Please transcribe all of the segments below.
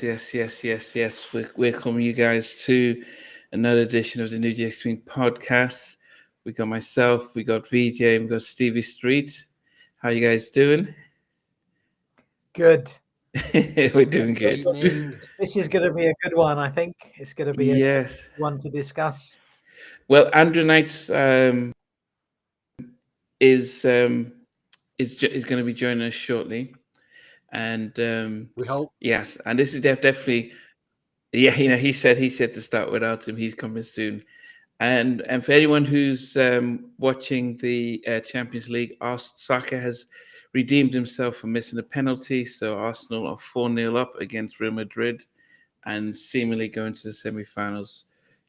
Yes. Welcome you guys to another edition of the New Jack Swing podcast. We got myself, we got Vijay, we got Stevie Street. How you guys doing? Good. We're doing Good good. evening. This is going to be a good one. I think it's going to be a Yes. one to discuss. Well, Andrew Knight is is going to be joining us shortly, and We hope. yes, and this is definitely yeah. He said to start without him. He's coming soon. And for anyone who's watching the Champions League, Saka has redeemed himself for missing a penalty. So Arsenal are 4-0 up against Real Madrid and seemingly going to the semi-finals.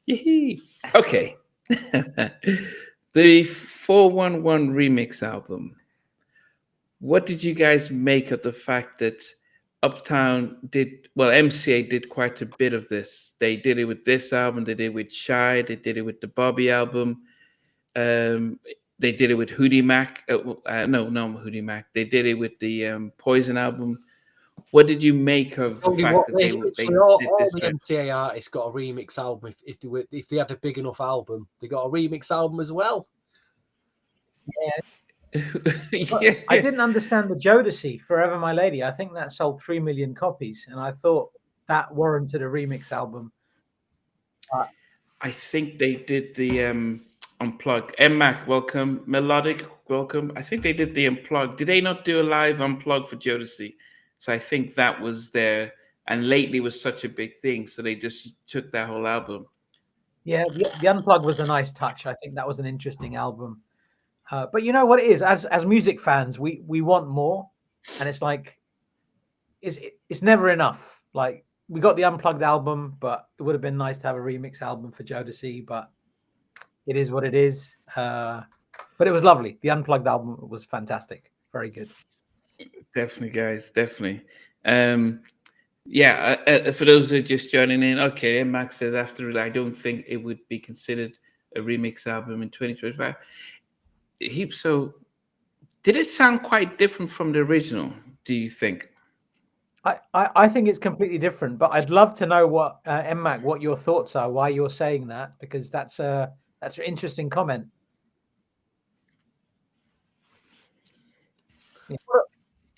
Yee. Okay. The 411 remix album. What did you guys make of the fact that MCA did quite a bit of this. They did it with this album, they did it with Shy, they did it with the Bobby album, they did it with Hoodie Mac. No, not Hoodie Mac. They did it with the Poison album. What did you make of the fact that they all did this? The MCA artists got a remix album. If they had a big enough album, they got a remix album as well. Yeah. Yeah. I didn't understand the Jodeci, Forever My Lady. I think that sold 3 million copies, and I thought that warranted a remix album. I think they did the Unplugged. M-Mac, welcome. Melodic, welcome. I think they did the Unplugged. Did they not do a live Unplugged for Jodeci? So I think that was there. And lately was such a big thing, so they just took that whole album. Yeah, the Unplugged was a nice touch. I think that was an interesting album. But you know what it is? As music fans, we want more, and it's like it's never enough. Like we got the Unplugged album, but it would have been nice to have a remix album for Jodeci. But it is what it is. But it was lovely. The Unplugged album was fantastic. Very good. Definitely, guys. Definitely. For those who are just joining in, okay, Max says after I don't think it would be considered a remix album in 2025. So did it sound quite different from the original, do you think? I think it's completely different, but I'd love to know what MMAC, what your thoughts are, why you're saying that, because that's an interesting comment. Yeah.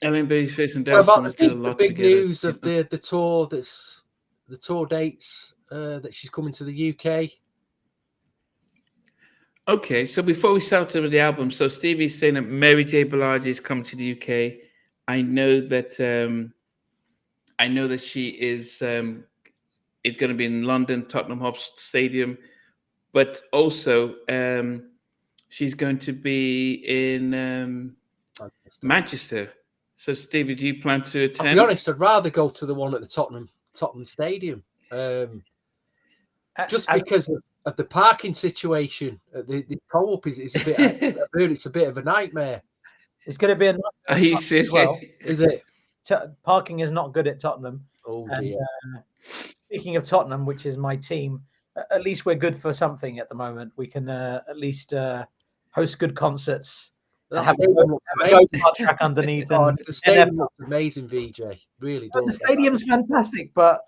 I mean, Babyface and What Delson about did a lot the big together. news of the tour? That's the tour dates that she's coming to the UK. Okay, so before we start with the album, so Stevie's saying that Mary J. Blige is coming to the UK. I know that she is. It's going to be in London, Tottenham Hotspur Stadium, but also she's going to be in Manchester. So, Stevie, do you plan to attend? I'll be honest, I'd rather go to the one at the Tottenham Stadium, just because of the parking situation. The co-op is a bit. It's a bit of a nightmare. It's going to be a. Are you serious? Well, is it? Parking is not good at Tottenham. Oh dear. And, speaking of Tottenham, which is my team, at least we're good for something at the moment. We can at least host good concerts. Have a track underneath. The stadium looks amazing, Vijay. Really does. The stadium's fantastic, but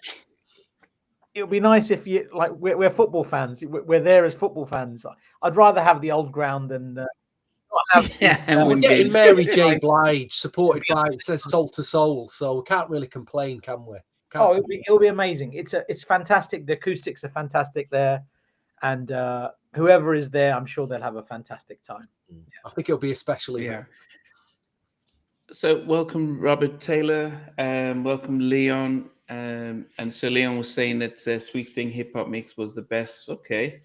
it would be nice if you like. We're football fans. We're there as football fans. I'd rather have the old ground and not have. We're getting Mary J. Blige supported by it says Soul to Soul, so we can't really complain, can we? It'll be amazing. It's fantastic. The acoustics are fantastic there, and whoever is there, I'm sure they'll have a fantastic time. I think it'll be especially. Yeah. So welcome Robert Taylor, welcome Leon, and so Leon was saying that Sweet Thing Hip Hop Mix was the best. Okay.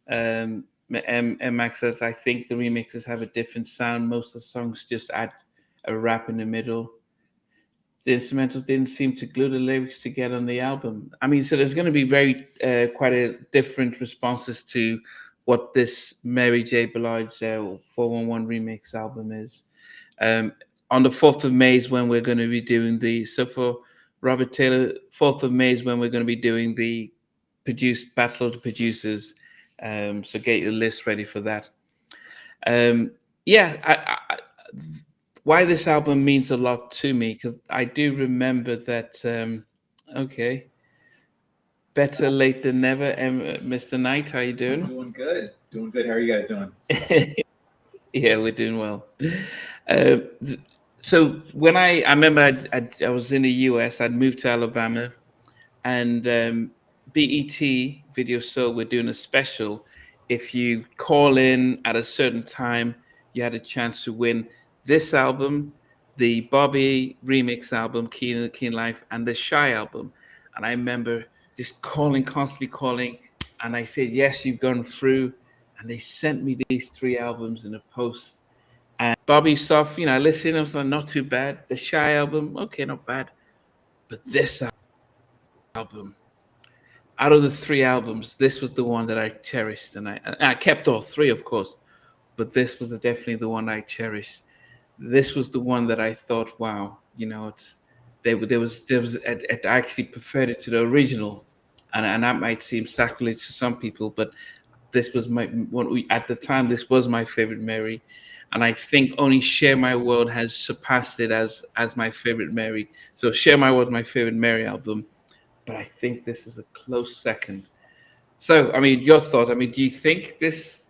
Max says I think the remixes have a different sound. Most of the songs just add a rap in the middle. The instrumentals didn't seem to glue the lyrics together on the album. I mean, so there's going to be quite a different responses to what this Mary J. Blige 411 remix album is. On the 4th of May is when we're going to be doing for Robert Taylor, 4th of May is when we're going to be doing the Battle of the Producers. So get your list ready for that. Why this album means a lot to me, because I do remember that Okay. Better late than never. Mr. Knight, how you doing? Doing good. Doing good. How are you guys doing? Yeah, we're doing well. Th- so when I remember I was in the US, I'd moved to Alabama, and BET Video Soul were doing a special. If you call in at a certain time, you had a chance to win this album, the Bobby remix album, Keen Life, and the Shy album. And I remember just calling, constantly calling, and I said, "Yes, you've gone through." And they sent me these three albums in a post. And Bobby stuff, I listened, I was like, not too bad. The Shy album, okay, not bad. But this album, out of the three albums, this was the one that I cherished, and I kept all three, of course, but this was definitely the one I cherished. This was the one that I thought, wow, it's there was I actually preferred it to the original, and that might seem sacrilege to some people, but this was my one at the time. This was my favorite Mary, and I think only Share My World has surpassed it as my favorite Mary. So Share My World is my favorite Mary album, but I think this is a close second. So, I mean, your thought? I mean, do you think this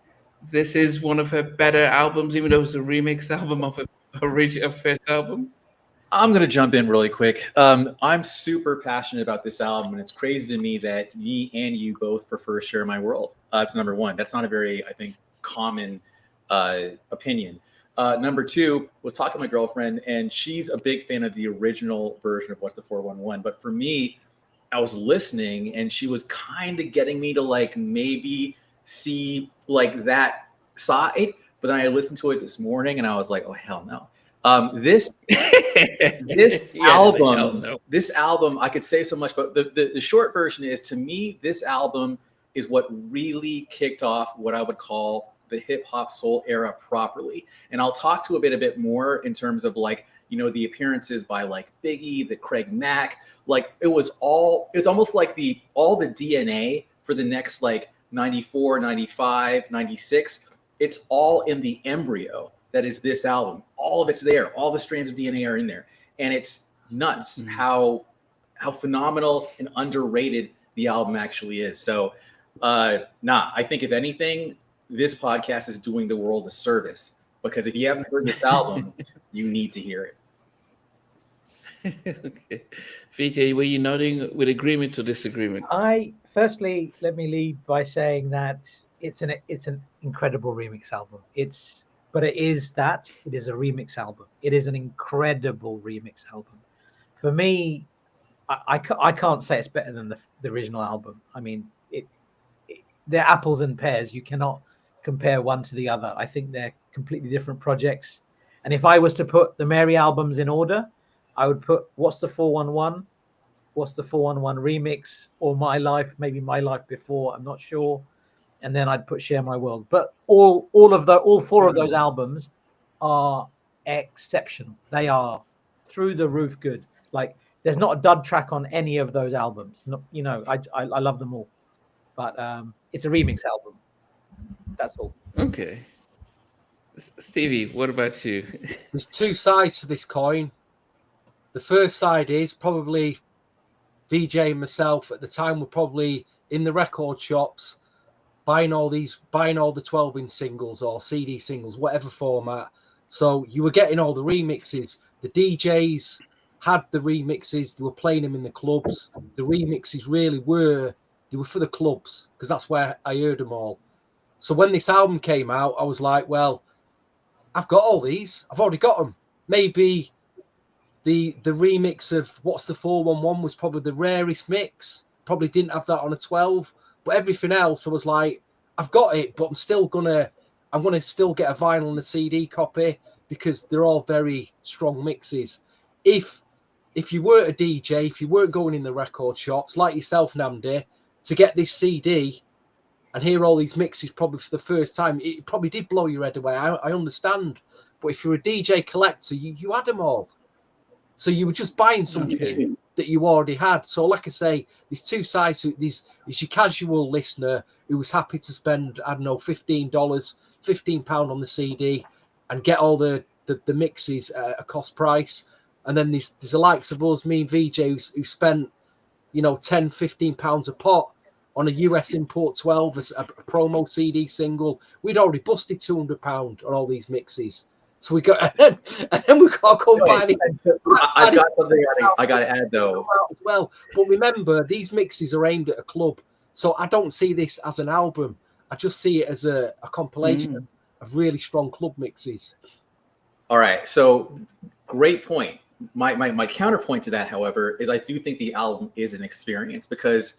is one of her better albums, even though it's a remix album of her original first album? I'm going to jump in really quick. I'm super passionate about this album, and it's crazy to me that me and you both prefer Share My World. That's number one. That's not a very, I think, common opinion. Number two, was talking to my girlfriend, and she's a big fan of the original version of What's the 411. But for me, I was listening, and she was kind of getting me to like maybe see like that side. But then I listened to it this morning, and I was like, oh hell no. This Yeah, album, hell no. this album, I could say so much, but the short version is, to me, this album is what really kicked off what I would call the hip hop soul era properly. And I'll talk to a bit more in terms of like, the appearances by like Biggie, the Craig Mack, like it's almost like all the DNA for the next like 94, 95, 96. It's all in the embryo that is this album. All of it's there. All the strands of DNA are in there. And it's nuts how phenomenal and underrated the album actually is. So, I think if anything, this podcast is doing the world a service, because if you haven't heard this album, you need to hear it. Okay. Vijay, were you nodding with agreement or disagreement? Firstly, let me lead by saying that it's an incredible remix album. It is a remix album. It is an incredible remix album. For me, I can't say it's better than the original album. I mean, they're apples and pears. You cannot compare one to the other. I think they're completely different projects. And if I was to put the Mary albums in order, I would put What's the 411, What's the 411 remix, or My Life, maybe My Life Before, I'm not sure. And then I'd put Share My World. But all four of those albums are exceptional. They are through the roof good. Like, there's not a dud track on any of those albums. I love them all. But it's a remix album. That's all. Okay. Stevie, what about you? There's two sides to this coin. The first side is probably Vijay and myself at the time were probably in the record shops buying all the 12-inch singles or CD singles, whatever format. So you were getting all the remixes. The DJs had the remixes. They were playing them in the clubs. The remixes they were for the clubs, because that's where I heard them all. So when this album came out, I was like, well, I've got all these. I've already got them. Maybe the remix of What's the 411 was probably the rarest mix. Probably didn't have that on a 12. But everything else, I was like, I've got it, but I'm gonna still get a vinyl and a CD copy, because they're all very strong mixes. If you were a DJ, if you weren't going in the record shops like yourself, Nnamdi, to get this CD and hear all these mixes probably for the first time, it probably did blow your head away. I understand. But if you're a DJ collector, you had them all. So you were just buying something that you already had. So like I say, there's two sides to it. There's your casual listener who was happy to spend, I don't know, £15 on the CD and get all the mixes at a cost price. And then there's the likes of us, me and Vijay, who spent £10-15 a pop on a US import 12 as a promo CD single. We'd already busted £200 on all these mixes. So we got, and then we got to go and buy it. I've got something I got to add though as well. But remember, these mixes are aimed at a club, so I don't see this as an album. I just see it as a compilation of really strong club mixes. All right, so great point. My counterpoint to that, however, is I do think the album is an experience, because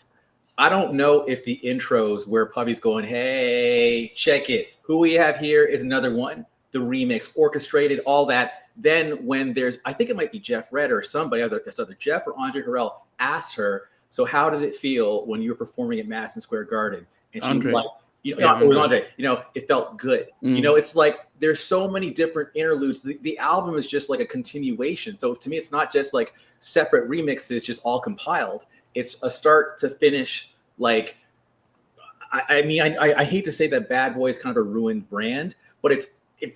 I don't know if the intros where Puppy's going, hey, check it, who we have here is another one, the remix, orchestrated, all that. Then when there's, I think it might be Jeff Red or somebody, either Jeff or Andre Harrell, asks her, so how did it feel when you were performing at Madison Square Garden? And she's Andre. like, it was Andre, it felt good. It's like there's so many different interludes. The album is just like a continuation. So to me, it's not just like separate remixes, just all compiled. It's a start to finish. Like, I hate to say that Bad Boy is kind of a ruined brand, but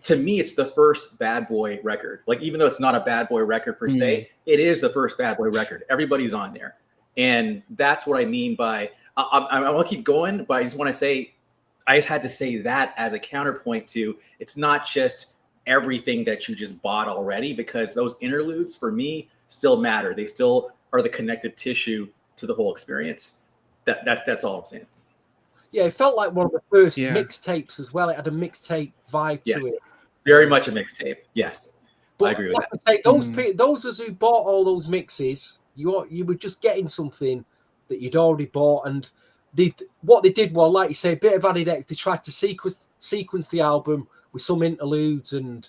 to me, it's the first Bad Boy record. Like, even though it's not a Bad Boy record per se, it is the first Bad Boy record. Everybody's on there. And that's what I mean by, I want to keep going, but I just want to say, I just had to say that as a counterpoint to, it's not just everything that you just bought already, because those interludes for me still matter. They still are the connective tissue to the whole experience. That's all I'm saying. Yeah, it felt like one of the first mixtapes as well. It had a mixtape vibe to it. Very much a mixtape. Yes, but I agree with that. Say, those of us who bought all those mixes, you were just getting something that you'd already bought, and what they did was, like you say, a bit of added X. They tried to sequence the album with some interludes, and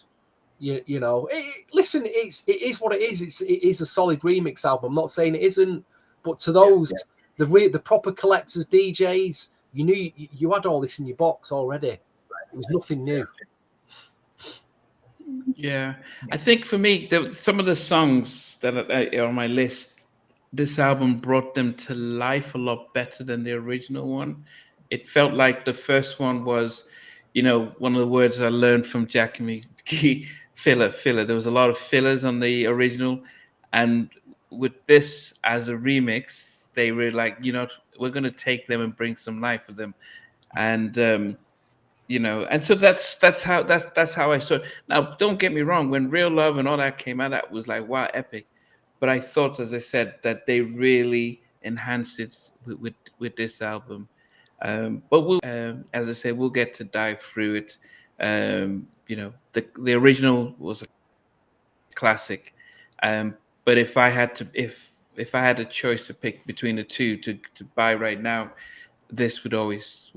listen, it is what it is. It is a solid remix album. I'm not saying it isn't, but to those the proper collectors, DJs, you knew you had all this in your box already. It was nothing new. Yeah, I think for me, some of the songs that are on my list, this album brought them to life a lot better than the original one. It felt like the first one was, one of the words I learned from Jack and me, filler. There was a lot of fillers on the original, and with this as a remix, they were like, we're going to take them and bring some life with them, and and so that's how I saw it. Now, don't get me wrong, when Real Love and all that came out, that was like, wow, epic. But I thought, as I said, that they really enhanced it with this album. But we'll, as I say, we'll get to dive through it. The original was a classic, but if I had a choice to pick between the two to buy right now, this would always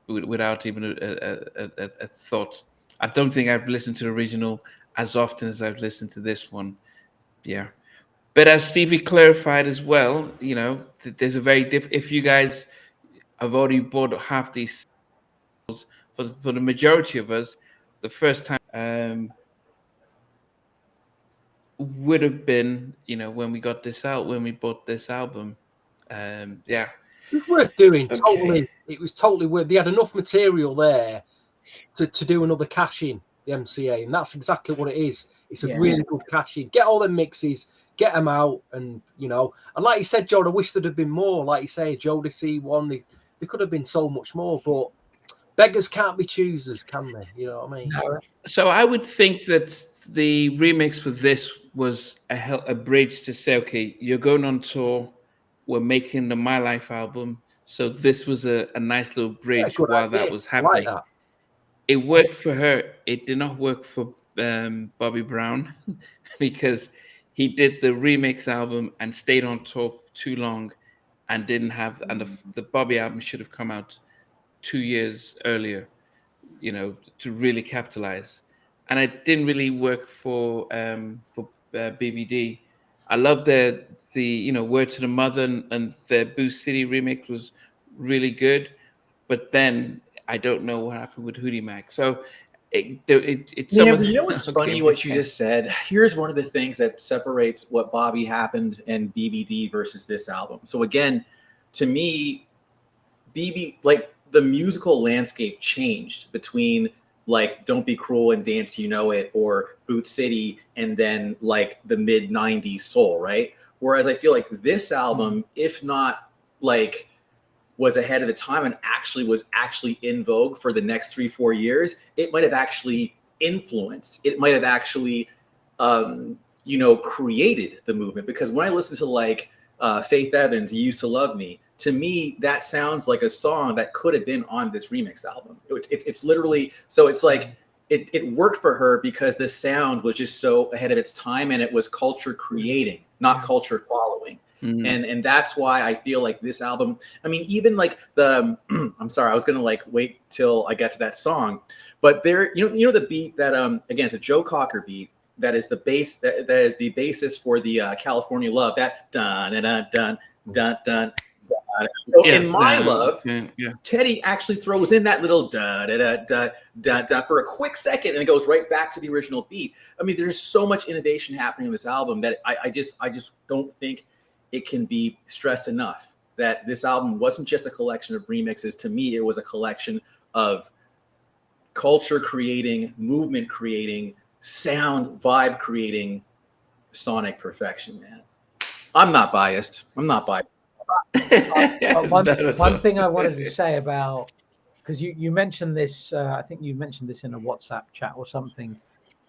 without even a thought. I don't think I've listened to the original as often as I've listened to this one. Yeah. But as Stevie clarified as well, there's a very if you guys have already bought half these for the majority of us, the first time would have been, when we got this out, when we bought this album. Yeah. It was worth doing. Okay. Totally. It was totally worth. They had enough material there to do another cash-in, the MCA, and that's exactly what it is. It's a really good cash-in. Get all the mixes, get them out, and and like you said, Joe, I wish there'd have been more. Like you say, Jodeci one, they could have been so much more, but beggars can't be choosers, can they? You know what I mean? No. So I would think that the remix for this was a bridge to say, okay, you're going on tour, we're making the My Life album, so this was a nice little bridge while that was happening. Like that. It worked for her. It did not work for Bobby Brown because he did the remix album and stayed on tour too long and didn't have, and the Bobby album should have come out 2 years earlier, to really capitalize. And it didn't really work for BBD. I love the Word to the Mother and the Boost City remix was really good, but then I don't know what happened with Hootie Mac. So what's funny what you just said? Here's one of the things that separates what Bobby happened and BBD versus this album. So again, to me, the musical landscape changed between like Don't Be Cruel and Dance You Know It or Boot City and then like the mid 90s soul, right? Whereas I feel like this album, if not like was ahead of the time and was actually in vogue for the next 3-4 years, it might have actually influenced. It might have actually, created the movement. Because when I listen to like Faith Evans, "You Used to Love Me," to me that sounds like a song that could have been on this remix album. It's literally, so it's like it worked for her because the sound was just so ahead of its time, and it was culture creating, not culture following. And that's why I feel like this album, I mean, even like the I'm sorry, I was gonna like wait till I get to that song, but there, you know the beat that again, it's a Joe Cocker beat that is the bass, that is the basis for the California Love, that dun dun dun dun dun dun. So in My Love, Teddy actually throws in that little da da da da da da for a quick second, and it goes right back to the original beat. I mean, there's so much innovation happening in this album that I just don't think it can be stressed enough that this album wasn't just a collection of remixes. To me, it was a collection of culture creating, movement creating, sound vibe creating, sonic perfection, man. I'm not biased. One thing I wanted to say about, because you mentioned this, I think you mentioned this in a WhatsApp chat or something,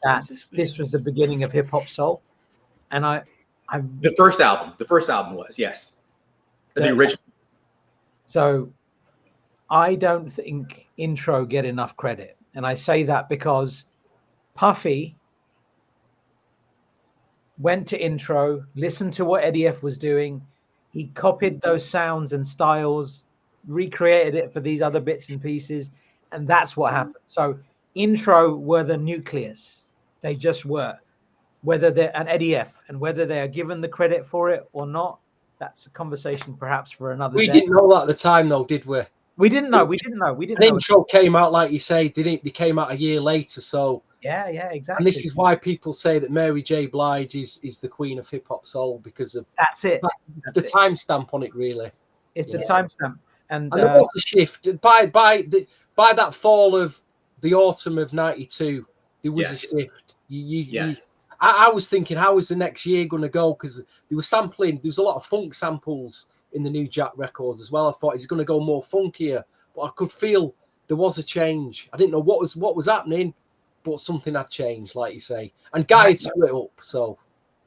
that this was the beginning of hip hop soul, and the first album was, yes, the original. So I don't think Intro get enough credit, and I say that because Puffy went to Intro, listened to what Eddie F was doing. He copied those sounds and styles, recreated it for these other bits and pieces, and that's what happened. So Intro were the nucleus. They just were. Whether they're an Eddie F, and whether they are given the credit for it or not, that's a conversation perhaps for another day. We didn't know that at the time, though, did we? We didn't know. Intro came out, like you say, they came out a year later, so yeah, exactly. And this is why people say that Mary J. Blige is the queen of hip hop soul, because of the timestamp on it. Really, it's the timestamp, and there was a shift by that fall of the autumn of '92. There was a shift. I was thinking, how is the next year going to go? Because they were sampling. There was a lot of funk samples in the New Jack records as well. I thought, is it going to go more funkier? But I could feel there was a change. I didn't know what was happening, but something had changed, like you say. And Guy had split up, so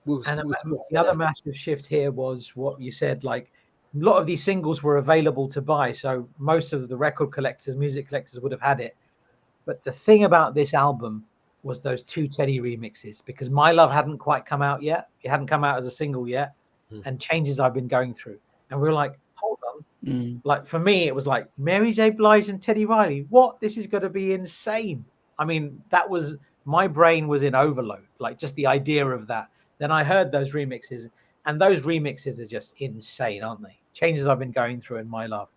the other massive shift here was what you said. Like, a lot of these singles were available to buy, so most of the record collectors, music collectors would have had it. But the thing about this album was those two Teddy remixes, because My Love hadn't quite come out yet. It hadn't come out as a single yet, and Changes I've Been Going Through. And we were like, hold on. Like, for me, it was like Mary J. Blige and Teddy Riley. What? This is going to be insane. I mean, that was, my brain was in overload, like just the idea of that. Then I heard those remixes, and those remixes are just insane, aren't they? Changes I've Been Going Through and My Love.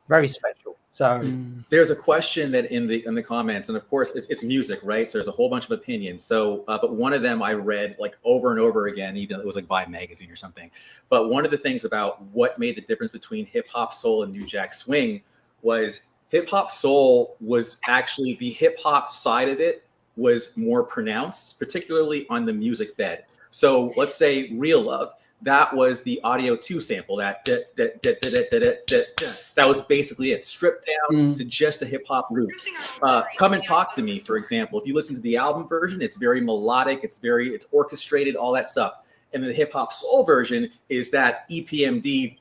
Very special. So there's a question that in the comments, and of course it's music, right? So there's a whole bunch of opinions. So, but one of them I read like over and over again, even though it was like Vibe magazine or something. But one of the things about what made the difference between hip hop soul and New Jack Swing was hip hop soul was actually, the hip hop side of it was more pronounced, particularly on the music bed. So let's say Real Love, that was the Audio 2 sample, that was basically it, stripped down to just a hip hop root. Come and Talk to Me, for example, if you listen to the album version, it's very melodic, it's orchestrated, all that stuff. And the hip hop soul version is that EPMD,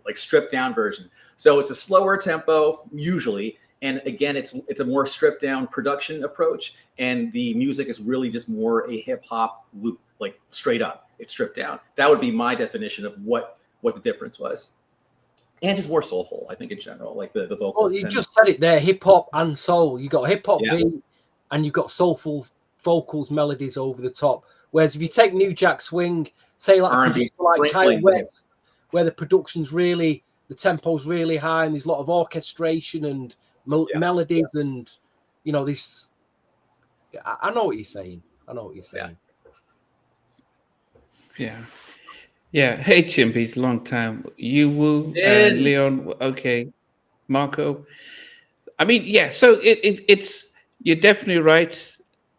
like stripped down version. So it's a slower tempo usually, and again, it's a more stripped down production approach, and the music is really just more a hip hop loop, like straight up. It's stripped down. That would be my definition of what the difference was, and just more soulful, I think, in general, like the vocals. Well, you just said it there, hip hop and soul. You got hip hop beat, and you've got soulful vocals, melodies over the top. Whereas if you take New Jack Swing, say like Kyle West, where the production's really, the tempo's really high, and there's a lot of orchestration and melodies, and you know this. I know what you're saying. Yeah. Hey, Chimpies, long time. You Woo, Leon. Okay, Marco. I mean, yeah. So it's, you're definitely right.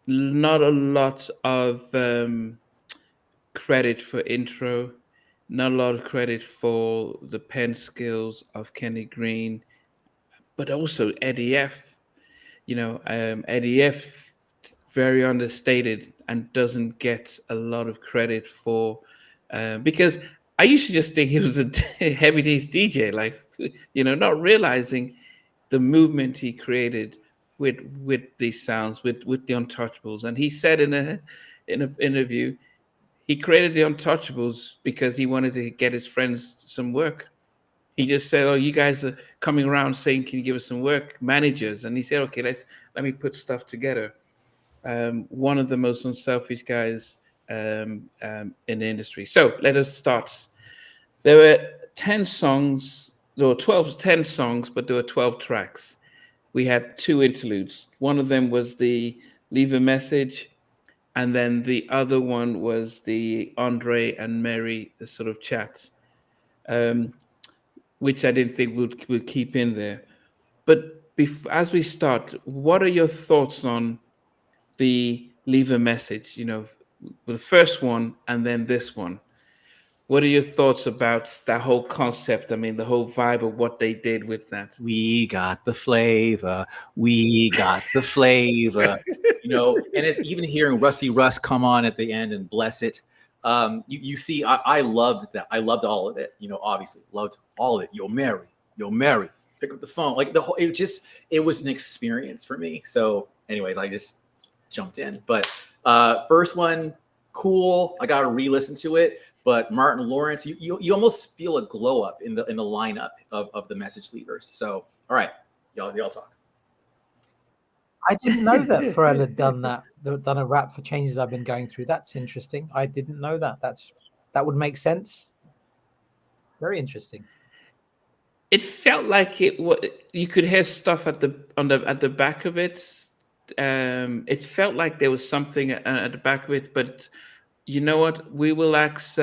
Not a lot of credit for intro, not a lot of credit for the pen skills of Kenny Green, but also Eddie F. Eddie F. very understated and doesn't get a lot of credit for because I used to just think he was a heavy D's DJ, like not realizing the movement he created with these sounds, with the Untouchables. And he said in an interview, he created the Untouchables because he wanted to get his friends some work. He just said, "Oh, you guys are coming around saying, can you give us some work, managers?" And he said, "Okay, let me put stuff together." One of the most unselfish guys in the industry. So let us start. There were 10 songs, there were 10 songs, but there were 12 tracks. We had 2 interludes. One of them was the Leave a Message, and then the other one was the Andre and Mary sort of chats, which I didn't think would keep in there. But as we start, what are your thoughts on the Leave a Message? The first one and then this one. What are your thoughts about that whole concept? I mean, the whole vibe of what they did with that. We got the flavor. We got the flavor. And it's even hearing Rusty Russ come on at the end and bless it. You see, I loved that. I loved all of it. Obviously loved all of it. Yo, Mary, pick up the phone. Like the whole, it was an experience for me. So anyways, I just jumped in. But first one, cool. I got to re-listen to it. But Martin Lawrence, you almost feel a glow up in the lineup of the message leavers. So, all right, y'all talk. I didn't know that Pharrell had done a rap for changes I've been going through. That's interesting. I didn't know that. That would make sense. Very interesting. It felt like you could hear stuff at the back of it. It felt like there was something at the back of it, but you know what? We will ask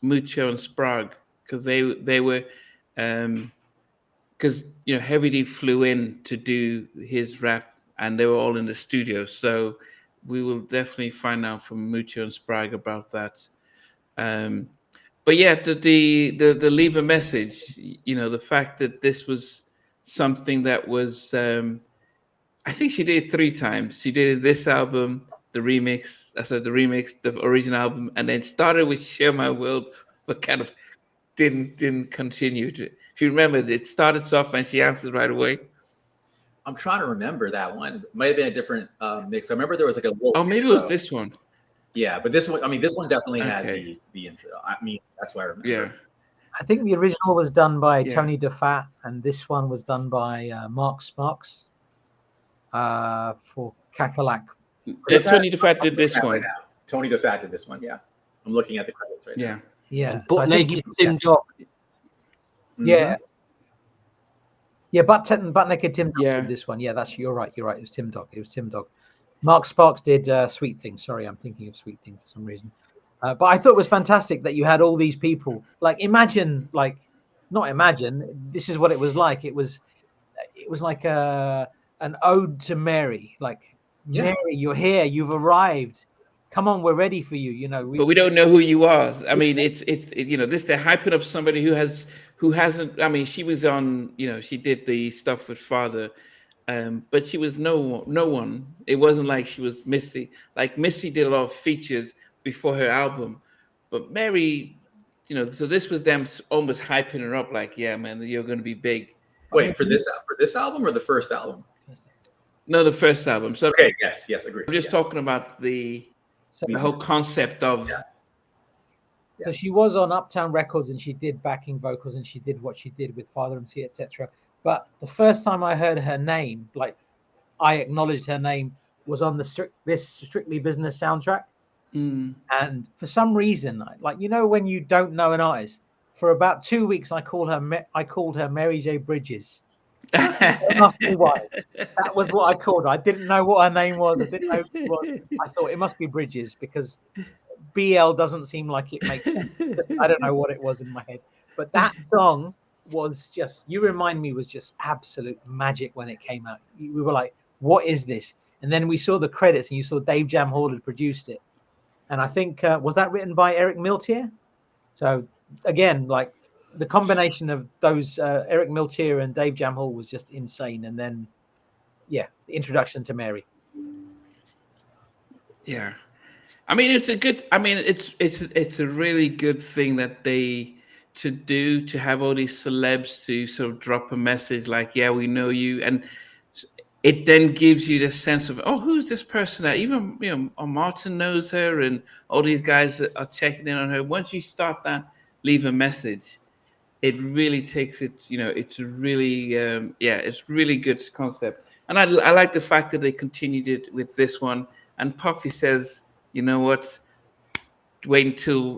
Mucho and Sprague because they were because Heavy D flew in to do his rap and they were all in the studio. So we will definitely find out from Mucho and Sprague about that. But yeah, the Leave a Message. The fact that this was something that was. I think she did it 3 times. She did this album, the remix, the original album, and then started with Share My World, but kind of didn't continue to. If you remember, it started off and she answered right away. I'm trying to remember that one. It might have been a different mix. I remember there was like a little. Oh, maybe it was this one. Yeah, but this one. I mean, this one definitely had the intro. I mean, that's why I remember. Yeah. I think the original was done by Tony DeFat, and this one was done by Mark Sparks for Kakalak. Tony DeFat did this one. Right, Tony DeFat did this one. Yeah, I'm looking at the credits right now. Yeah. But Naked Tim Dog. Yeah. Yeah, but Naked Tim Dog did this one. Yeah, you're right. It was Tim Dog. Mark Sparks did Sweet Thing. Sorry, I'm thinking of Sweet Thing for some reason. But I thought it was fantastic that you had all these people. Like, this is what it was like. It was like an ode to Mary. Like, Mary, you're here. You've arrived. Come on, we're ready for you. But we don't know who you are. I mean, it's they're hyping up somebody who hasn't. I mean, she was on. She did the stuff with Father, but she was no one. It wasn't like she was Missy. Like Missy did a lot of features before her album, but Mary, so this was them almost hyping her up. Like, yeah, man, you're going to be big. Wait, for this album or the first album? No, the first album. So okay, yes, agreed. I'm just talking about the whole concept of. Yeah. So she was on Uptown Records and she did backing vocals and she did what she did with Father MC, etc. But the first time I heard her name, like I acknowledged her name, was on this Strictly Business soundtrack. And for some reason, when you don't know an artist, for about 2 weeks, I called her Mary J. Bridges. It must be why. That was what I called her. I didn't know what her name was. I didn't know who it was. I thought it must be Bridges because BL doesn't seem like it makes sense. I don't know what it was in my head. But that song was just, You Remind Me was just absolute magic when it came out. We were like, what is this? And then we saw the credits and you saw Dave Jam Hall had produced it. and I think was that written by Eric Miltier? So again, like the combination of those Eric Miltier and Dave Jam Hall was just insane. And then, yeah, the introduction to Mary. Yeah, I mean it's a good. I mean it's a really good thing that they to do to have all these celebs to sort of drop a message like, yeah, we know you, and it then gives you the sense of, oh, who's this person that even Martin knows her, and all these guys that are checking in on her. Once you start that, leave a message, it really takes it. It's really it's really good concept, and I like the fact that they continued it with this one. And Puffy says, you know what? Wait until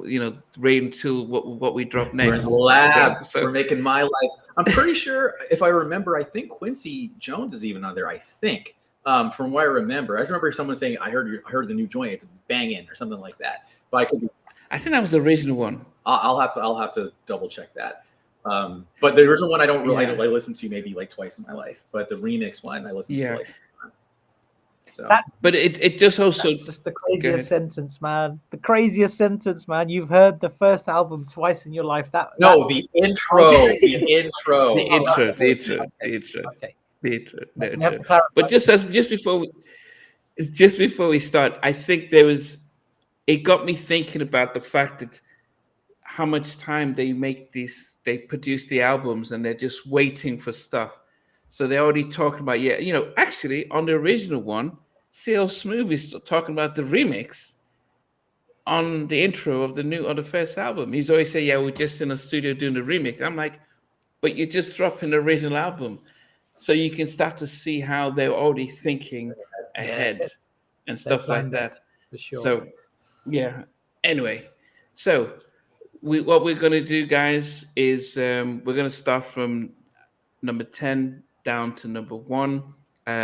what we drop We're in next. the lab. So- We're making my life. I'm pretty sure, if I remember, I think Quincy Jones is even on there. I think, from what I remember someone saying, "I heard the new joint. It's banging" or something like that. But I could. I think that was the original one. I'll have to double check that. But the original one I don't really. Yeah. I listened to maybe like twice in my life. But the remix one I listened to like. So. But it just also That's just the craziest sentence, man. The craziest sentence, man. You've heard the first album twice in your life. The intro. No. But just before we start, I think it got me thinking about the fact that how much time they produce the albums, and they're just waiting for stuff. So they're already talking about, actually on the original one, CL Smooth is talking about the remix on the intro of the first album. He's always saying, yeah, we're just in a studio doing the remix. I'm like, but you're just dropping the original album. So you can start to see how they're already thinking ahead and stuff like that. For sure. So, yeah. Anyway, so what we're going to do, guys, is we're going to start from number 10 down to number 1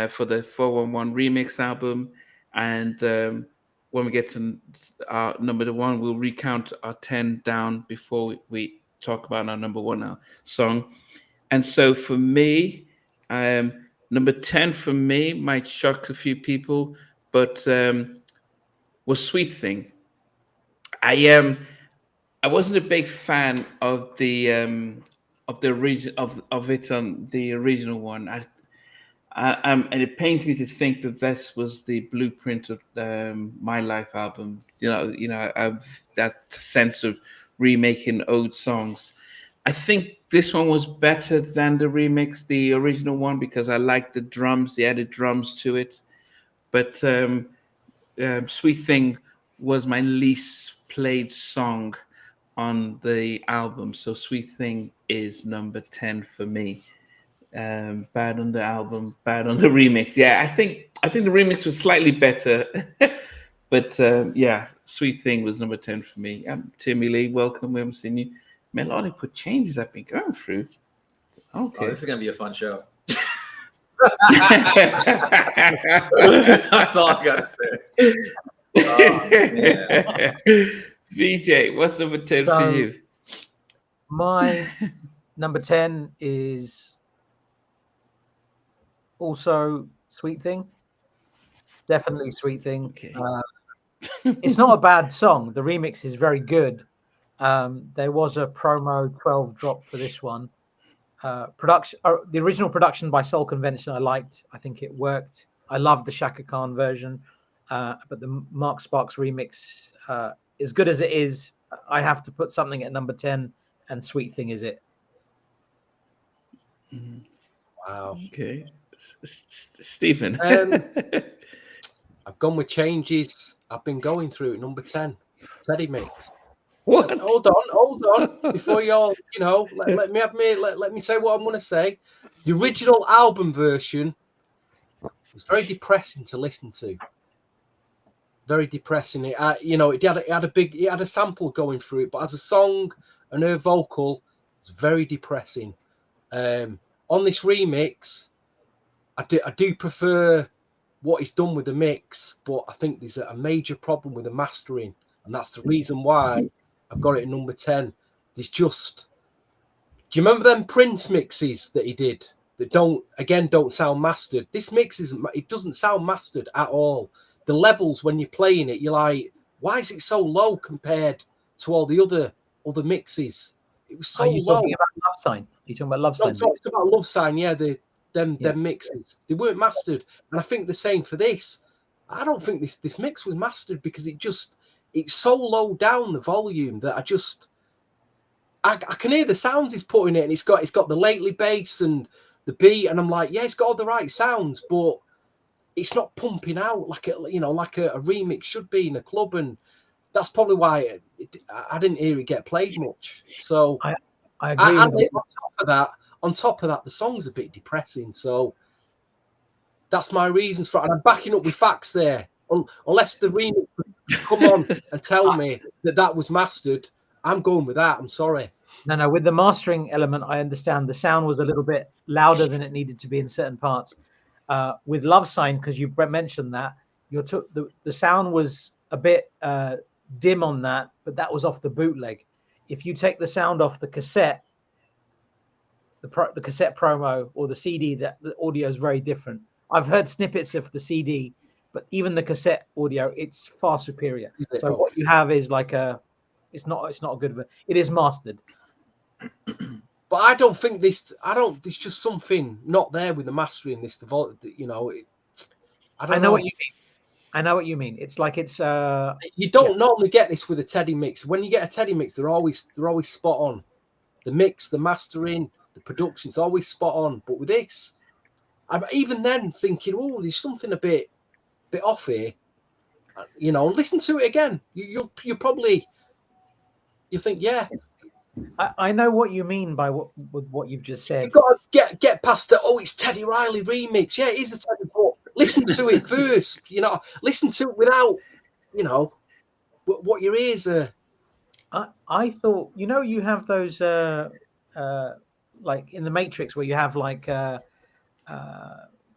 for the 411 remix album. And when we get to our number 1, we'll recount our 10 down before we talk about our number 1 song. And so for me, number 10 for me might shock a few people, but was Sweet Thing. I wasn't a big fan of the original one. And it pains me to think that this was the blueprint of My Life album. Of that sense of remaking old songs. I think this one was better than the remix, the original one, because I liked the drums, the added drums to it. But Sweet Thing was my least played song on the album. So Sweet Thing is number 10 for me. Bad on the album, bad on the remix. Yeah, I think the remix was slightly better. But Sweet Thing was number 10 for me. Timmy Lee, welcome. We haven't seen you. Melodic put changes I've been going through. Okay. Oh, this is gonna be a fun show. That's all I gotta say. Vijay, what's number 10 for you? My number 10 is also Sweet Thing. Definitely Sweet Thing. Okay. It's not a bad song. The remix is very good. There was a promo 12 drop for this one. The original production by Soul Convention I liked. I think it worked. I love the Shaka Khan version, but the Mark Sparks remix, as good as it is, I have to put something at number 10, and Sweet Thing is it. Wow. Okay. Stephen. I've gone with changes. I've been going through it. Number 10, Teddy Mix. What? Hold on. Before you all, let me say what I'm going to say. The original album version was very depressing to listen to. Very depressing. It had a sample going through it, but as a song and her vocal, it's very depressing. On this remix, I do prefer what he's done with the mix, but I think there's a major problem with the mastering, and that's the reason why I've got it at number 10. There's just, do you remember them Prince mixes that he did that don't sound mastered? This mix doesn't sound mastered at all. The levels when you're playing it, you're like, Why is it so low compared to all the other mixes? It was so Are you low. talking about Love Sign? Are you talking about Love No, Sign? talked about Love Sign, yeah, them Yeah. mixes. They weren't mastered. And I think the same for this. I don't think this mix was mastered because it's so low down the volume that I can hear the sounds he's putting it, and it's got the lately bass and the beat, and I'm like, yeah, it's got all the right sounds, but it's not pumping out like a remix should be in a club, and that's probably why I didn't hear it get played much. So I agree with you. On top of that, the song's a bit depressing. So that's my reasons for it. And I'm backing up with facts there. Unless the remix come on and tell me that was mastered, I'm going with that. I'm sorry. No, with the mastering element, I understand the sound was a little bit louder than it needed to be in certain parts. With Love Sign, because you mentioned that, the sound was a bit dim on that, but that was off the bootleg. If you take the sound off the cassette, the cassette promo or the CD, the audio is very different. I've heard snippets of the CD, but even the cassette audio, it's far superior. So what you have is like it's not a good one. It is mastered. But I don't think there's just something not there with the mastering this. I know what you mean. I know what you mean. It's like you don't normally get this with a Teddy mix. When you get a Teddy mix, they're always spot on. The mix, the mastering, the production's always spot on. But with this, I'm even then thinking, oh, there's something a bit off here. Listen to it again. You probably think, yeah. I know what you mean by what you've just said. You've got to get past the it's Teddy Riley remix. Yeah, it is the Teddy, but listen to it first. Listen to it without, what your ears are. I thought, you have those like in the Matrix where you have like the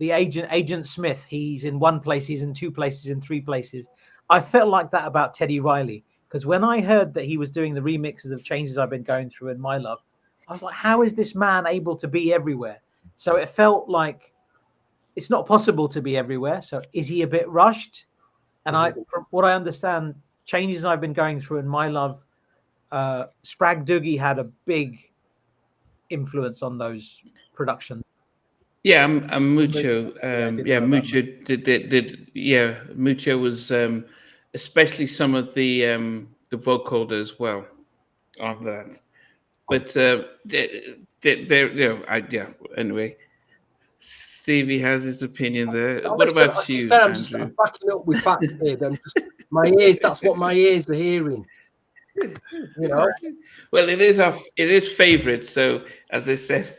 Agent Smith. He's in one place, he's in two places, in three places. I felt like that about Teddy Riley, because when I heard that he was doing the remixes of Changes I've Been Going Through and My Love, I was like, how is this man able to be everywhere? So it felt like it's not possible to be everywhere. So is he a bit rushed? And from what I understand, Changes I've Been Going Through and My Love, Sprag Doogie had a big influence on those productions. Yeah, Mucho. Yeah, Mucho did. Yeah, Mucho was especially some of the vocoder as well on that. But Anyway, Stevie has his opinion there. What about you, Andrew? I'm backing up with facts here. My ears. That's what my ears are hearing. Well, it is favorite. So as I said.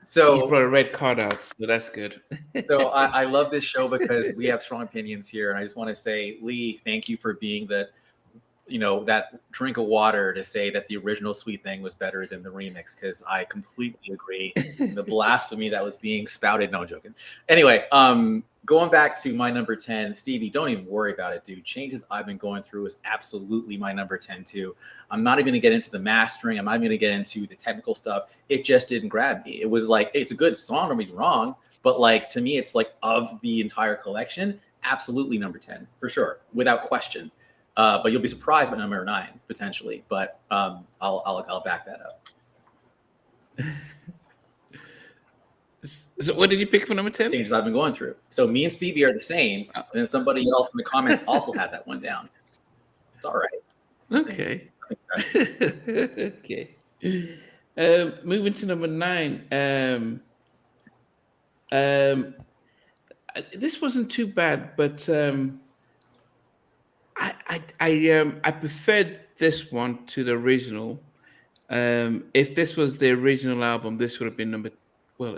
So he's brought a red card out, so that's good. So I love this show because we have strong opinions here, and I just want to say, Lee, thank you for being that drink of water to say that the original Sweet Thing was better than the remix, because I completely agree. The blasphemy that was being spouted. No, I'm joking. Anyway, going back to my number 10, Stevie, don't even worry about it, dude. Changes I've Been Going Through is absolutely my number 10 too. I'm not even going to get into the mastering. I'm not even going to get into the technical stuff. It just didn't grab me. It was like, it's a good song, don't be wrong, but like, to me, it's like, of the entire collection, absolutely number 10 for sure, without question. But you'll be surprised by number 9 potentially. But I'll back that up. So what did you pick for number 10? Changes I've Been Going Through. So me and Stevie are the same, and then somebody else in the comments also had that one down. It's all right. Okay. Okay. Moving to number 9. This wasn't too bad, but I preferred this one to the original. If this was the original album, this would have been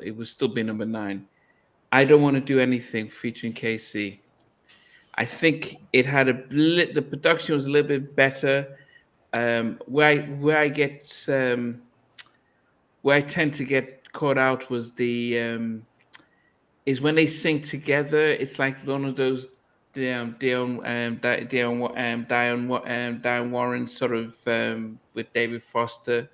it would still be number 9. I Don't Want to Do Anything featuring KC. I think it had the production was a little bit better. Where I tend to get caught out was is when they sing together. It's like one of those Diane Warren sort of with David Foster.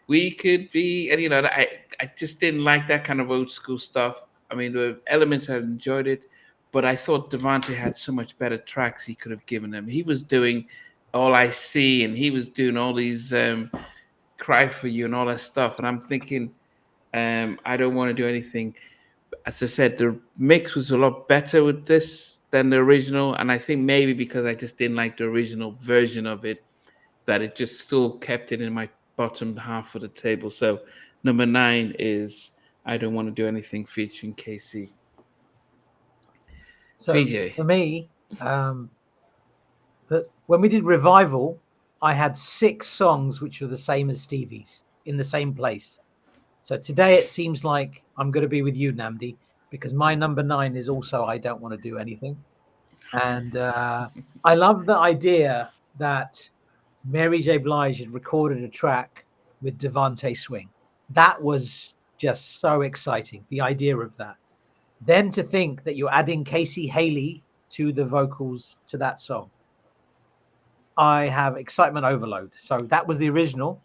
We could be, and I just didn't like that kind of old school stuff. I mean, the elements I enjoyed it, but I thought Devante had so much better tracks he could have given them. He was doing All I See, and he was doing all these Cry For You and all that stuff. And I'm thinking, I don't want to do anything. As I said, the mix was a lot better with this than the original. And I think maybe because I just didn't like the original version of it, that it just still kept it in my bottom half of the table. So number 9 is I Don't Want to Do Anything featuring KC. So Vijay. for me, that when we did Revival, I had 6 songs which were the same as Stevie's in the same place. So today it seems like I'm going to be with you, Nnamdi, because my number 9 is also I Don't Want to Do Anything. And I love the idea that Mary J. Blige had recorded a track with Devante Swing. That was just so exciting, the idea of that. Then to think that you're adding Casey Haley to the vocals to that song. I have excitement overload. So that was the original.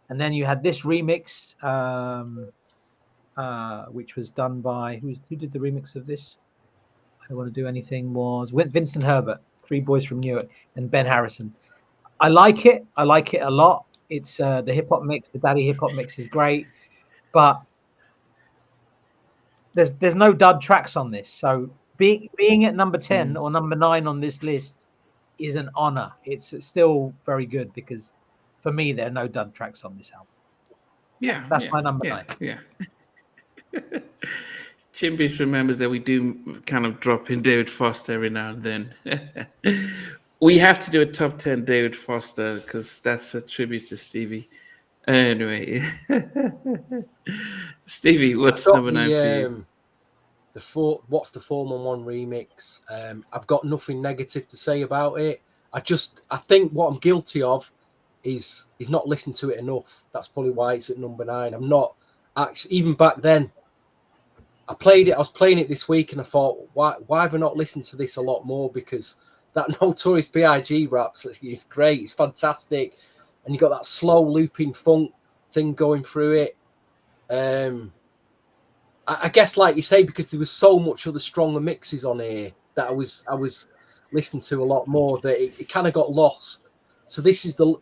And then you had this remix, which was done by, who did the remix of this? I Don't Want to Do Anything was Vincent Herbert, 3 Boys from Newark, and Ben Harrison. I like it. I like it a lot. It's the hip hop mix, the daddy hip hop mix is great, but there's no dud tracks on this. So being at number 10 or number 9 on this list is an honor. It's still very good because for me there are no dud tracks on this album. Yeah, that's my number 9. Yeah. Chimbish remembers that we do kind of drop in David Foster every now and then. We have to do a top 10 David Foster because that's a tribute to Stevie. Anyway, Stevie, what's number 9 for you? What's the 411 remix? I've got nothing negative to say about it. I think what I'm guilty of is not listening to it enough. That's probably why it's at number 9. I'm not actually, even back then, I was playing it this week and I thought, why have I not listened to this a lot more? Because that Notorious B.I.G. raps is great. It's fantastic. And you got that slow looping funk thing going through it. I guess, like you say, because there was so much other stronger mixes on here that I was listening to a lot more, that it kind of got lost. So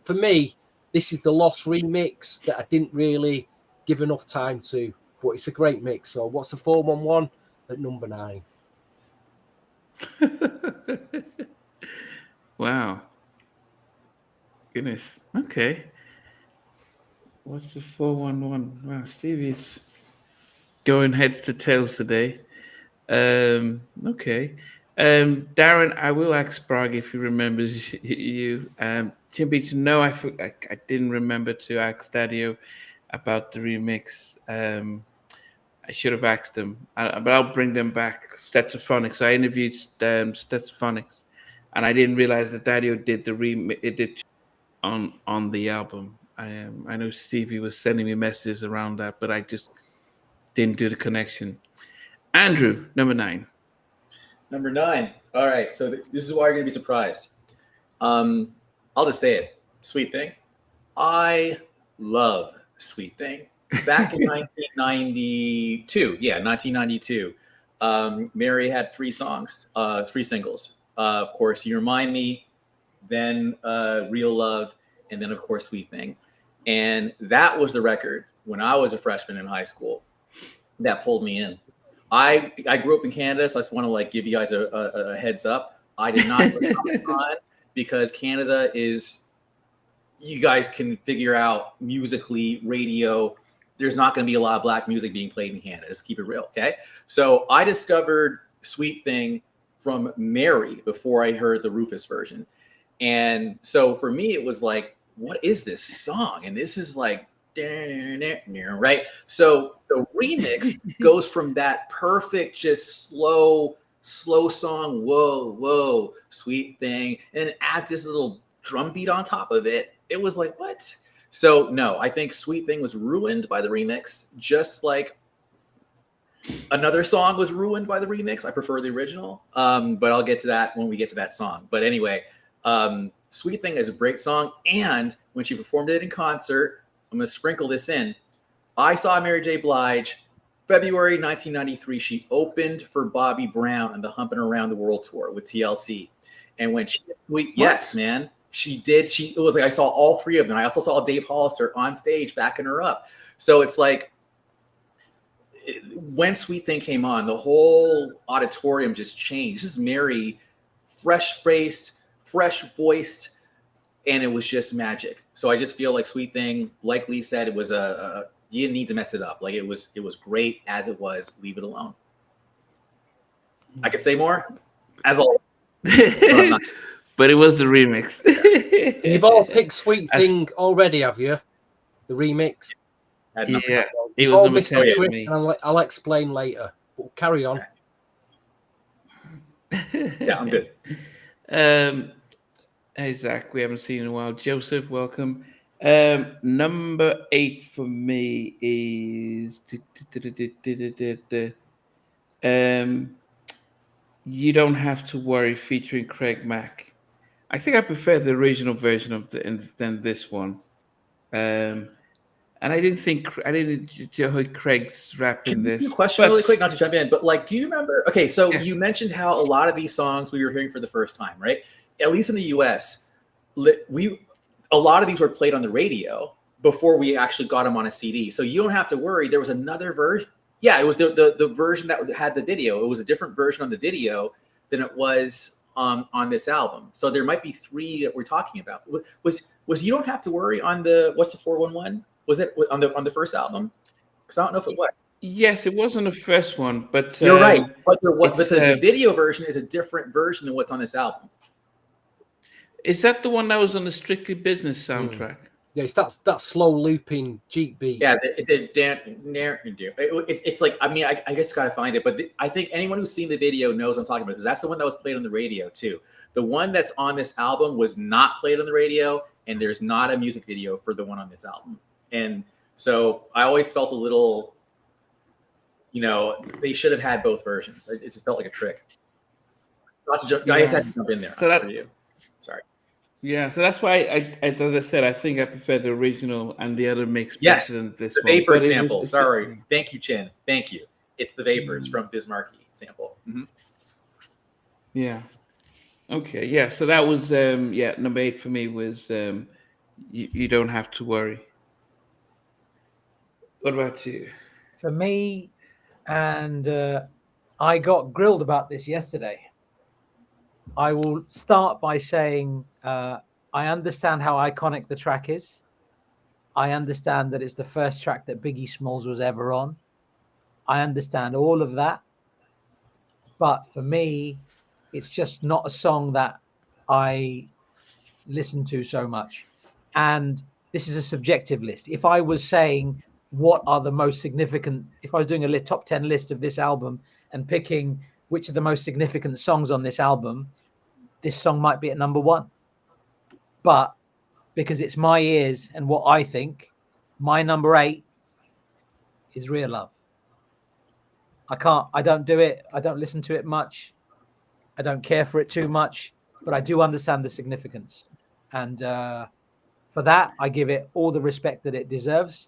for me, this is the lost remix that I didn't really give enough time to, but it's a great mix. So what's the 411 at number 9? Wow. Goodness. Okay. What's the 411? Wow, Stevie's going heads to tails today. Okay. Darren, I will ask Sprague if he remembers you. Tim Beach, no, I didn't remember to ask Dadio about the remix. I should have asked him, but I'll bring them back. Stetophonics. I interviewed Stetophonics, and I didn't realize that Dadio did the remix. It did on the album. I know Stevie was sending me messages around that, but I just didn't do the connection. Andrew, number 9. Number 9. All right. So this is why you're going to be surprised. I'll just say it. Sweet Thing. I love Sweet Thing. Back in 1992. Yeah, 1992. Mary had 3 songs, 3 singles. Of course, You Remind Me, then Real Love, and then, of course, Sweet Thing. And that was the record when I was a freshman in high school that pulled me in. I grew up in Canada, so I just want to give you guys a heads up. I did not put it on because Canada is, you guys can figure out musically, radio, there's not going to be a lot of black music being played in Canada. Just keep it real, okay? So I discovered Sweet Thing from Mary before I heard the Rufus version. And so for me, it was like, what is this song? And this is like, right? So the remix goes from that perfect, just slow song, whoa, Sweet Thing, and add this little drum beat on top of it. It was like, what? So no, I think Sweet Thing was ruined by the remix, just like another song was ruined by the remix. I prefer the original, but I'll get to that when we get to that song. But anyway, Sweet Thing is a great song, and when she performed it in concert, I'm going to sprinkle this in. I saw Mary J. Blige February 1993, she opened for Bobby Brown on the Humping Around the World tour with TLC. And when she did Sweet, yes, man, she did. It was like I saw all three of them. I also saw Dave Hollister on stage backing her up. So it's like when Sweet Thing came on, the whole auditorium just changed. This is Mary, fresh-faced, fresh-voiced, and it was just magic. So I just feel like Sweet Thing, like Lee said, it was you didn't need to mess it up. Like it was great as it was. Leave it alone. I could say more, as always. But it was the remix. You've all picked Sweet Thing already, have you? The remix. Yeah, it was number 10 for me. I'll explain later. But carry on. Okay. Yeah, I'm good. Hey Zach, we haven't seen you in a while. Joseph, welcome. Number 8 for me is You Don't Have to Worry featuring Craig Mack. I think I prefer the original version than this one. And I didn't hear Craig's rap in this. Question really quick, not to jump in, but like, do you remember? Okay, so you mentioned how a lot of these songs we were hearing for the first time, right? At least in the U.S., a lot of these were played on the radio before we actually got them on a CD. So you don't have to worry. There was another version. Yeah, it was the version that had the video. It was a different version on the video than it was on this album. So there might be 3 that we're talking about. Was You Don't Have to Worry on what's the 411? Was it on the first album? Because I don't know if it was. Yes, it was on the first one, but you're right. But the video version is a different version than what's on this album. Is that the one that was on the Strictly Business soundtrack? Yeah, it's that slow looping Jeep beat. Yeah, it's like, I mean, I just gotta find it, but I think anyone who's seen the video knows what I'm talking about, because that's the one that was played on the radio too. The one that's on this album was not played on the radio, and there's not a music video for the one on this album. And so I always felt a little, they should have had both versions. It just felt like a trick. I just had to jump in there for you. Sorry. Yeah, so that's why as I said, I think I prefer the original and the other mix better than this one. The Vapor sample. Sorry. Thank you, Chin. Thank you. It's the Vapors from Bismarcky sample. Mm-hmm. Yeah. Okay. Yeah. So that was number 8 for me was you Don't Have to Worry. What about you? For me, and I got grilled about this yesterday. I will start by saying I understand how iconic the track is. I understand that it's the first track that Biggie Smalls was ever on. I understand all of that. But for me, it's just not a song that I listen to so much. And this is a subjective list. If I was saying what are the most significant, if I was doing a top 10 list of this album and picking which are the most significant songs on this album, this song might be at number 1. But because it's my ears and what I think, my number 8 is Real Love. I don't do it. I don't listen to it much. I don't care for it too much, but I do understand the significance. And for that, I give it all the respect that it deserves.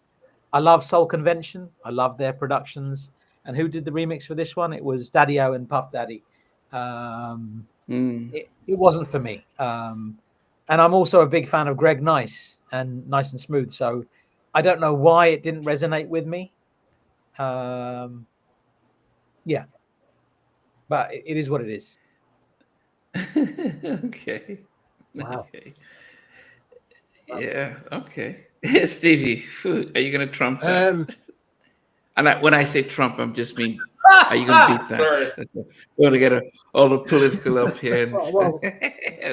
I love Soul Convention. I love their productions. And who did the remix for this one? It was Daddy-O and Puff Daddy. It wasn't for me. And I'm also a big fan of Greg Nice and Nice and Smooth. So I don't know why it didn't resonate with me. Yeah. But it is what it is. Okay. Wow. Okay. Yeah. Okay. Stevie, are you going to trump that? And when I say Trump, I'm just mean, are you going to beat that? We're going to get all the political up here.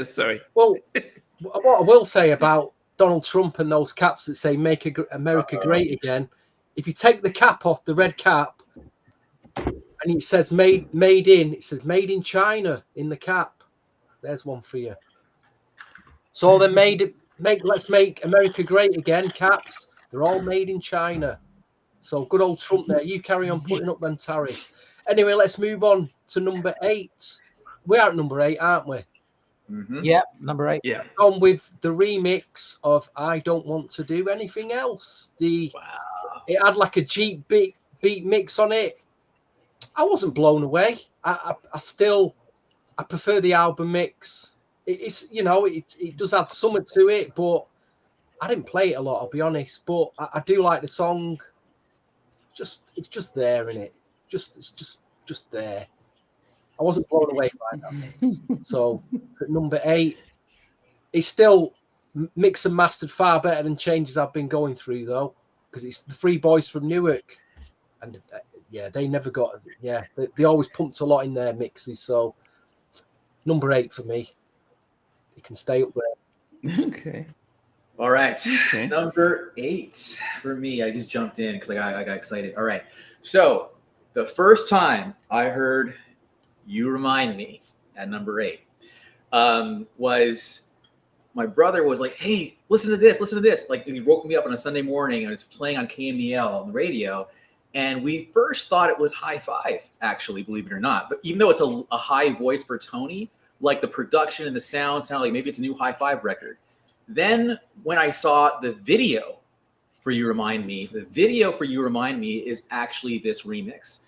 Sorry. Well, what I will say about Donald Trump and those caps that say "Make America Great Again," if you take the cap off, the red cap, and it says "made in," it says "made in China" in the cap. There's one for you. So they let's make America great again caps. They're all made in China. So good old Trump there. You carry on putting up them tariffs. Anyway, let's move on to number 8. We are at number 8, aren't we? Mm-hmm. Yeah, number 8. Yeah. On with the remix of "I Don't Want to Do Anything Else." It had like a Jeep beat mix on it. I wasn't blown away. I prefer the album mix. It's it does add something to it, but I didn't play it a lot, I'll be honest. But I do like the song. It's just there, isn't it? It's just there. I wasn't blown away by that mix. So at number 8, it's still mixed and mastered far better than changes I've been going through, though, because it's the 3 boys from Newark, and they never got they always pumped a lot in their mixes. So number 8 for me. You can stay up there. Okay. All right. Okay. Number 8 for me. I just jumped in because I got excited. All right. So the first time I heard You Remind Me at number 8 was my brother was like, hey, listen to this. Like, he woke me up on a Sunday morning and it's playing on KMEL on the radio. And we first thought it was High Five, actually, believe it or not. But even though it's a high voice for Tony, like the production and the sound like maybe it's a new High Five record. Then when I saw the video for You Remind Me, is actually this remix.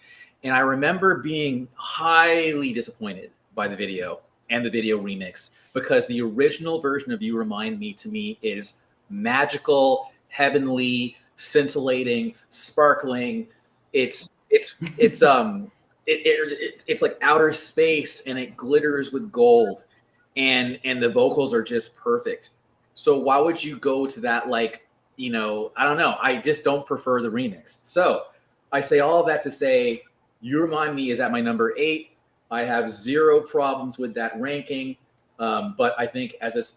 And I remember being highly disappointed by the video and the video remix, because the original version of You Remind Me to me is magical, heavenly, scintillating, sparkling. It's like outer space, and it glitters with gold, and the vocals are just perfect. So why would you go to that? Like, I don't know. I just don't prefer the remix. So I say all of that to say You Remind Me is at my number 8. I have zero problems with that ranking. But I think this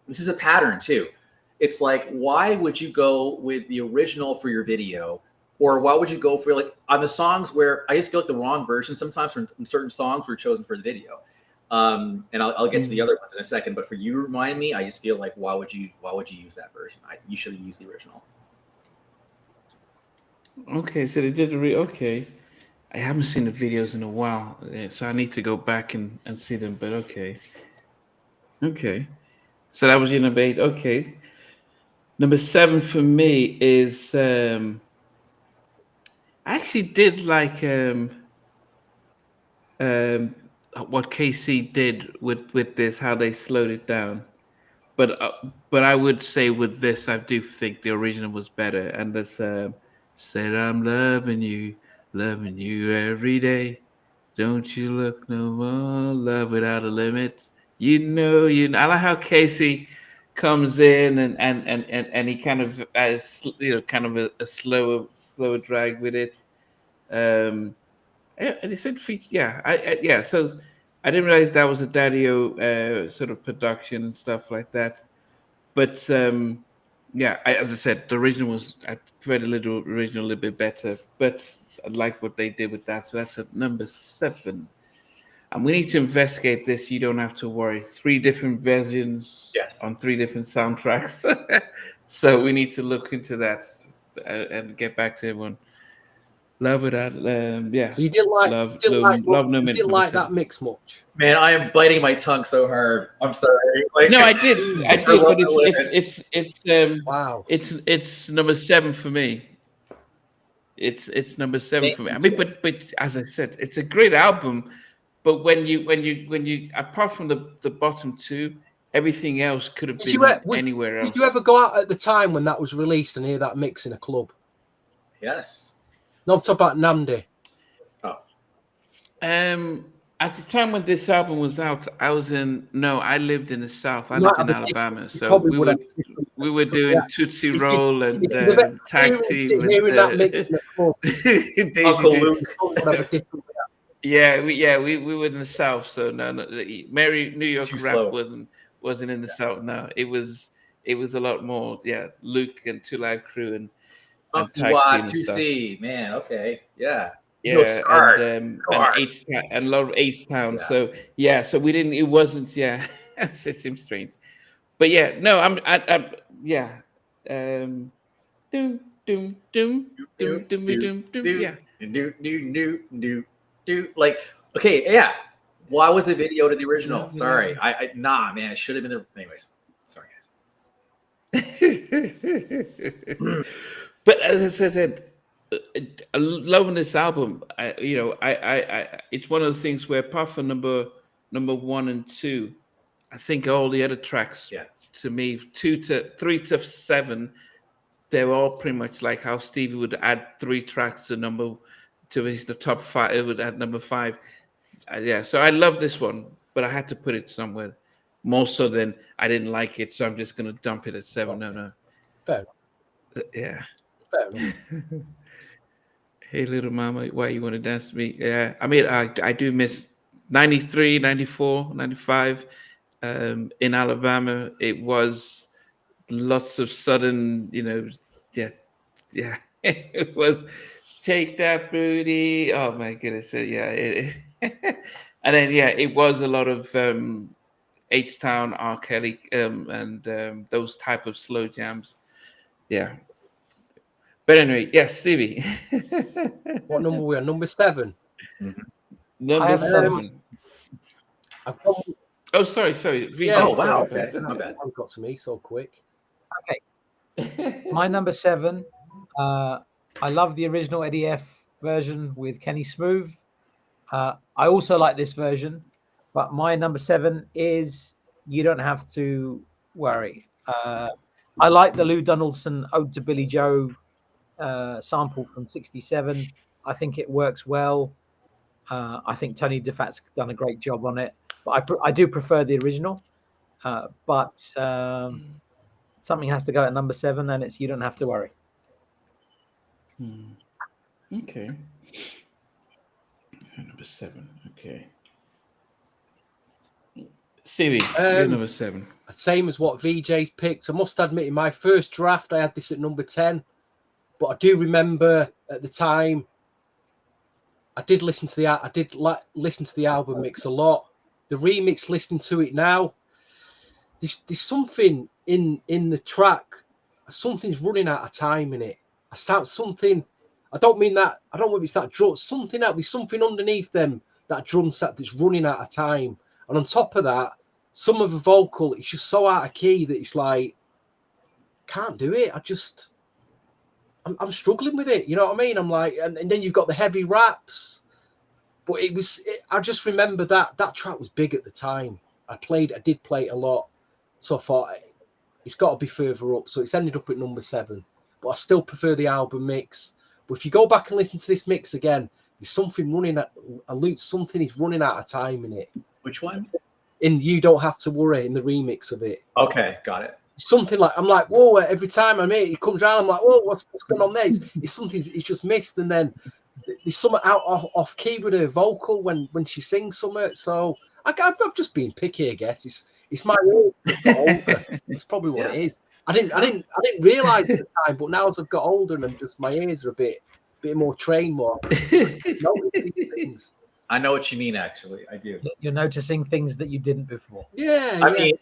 is a pattern too. It's like, why would you go with the original for your video? Or why would you go for, like, on the songs where I just feel like the wrong version sometimes from certain songs were chosen for the video. And I'll get to the other ones in a second. But for You Remind Me, I just feel like, why would you use that version? You should have used the original. Okay, so they did okay. I haven't seen the videos in a while, so I need to go back and see them. But okay. So that was your number 8. Okay, number 7 for me is I actually did like what KC did with this, how they slowed it down. But I would say with this, I do think the original was better. And this said, I'm loving you every day. Don't you look no more, love without a limit. I like how Casey comes in and he kind of has, kind of a slower drag with it. And he said, yeah. So I didn't realize that was a Daddy-O sort of production and stuff like that. But as I said, the original I preferred the original a little bit better, but I like what they did with that. So that's at number 7. And we need to investigate this. You don't have to worry. 3 different versions on 3 different soundtracks. So we need to look into that and get back to everyone. Love it. So you didn't like that mix much? Man, I am biting my tongue so hard. I'm sorry. Like, no, I did, but it's wow. It's number 7 for me. It's number 7 for me. I mean, but as I said, it's a great album. But when you apart from the bottom 2, everything else could have been anywhere else. Did you ever go out at the time when that was released and hear that mix in a club? Yes. No, I'm talking about Nnamdi. Oh. At the time when this album was out, I lived in the South. I lived in Alabama, so we were doing Tootsie Roll and tag team. Hearing that mix in the club. Uncle Luke. We were in the South, so no, Mary New York rap slow. wasn't in the South. No, it was a lot more. Yeah, Luke and 2 Live Crew and Tootsie, man. Okay, yeah. Yeah, and a lot of H-Town. Yeah. So we didn't. It wasn't. Yeah, it seems strange, but yeah, no, I'm. Yeah. Doom. Yeah. Like, okay, yeah. Why was the video to the original? Sorry, man, it should have been there. Anyways, sorry, guys. But as I said, loving this album. It's one of the things where apart from number 1 and 2, I think all the other tracks, Yeah. to me, 3 to 7, they're all pretty much like how Stevie would add 3 tracks to his the top 5. It would add number 5. Yeah, so I love this one, but I had to put it somewhere. More so than I didn't like it, so I'm just gonna dump it at 7. No. Fair. Yeah. Fair enough. Hey, little mama, why you want to dance to me? Yeah, I mean, I do miss 93, 94, 95. In Alabama, it was lots of sudden, yeah. It was take that booty. Oh my goodness, yeah. And then it was a lot of H-Town, R. Kelly, and those type of slow jams. Yeah. But anyway, yes, Stevie. What number were we on? Number 7. Number I have 7. I've got, Oh, sorry. Vijay, Yeah. Oh, wow. sorry Okay. about My bad. I've got to me so quick. that. My number 7. I love the original Eddie F version with Kenny Smooth. I also like this version, but my number 7 is You Don't Have to Worry. I like the Lou Donaldson Ode to Billy Joe sample from '67. I think it works well. I think Tony DeFat's done a great job on it, but I do prefer the original. But something has to go at number 7, and it's You Don't Have to Worry. Okay. Number 7. Okay. Stevie, you're number 7. Same as what VJ's picked. I must admit, in my first draft, I had this at number 10. But I do remember at the time, I did listen to the album mix a lot. The remix, listening to it now, there's something in the track. Something's running out of time in it. I sound something. I don't mean that. I don't know if it's that drum. Something out. There's something underneath them, that drum set that's running out of time. And on top of that, some of the vocal, it's just so out of key that it's like, can't do it. I'm struggling with it. You know what I mean? I'm like, and then you've got the heavy raps. But I just remember that track was big at the time. I did play it a lot. So I thought it's got to be further up. So it's ended up at number 7. But I still prefer the album mix. But if you go back and listen to this mix again, there's something something is running out of time in it. Which one? In You Don't Have to Worry, in the remix of it. Okay, got it. Something like, I'm like, whoa, every time I'm here, he comes around, I'm like, whoa, what's going on there? It's something he's just missed. And then there's something out off key with her vocal when she sings something. So I've just been picky, I guess. It's my ears that got older. It's probably what it is. I didn't realize at the time, but now as I've got older and my ears are a bit more trained, more notice these things. I know what you mean, actually. I do. You're noticing things that you didn't before. Yeah. I mean,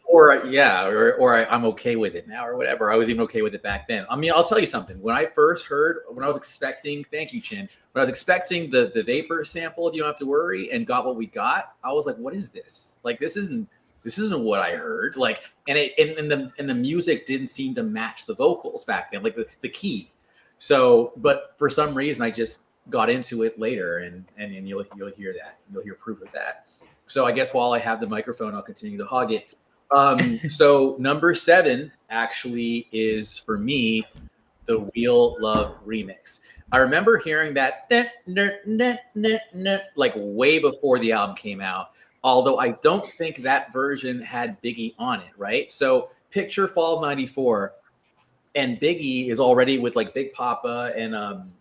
I'm okay with it now or whatever. I was even okay with it back then. I mean, I'll tell you something. When I was expecting, thank you, Chin. When I was expecting the Vapor sample, You Don't Have to Worry, and got what we got, I was like, what is this? Like, this isn't what I heard. Like, and the music didn't seem to match the vocals back then, like the key. So, but for some reason, I just got into it later, and you'll hear that. You'll hear proof of that. So I guess while I have the microphone, I'll continue to hog it. So number 7 actually is, for me, the Real Love remix. I remember hearing that like way before the album came out, although I don't think that version had Biggie on it, right? So picture fall of 94, and Biggie is already with like Big Papa and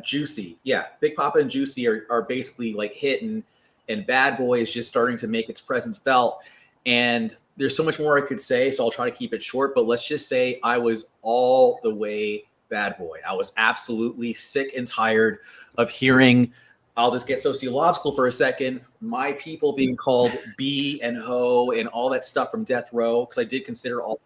Juicy. Yeah, Big Papa and Juicy are basically like hitting, and Bad Boy is just starting to make its presence felt. And there's so much more I could say, so I'll try to keep it short, but let's just say I was all the way Bad Boy. I was absolutely sick and tired of hearing, I'll just get sociological for a second, my people being called B and Ho and all that stuff from Death Row, because I did consider all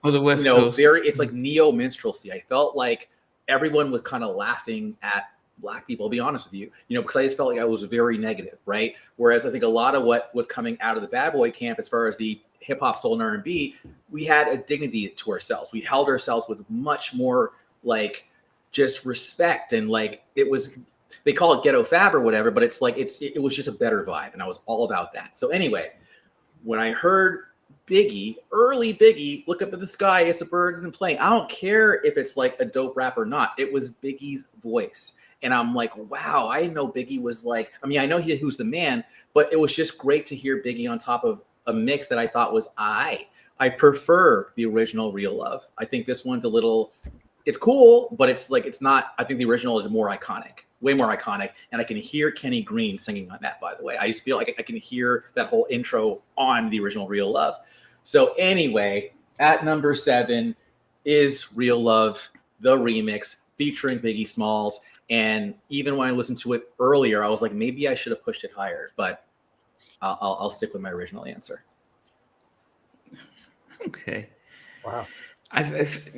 the West Coast. it's like neo minstrelsy. I felt like everyone was kind of laughing at Black people, I'll be honest with you, because I just felt like I was very negative, right? Whereas I think a lot of what was coming out of the Bad Boy camp, as far as the hip hop, soul, and R&B, we had a dignity to ourselves. We held ourselves with much more like just respect, and like it was, they call it ghetto fab or whatever, but it's like it was just a better vibe, and I was all about that. So anyway, when I heard Biggie, early Biggie, look up at the sky, it's a bird and plane. I don't care if it's like a dope rap or not. It was Biggie's voice. And I'm like, wow, I didn't know Biggie was like, I mean, I know who's the man, but it was just great to hear Biggie on top of a mix that I thought was I prefer the original Real Love. I think this one's a little, it's cool, but it's like, it's not, I think the original is more iconic, way more iconic. And I can hear Kenny Green singing on that, by the way. I just feel like I can hear that whole intro on the original Real Love. So anyway, at number 7 is Real Love, the remix featuring Biggie Smalls. And even when I listened to it earlier, I was like, maybe I should have pushed it higher, but I'll stick with my original answer. Okay. Wow.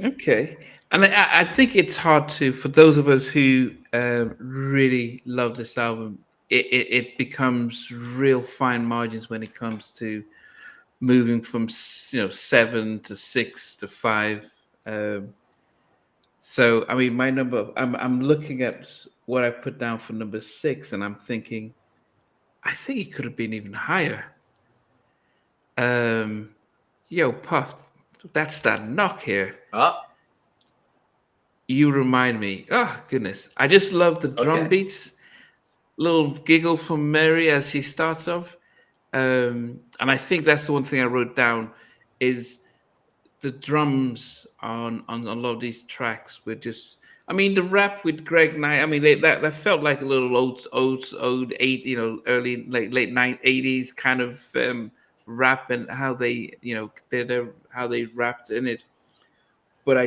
Okay. And I think it's hard to, for those of us who really love this album, it becomes real fine margins when it comes to moving from 7 to 6 to 5. So I mean, my number, I'm looking at what I put down for number 6, and I'm thinking, I think it could have been even higher. Yo, Puff, that's that knock here. You remind me. Oh goodness, I just love the drum beats. Little giggle from Mary as she starts off, and I think that's the one thing I wrote down is the drums on a lot of these tracks were just. I mean, the rap with Greg Knight. I mean, that felt like a little old early late 80s kind of rap, and how they how they rapped in it. But I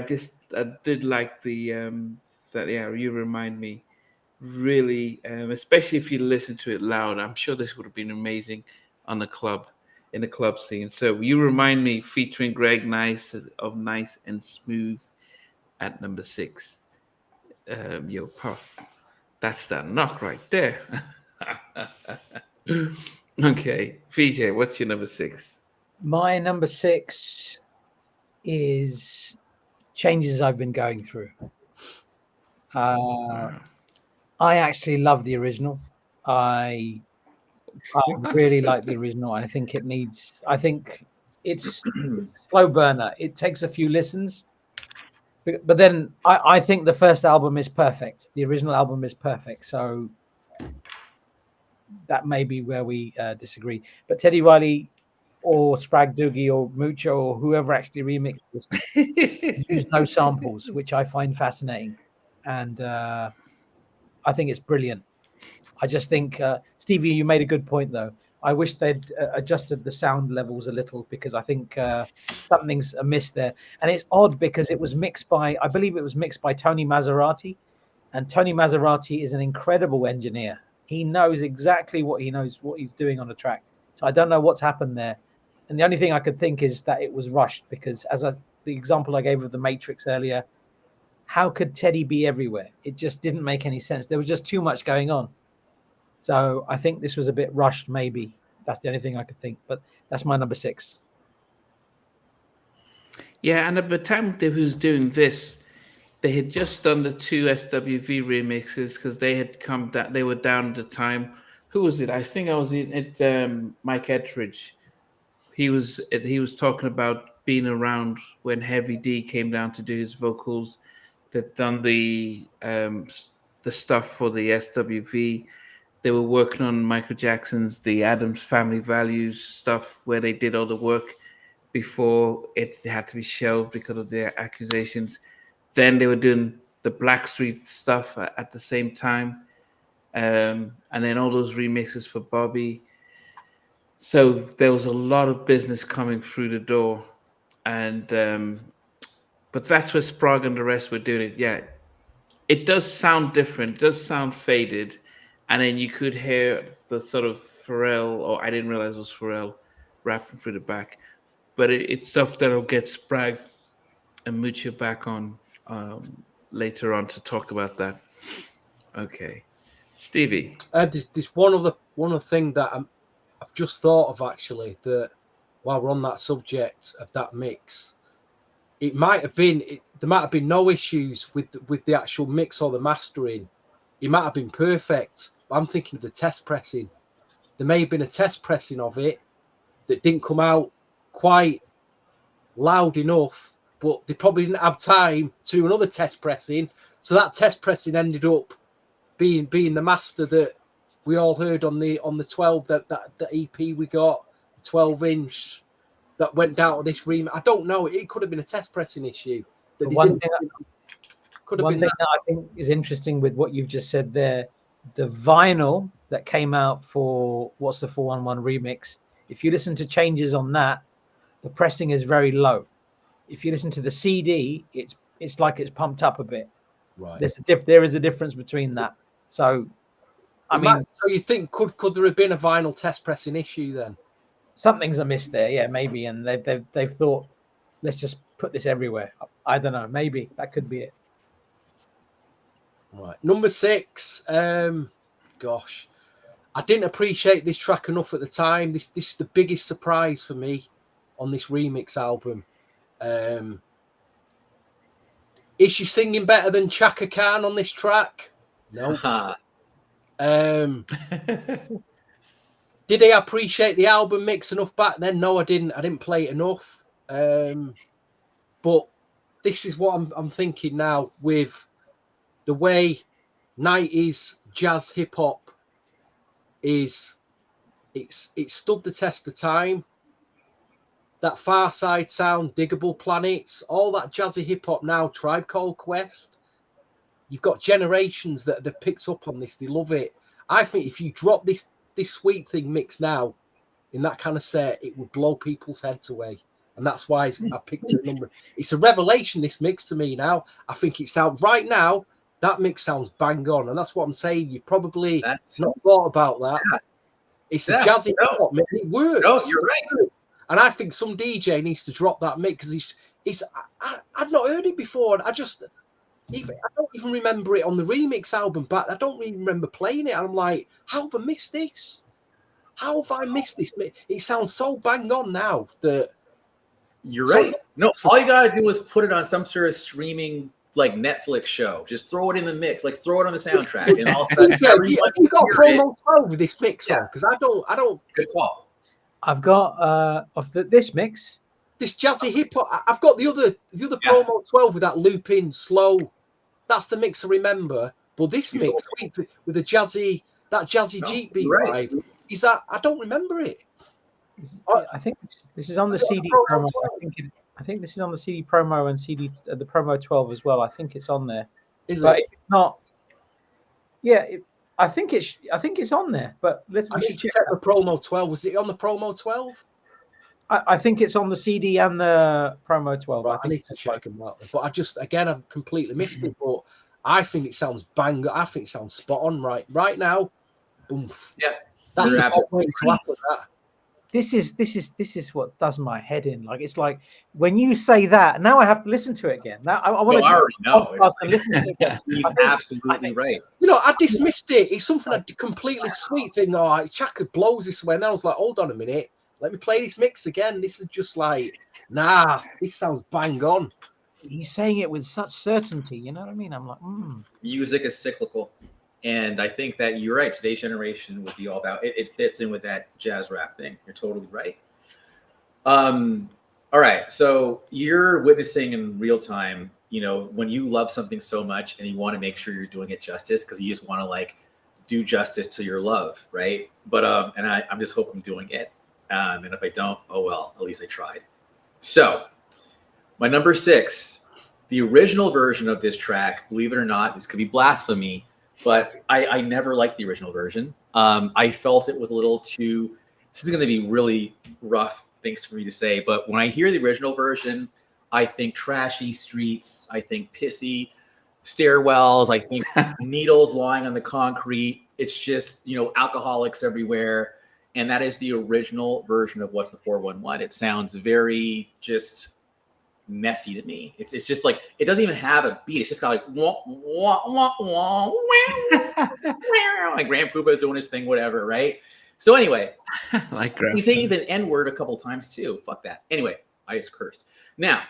did like the that. Yeah, you remind me really, especially if you listen to it loud. I'm sure this would have been amazing on the club, in the club scene. So you remind me, featuring Greg Nice of Nice and Smooth at number 6. Yo, Puff, that's that knock right there. Okay, Vijay, what's your number 6? My number 6 is changes I've been going through. I actually love the original. I really like the original. I think it's a slow burner. It takes a few listens, but then I think the first album is perfect. The original album is perfect. So that may be where we disagree. But Teddy Riley or Sprag Doogie or Mucho or whoever actually remixed this use no samples, which I find fascinating. And I think it's brilliant. I just think, Stevie, you made a good point, though. I wish they'd adjusted the sound levels a little, because I think something's amiss there. And it's odd because it was mixed by, I believe it was mixed by Tony Maserati. And Tony Maserati is an incredible engineer. He knows exactly what he's doing on the track. So I don't know what's happened there. And the only thing I could think is that it was rushed, because the example I gave of the Matrix earlier, how could Teddy be everywhere? It just didn't make any sense. There was just too much going on. So I think this was a bit rushed, maybe. That's the only thing I could think. But that's my number 6. Yeah, and at the time they was doing this, they had just done the 2 SWV remixes, because they had come down. They were down at the time. Who was it? I think I was at Mike Ettridge. He was talking about being around when Heavy D came down to do his vocals. They'd done the stuff for the SWV. They were working on Michael Jackson's The Addams Family Values stuff, where they did all the work before it had to be shelved because of the accusations. Then they were doing the Blackstreet stuff at the same time. And then all those remixes for Bobby. So there was a lot of business coming through the door. And but that's where Sprague and the rest were doing it. Yeah, it does sound different. It does sound faded. And then you could hear the sort of Pharrell, or I didn't realize it was Pharrell, rapping through the back. But it's stuff that'll get Sprague and Mucho back on later on to talk about that. Okay, Stevie. There's one other thing that I've just thought of, actually, that while we're on that subject of that mix, there might have been no issues with the actual mix or the mastering. It might have been perfect. I'm thinking of the test pressing. There may have been a test pressing of it that didn't come out quite loud enough, but they probably didn't have time to do another test pressing. So that test pressing ended up being the master that we all heard on the 12 that EP we got, the 12-inch that went down to this remix. I don't know. It could have been a test pressing issue. That they One didn't. thing, Could have one been thing that. that I think is interesting with what you've just said there, the vinyl that came out for What's the 411 remix, if you listen to changes on that, the pressing is very low. If you listen to the CD, it's like it's pumped up a bit. Right. There is a difference between that. So, I mean, so you think could there have been a vinyl test pressing issue then? something's amiss there, yeah, maybe, and they've thought, let's just put this everywhere. I don't know, maybe that could be it. Right. Number 6. Gosh, I didn't appreciate this track enough at the time. This is the biggest surprise for me on this remix album. Is she singing better than Chaka Khan on this track? No. Did I appreciate the album mix enough back then? No, I didn't. I didn't play it enough. But this is what I'm thinking now with the way 90s jazz hip hop is. It's stood the test of time. That Far Side sound, Diggable Planets, all that jazzy hip hop now, Tribe Called Quest. You've got generations that have picked up on this. They love it. I think if you drop this Sweet Thing mix now in that kind of set, it would blow people's heads away. And that's why I picked a number. It's a revelation, this mix, to me now. I think it sounds, right now, that mix sounds bang on. And that's what I'm saying. You've probably not thought about that. Yeah. It's a jazzy hip hop mix. It works. No, you're right. And I think some DJ needs to drop that mix because I'd not heard it before. I don't even remember it on the remix album, but I don't even remember playing it. And I'm like, how have I missed this? How have I missed this? It sounds so bang on now that you're right. No, all you gotta do is put it on some sort of streaming like Netflix show. Just throw it in the mix, like throw it on the soundtrack, and all of a sudden, you got promo 12 with this mix on because I don't. Good call. I've got of this mix. This jazzy hip hop. I've got the other promo 12 with that looping slow. That's the mix I remember. But this mix with the jazzy Jeep beat vibe, is that I don't remember it. I think this is on the CD promo. I think this is on the CD promo and CD the promo 12 as well. I think it's on there. Is but it? It's not. Yeah, I think it's on there. But let's check the promo 12. Was it on the promo 12? I think it's on the CD and the promo 12. Right, I need to check them out. But I've completely missed it. But I think it sounds bang. I think it sounds spot on right now. Boom. Yeah, that's a way to happen. That. This is what does my head in. Like it's like when you say that. Now I have to listen to it again. Now I want to. I already know. Listen to it again. He's absolutely right. You know, I dismissed it. It's something a completely sweet thing. Oh, Chaka blows this way. And I was like, hold on a minute. Let me play this mix again. This is just like, nah, this sounds bang on. He's saying it with such certainty. You know what I mean? I'm like, Music is cyclical. And I think that you're right. Today's generation would be all about it. It fits in with that jazz rap thing. You're totally right. All right. So you're witnessing in real time, you know, when you love something so much and you want to make sure you're doing it justice because you just want to like do justice to your love. Right. But and I'm just hoping I'm doing it. And if I don't, oh, well, at least I tried. So my number 6, the original version of this track, believe it or not, this could be blasphemy, but I never liked the original version. I felt it was a little too, this is going to be really rough things for me to say, but when I hear the original version, I think trashy streets, I think pissy stairwells, I think needles lying on the concrete. It's just, you know, alcoholics everywhere. And that is the original version of What's the 411. It sounds very just messy to me. It's just like, it doesn't even have a beat. It's just got like, wah, wah, wah, wah, wah, like Grand Poobah doing his thing, whatever, right? So anyway, like he's saying the N-word a couple times too. Fuck that. Anyway, I just cursed. Now,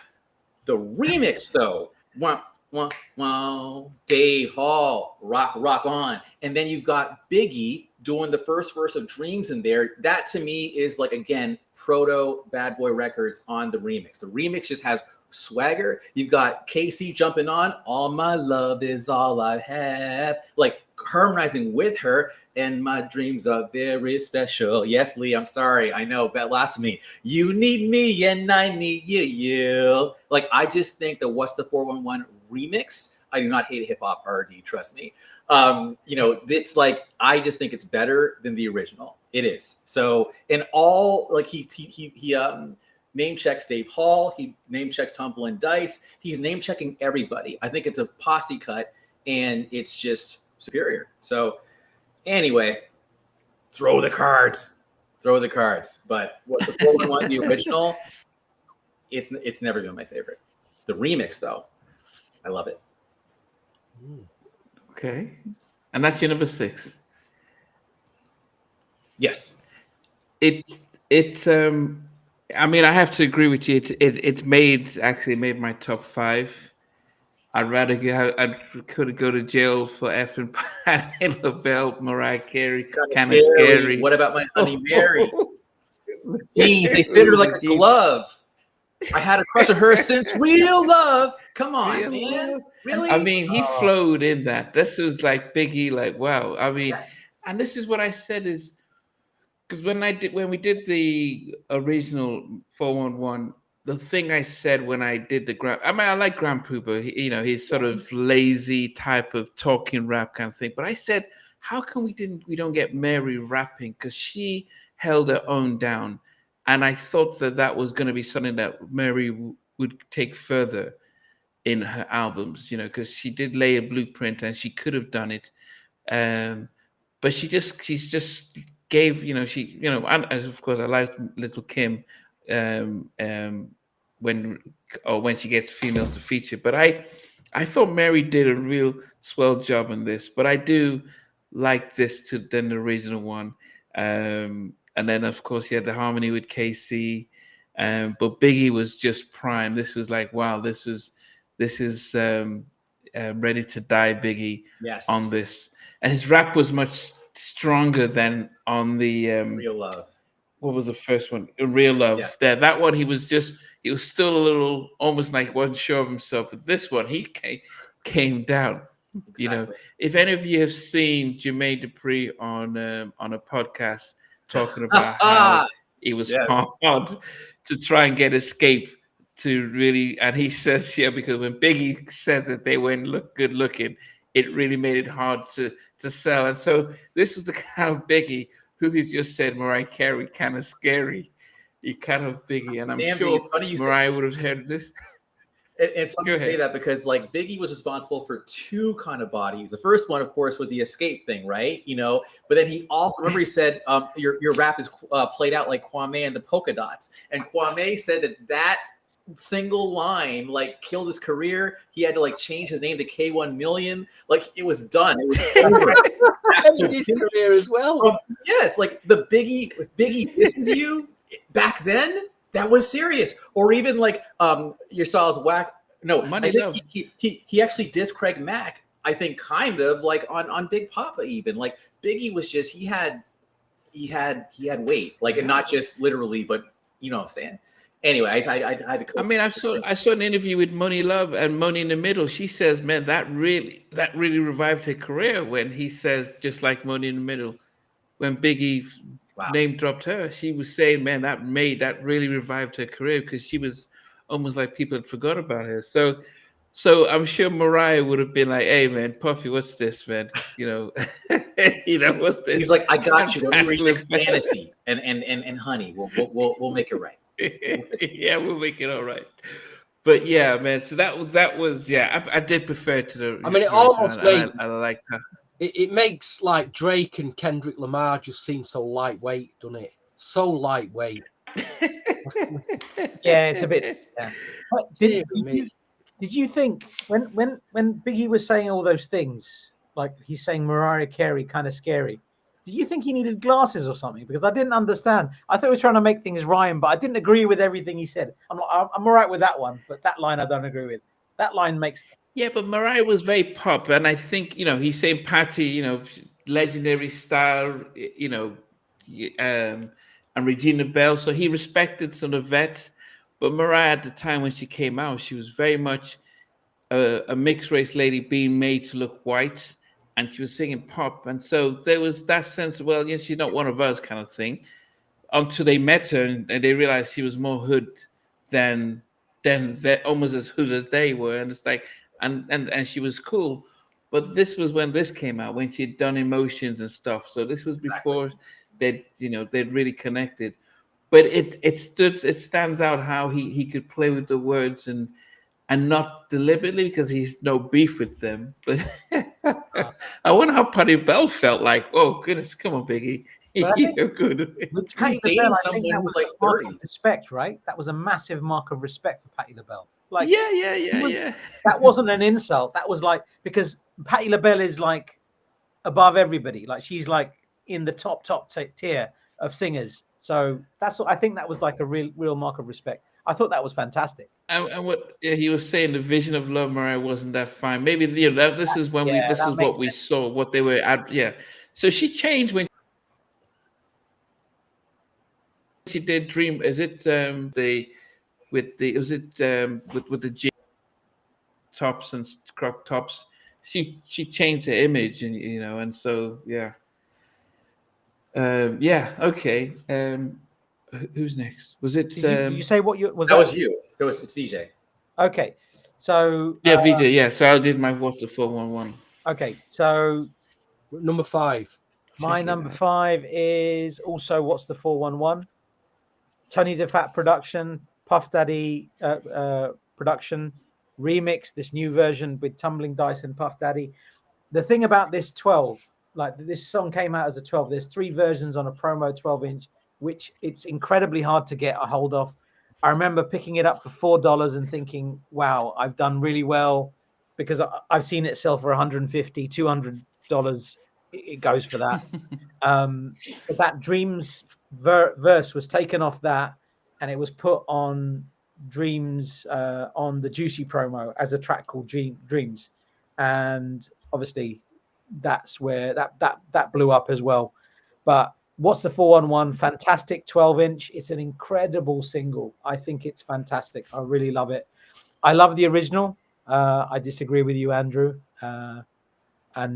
The remix, though, wah, wah, wah, Dave Hall, rock on. And then you've got Biggie doing the first verse of Dreams in there. That to me is like, again, proto Bad Boy Records on the remix. The remix just has swagger. You've got Casey jumping on, all my love is all I have, like harmonizing with her, and my dreams are very special. Yes, Lee, I'm sorry. I know, blasphemy. You need me and I need you. Like, I just think the What's the 411 remix, I do not hate hip hop RD, trust me. It's like, I just think it's better than the original. It is. So, in all, like, he name checks Dave Hall, he name checks Humble and Dice, he's name checking everybody. I think it's a posse cut, and it's just superior. So anyway, throw the cards. But what the 411, the original, it's never been my favorite. The remix, though, I love it. Okay, and that's your number 6. Yes. I mean, I have to agree with you. It made my top 5. I'd rather could go to jail for effing Patti LaBelle, Mariah Carey, kind of scary. What about my honey Mary? Jeez, they fit her like a glove. I had a crush on her since Real Love. Come on, Real man. Love. Really? I mean, he flowed in that. This was like Biggie, like, wow. I mean, yes. And this is what I said is, because when we did the original 411, the thing I said when I did I like Grand Pooper. He's sort of lazy type of talking rap kind of thing. But I said, how come we don't get Mary rapping? Because she held her own down, and I thought that was going to be something that Mary would take further in her albums. Because she did lay a blueprint, and she could have done it, but she's just gave, and as of course I like Little Kim, when she gets females to feature. But I thought Mary did a real swell job on this. But I do like this than the original one. And then of course you had the harmony with KC. But Biggie was just prime. This was like, wow, this is Ready to Die Biggie. Yes. On this. And his rap was much stronger than on the Real Love. What was the first one? Real Love. Yes. That one, he was still a little, almost like wasn't sure of himself. But this one, he came down. Exactly. If any of you have seen Jermaine Dupri on a podcast talking about how it was hard to try and get Escape to really, and he says, because when Biggie said that they weren't good looking, it really made it hard to sell. And so this is the kind of Biggie who has just said Mariah Carey kind of scary. He kind of Biggie. And I'm sure Mariah would have heard this. It's funny you say that, because like Biggie was responsible for 2 kind of bodies. The first one, of course, with the Escape thing, right? But then he also, remember, he said your rap is played out like Kwame and the Polka Dots. And Kwame said that single line like killed his career. He had to like change his name to K1 Million. Like, it was done. It was over. His career as well. Yes, like the Biggie listens to you back then. That was serious. Or even like your style's whack. No, Money I think Love. he actually dissed Craig Mack. I think kind of like on Big Papa even. Like Biggie was just he had weight, like, and not just literally, but you know what I'm saying. Anyway, I had to. I mean, I saw an interview with Money Love, and Money in the Middle. She says, man, that really revived her career when he says, just like Money in the Middle, when Biggie name dropped her, she was saying, man, that really revived her career, because she was almost like people had forgot about her. So I'm sure Mariah would have been like, hey man, Puffy, what's this, man? What's this? He's like, I got you. Let me remix Fantasy and Honey. We'll make it right. Yeah, we'll make it all right. But yeah, man. So that was I did prefer to the. I mean, it almost made. I like that. It makes like Drake and Kendrick Lamar just seem so lightweight, doesn't it? So lightweight. Yeah, it's a bit. Yeah. Did you think when Biggie was saying all those things, like he's saying Mariah Carey kind of scary, do you think he needed glasses or something? Because I didn't understand. I thought he was trying to make things rhyme, but I didn't agree with everything he said. I'm all right with that one, but that line I don't agree with. That line makes sense. Yeah, but Mariah was very pop, and I think he's saying Patty, legendary style, and Regina Bell. So he respected some of the vets, but Mariah at the time when she came out, she was very much a mixed race lady being made to look white, and she was singing pop, and so there was that sense of, well, yes, she's not one of us kind of thing. Until they met her and they realized she was more hood than they're almost as hood as they were, and it's like, and she was cool. But this was when this came out, when she'd done Emotions and stuff. So this was before they'd really connected. But it stands out how he could play with the words and not deliberately, because he's no beef with them. But I wonder how Patti Bell felt like. Oh goodness, come on, Biggie. You're good. Patti dating LaBelle, I someone think that who's was like a mark 30. of respect, right? That was a massive mark of respect for Patti LaBelle. Like, Yeah. That wasn't an insult. That was like, because Patti LaBelle is like above everybody. Like, she's like in the top tier of singers. So that's what I think. That was like a real mark of respect. I thought that was fantastic. And what he was saying, the vision of Love Mariah wasn't that fine. Maybe this is when this is what we saw, what they were at. Yeah. So she changed when she did Dream. Is it with the with the jean tops and crop tops? She changed her image, and and so yeah. Okay. Who's next? Was it? Did you say what you was? That was you. It's Vijay. Okay, so Yeah, Vijay. Yeah, so I did my What's the 411. Okay, so Number 5. My number 5 is also What's the 411? Tony DeFat production, Puff Daddy production, remix, this new version with Tumbling Dice and Puff Daddy. The thing about this 12, like this song came out as a 12. There's 3 versions on a promo 12-inch, which it's incredibly hard to get a hold of. I remember picking it up for $4 and thinking, wow, I've done really well, because I've seen it sell for $150, $200. It goes for that. But that Dreams verse was taken off that, and it was put on Dreams on the Juicy promo as a track called Dreams, and obviously that's where that blew up as well. But What's the 411? Fantastic 12-inch. It's an incredible single. I think it's fantastic. I really love it. I love the original. I disagree with you, Andrew. But I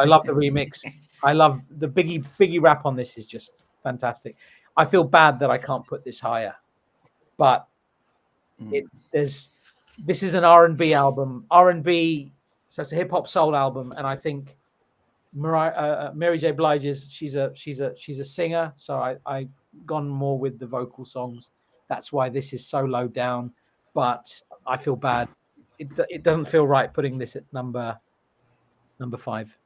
love the remix. I love the Biggie rap on this is just fantastic. I feel bad that I can't put this higher, but this is an R&B album. R&B, so it's a hip hop soul album, and I think Mary J. Blige she's a singer, so I gone more with the vocal songs. That's why this is so low down. But I feel bad. It doesn't feel right putting this at number 5.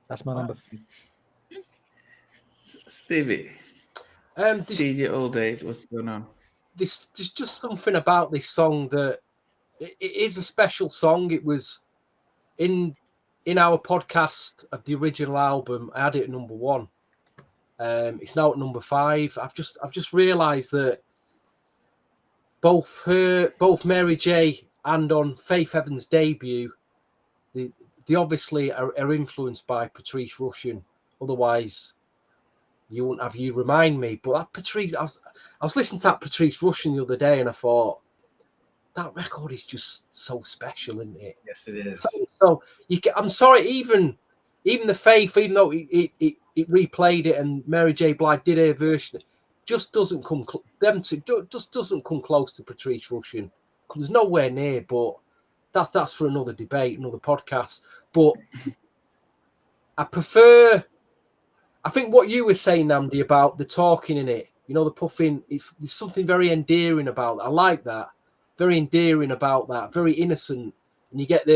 That's my number 5. Stevie. DJ all day. What's going on? There's just something about this song that it is a special song. It was in our podcast of the original album. I had it at number 1. It's now at number 5. I've just realised that both Mary J and on Faith Evans' debut, they obviously are influenced by Patrice Rushen. Otherwise, you wouldn't have You Remind Me. But that Patrice, I was listening to that Patrice Rushen the other day, and I thought, that record is just so special, isn't it? Yes, it is. So I'm sorry, even the Faith, even though it replayed it and Mary J. Blige did her version, just doesn't come doesn't come close to Patrice Rushen. Comes nowhere near. But that's for another debate, another podcast. But I think what you were saying, Nnamdi, about the talking in it, the puffing, there's something very endearing about that. I like that. Very endearing about that. Very innocent. And you get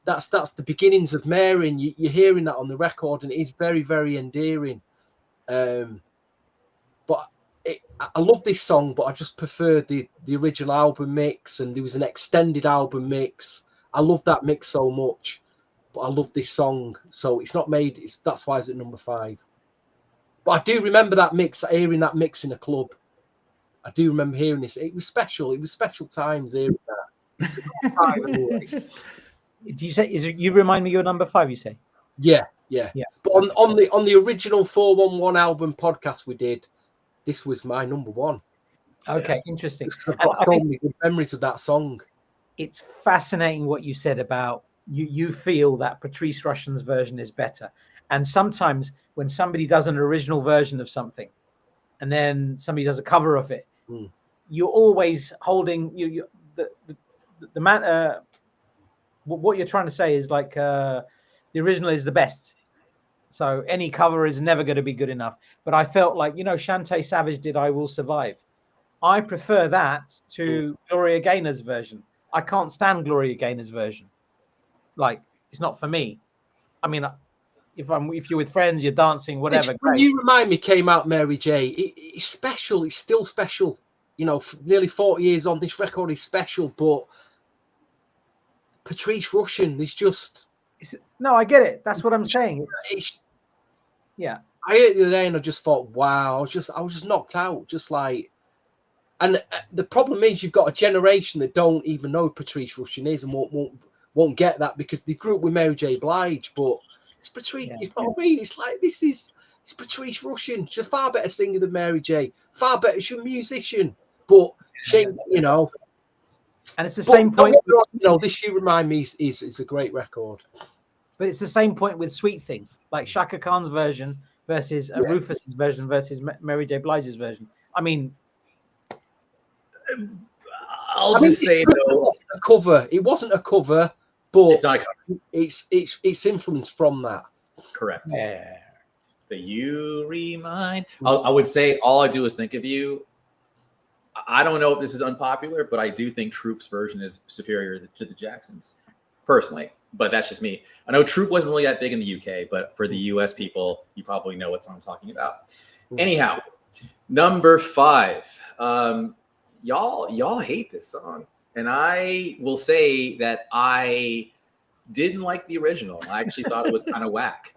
that's the beginnings of Mary, and you're hearing that on the record, and it is very, very endearing. But I love this song, but I just prefer the original album mix, and there was an extended album mix. I love that mix so much. but I love this song, so it's not made. That's why it's at number 5. But I do remember that mix, hearing that mix in a club. I do remember hearing this. It was special. It was special times hearing that. Did you say? You remind me your number 5? You say? Yeah. But on the original 411 album podcast we did, this was my number 1. Okay, interesting. I've got so many good memories of that song. It's fascinating what you said about you feel that Patrice Rushen's version is better. And sometimes when somebody does an original version of something and then somebody does a cover of it, you're always holding the man. What you're trying to say is like the original is the best. So any cover is never going to be good enough. But I felt like, Shantae Savage did I Will Survive. I prefer that to Gloria Gaynor's version. I can't stand Gloria Gaynor's version. Like, it's not for me. I mean, if you're with friends, you're dancing, whatever. When You Remind Me came out, Mary J, it's special. It's still special. Nearly 40 years on, this record is special. But Patrice Rushen is just... No, I get it. That's what I'm saying. Yeah. I heard it the other day and I just thought, wow, I was just knocked out. Just like... And the problem is you've got a generation that don't even know who Patrice Rushen is and won't get that because they grew up with Mary J. Blige, but it's Patrice, you know what I mean? It's like, it's Patrice Rushen. She's a far better singer than Mary J. Far better, she's a musician, but she, And it's the same point. This You Remind Me is a great record. But it's the same point with Sweet Thing, like Shaka Khan's version versus Rufus's version versus Mary J. Blige's version. I mean, I'll just say though, a cover. It wasn't a cover, but it's not a cover. It's influenced from that. Correct. Yeah. But You Remind. I would say All I Do Is Think of You. I don't know if this is unpopular, but I do think Troop's version is superior to the Jacksons, personally. But that's just me. I know Troop wasn't really that big in the UK, but for the US people, you probably know what song I'm talking about. Anyhow, number 5. Y'all hate this song, and I will say that I didn't like the original. I actually thought it was kind of whack,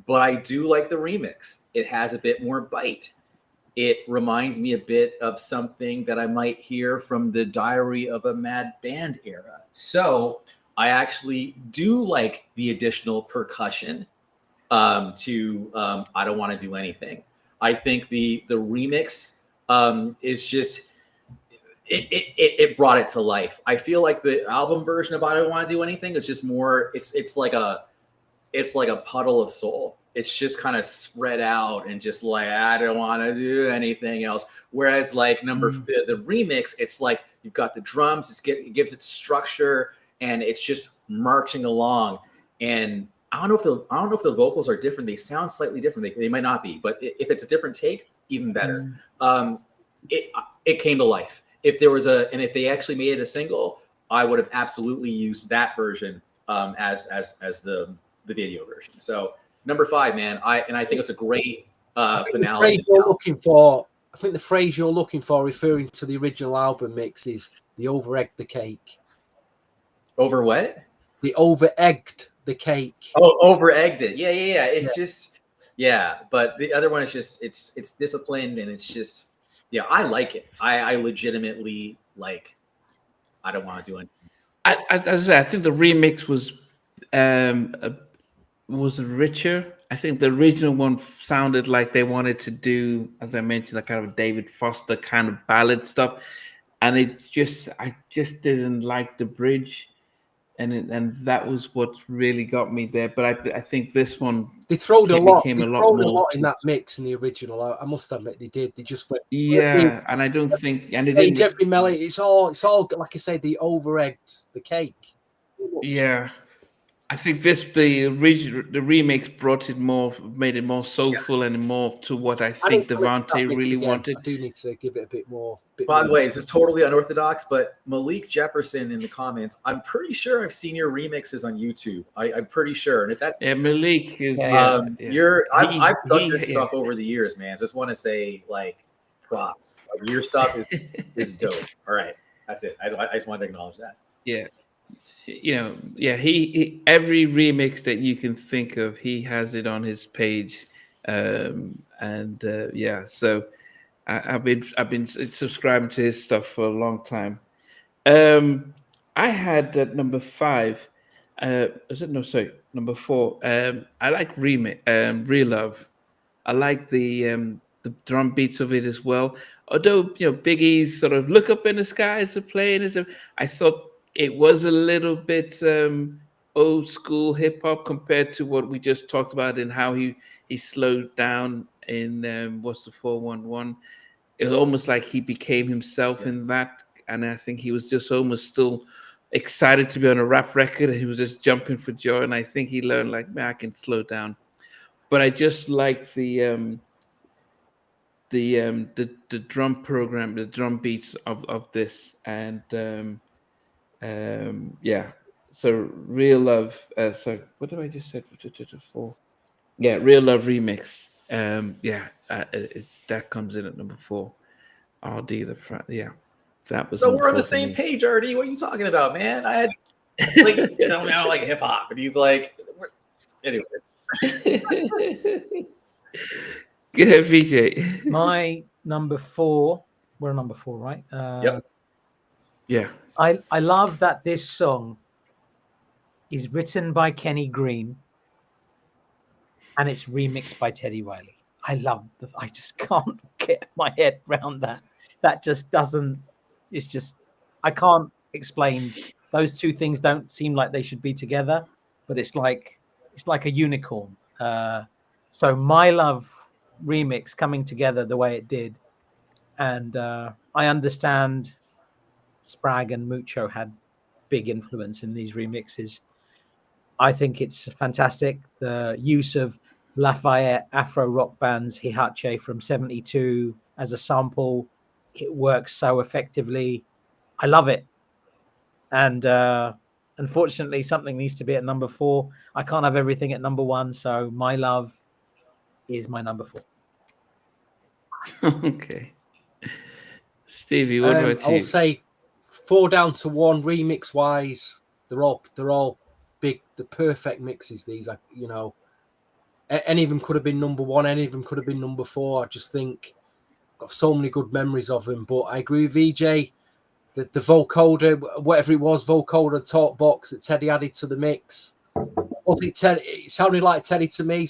but I do like the remix. It has a bit more bite. It reminds me a bit of something that I might hear from the Diary of a Mad Band era. So I actually do like the additional percussion to I Don't Want to Do Anything. I think the remix is just it brought it to life. I feel like the album version of I Don't Want to Do Anything is just more it's like a puddle of soul. It's just kind of spread out and just like, I don't want to do anything else. Whereas like the remix, it's like you've got the drums, it gives it structure, and it's just marching along. And I don't know if the vocals are different. They sound slightly different. They might not be, but if it's a different take, even better. It came to life. If there was if they actually made it a single, I would have absolutely used that version as the video version. So number 5, man. I think it's a great finale. I think the phrase you're looking for, referring to the original album mix, is the over-egged the cake. Over what? The over-egged the cake. Oh, over-egged it. Yeah. It's just, but the other one is just, it's disciplined, and it's just, I like it. I legitimately like, I Don't Want to Do anything. As I said, I think the remix was richer. I think the original one sounded like they wanted to do, as I mentioned, like kind of David Foster kind of ballad stuff, and I just didn't like the bridge, and that was what really got me there. But I think this one they throwed a lot. Became they a lot throwed more. a lot in that mix in the original. I must admit they did. They just went, and I don't think, and it change didn't. Every melody. It's all like I said, the over-egged the cake. Yeah. I think the remix made it more soulful and more to what I think Devante really wanted. I do need to give it a bit more. By the way, this is totally unorthodox, but Malik Jefferson in the comments, I'm pretty sure I've seen your remixes on YouTube. I'm pretty sure, and if that's Malik is I've done your stuff over the years, man. Just want to say like props. Like, your stuff is dope. All right, that's it. I just wanted to acknowledge that. Yeah. he every remix that you can think of, he has it on his page, and so I've been subscribing to his stuff for a long time. I had at number five. Is it no? Sorry, number four. I like Real Love. I like the drum beats of it as well. Although Big E's sort of "Look Up in the Sky" is a playing, I thought it was a little bit old school hip hop compared to what we just talked about and how he slowed down in what's the 411. It was almost like he became himself in Yes. that, and I think he was just almost still excited to be on a rap record, and he was just jumping for joy. And I think he learned like, man, I can slow down. But I just like the drum program, the drum beats of this, and yeah. So Real Love. So what did I just say? Four. Yeah, Real Love remix. That comes in at number four. RD the front. Yeah, that was. So number we're on four the for same me. page, RD. What are you talking about, man? I had like, tell me I don't like hip hop, and he's like, anyway. Go ahead, Vijay. My number four. We're number four, right? Yep. Yeah. I love that this song is written by Kenny Green and it's remixed by Teddy Riley. I just can't get my head around that. That just doesn't. It's just I can't explain. Those two things don't seem like they should be together, but it's like a unicorn. So My Love remix coming together the way it did, and I understand Spragg and Mucho had big influence in these remixes. I think it's fantastic. The use of Lafayette Afro rock band's Hihache from 72 as a sample, it works so effectively. I love it. And unfortunately, something needs to be at number four. I can't have everything at number one. So My Love is my number four. Okay. Stevie, what about I will you? say 4 down to 1 remix wise. They're all big, the perfect mixes. These are, any of them could have been number one. Any of them could have been number 4. I just think got so many good memories of them. But I agree with Vijay. The vocoder, whatever it was, vocoder talk box that Teddy added to the mix. Was it Teddy? It sounded like Teddy to me.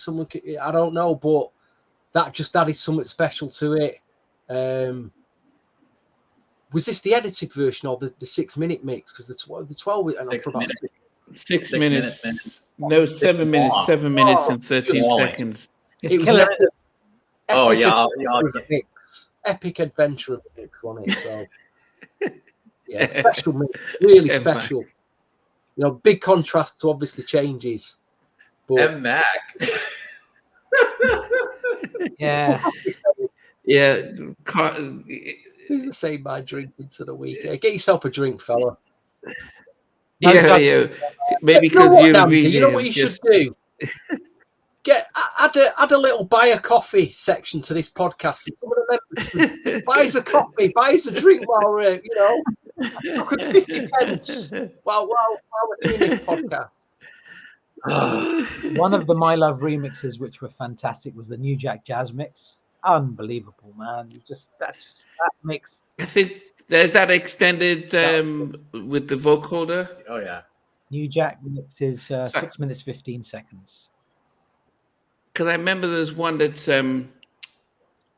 I don't know, but that just added something special to it. Was this the edited version or the 6-minute mix? Because the 12 and 6 minutes. 6 minutes, minutes. man. No, 7 minutes. long. 7 minutes Oh, and 13 long. seconds. It's It was killing an it. Oh, yeah, adventure of a mix. Epic adventure of a mix, wasn't it? So yeah, special mix, really Yeah, special. Big contrast to obviously changes. But M Mac. Yeah. Yeah. say my drink into the week. Get yourself a drink, fella. Yeah. Maybe You know because what, you and Nnamdi? Vijay You know what have you just... should do? Add a little buy a coffee section to this podcast. Some of the members buy us a coffee, buy us a drink while we're, look at 50 pence while we're doing this podcast. One of the My Love remixes, which were fantastic, was the New Jack Jazz mix. Unbelievable, man! That mix. I think there's that extended with the vocoder. Oh, yeah. New Jack mix is 6 minutes 15 seconds. Because I remember there's one that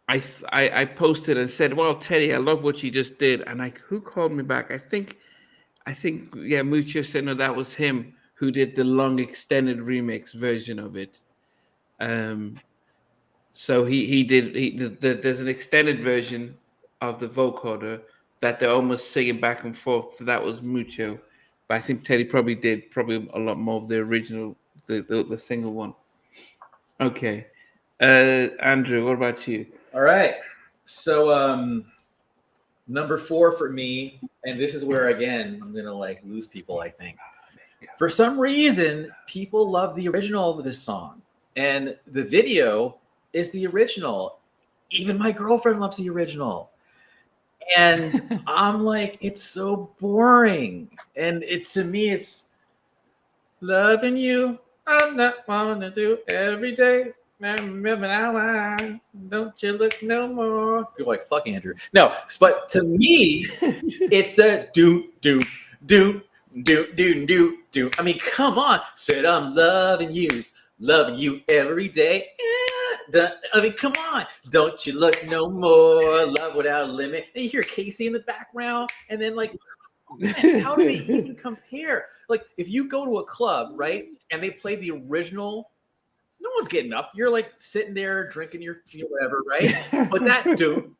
I posted and said, "Well, Teddy, I love what you just did." And who called me back? I think Mucho said no, that was him who did the long extended remix version of it. So he did. There's an extended version of the vocoder that they're almost singing back and forth. So that was Mucho, but I think Teddy probably did a lot more of the original, the single one. Okay, Andrew, what about you? All right. So number 4 for me, and this is where again I'm gonna lose people. I think for some reason people love the original of this song, and the video is the original. Even my girlfriend loves the original, And I'm like, it's so boring. And to me, it's loving you. I'm not wanna do every day. Remember now, don't you look no more. People are like, fuck Andrew. No, but to me, it's the do. I mean, come on. Said I'm loving you every day. I mean, come on. Don't you look no more. Love without a limit. And you hear Casey in the background, and then like, man, how do they even compare? Like, if you go to a club, right, and they play the original, no one's getting up. You're like sitting there drinking your whatever, right? But that do,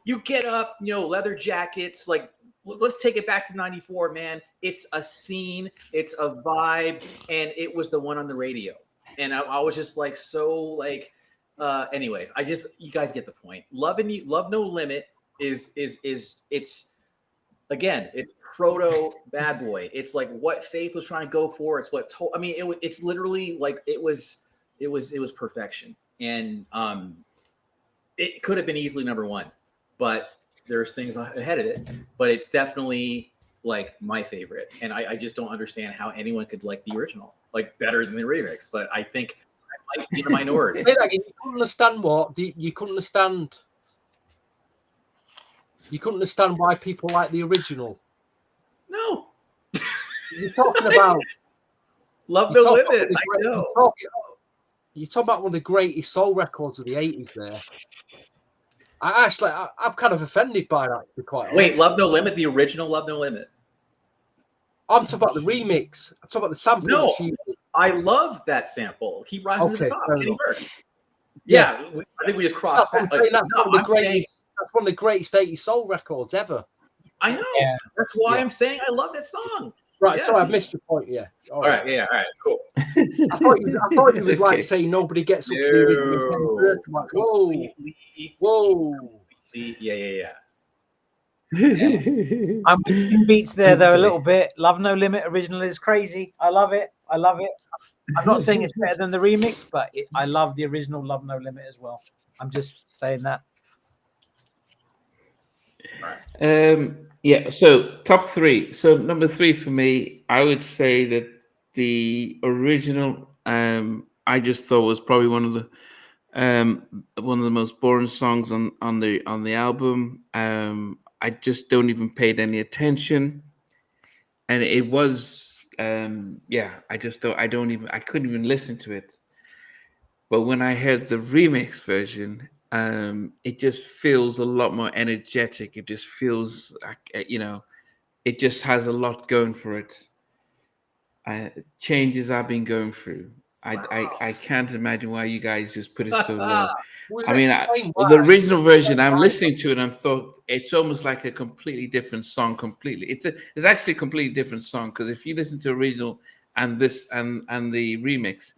you get up, leather jackets, like, let's take it back to 94, man. It's a scene, it's a vibe, and it was the one on the radio. And I was just like, so like, anyways, you guys get the point. Love No Limit is it's, again, it's proto Bad Boy. It's like what Faith was trying to go for. It's what it's literally like it was perfection. And it could have been easily number one, but there's things ahead of it. But it's definitely like my favorite, and I just don't understand how anyone could like the original like better than the remix. But I think I might be the minority. Say that again. You couldn't understand what? You couldn't understand. You couldn't understand why people like the original. No, you're talking about Love No Limit. I know. You talk about one of the greatest soul records of the 80s. There, I'm kind of offended by that. To be quite honest. Wait, Love No Limit, the original Love No Limit. I'm talking about the remix. I'm talking about the sample. No, I love that sample. Keep rising to the top. Kenny Burke. Yeah, I think we just crossed. That's one of the greatest 80s soul records ever. I know. Yeah. That's why I'm saying I love that song. Right, sorry, I've missed your point. Yeah. All right. Yeah. All right. Cool. I thought you was like saying nobody gets up to the original. Like, whoa. Yeah. I'm in beats there though a little bit. Love No Limit original is crazy. I love it. I'm not saying it's better than the remix, but I love the original Love No Limit as well. I'm just saying that. Yeah, so top three. So number 3 for me, I would say that the original I just thought was probably one of the most boring songs on the album. I just don't even paid any attention, and it was I couldn't even listen to it. But when I heard the remix version, it just feels a lot more energetic. It just feels like, it just has a lot going for it. Changes I've been going through. I can't imagine why you guys just put it so low. I mean, the original version, I'm listening to it and I thought it's almost like a completely different song. It's actually a completely different song, because if you listen to original and this and the remix,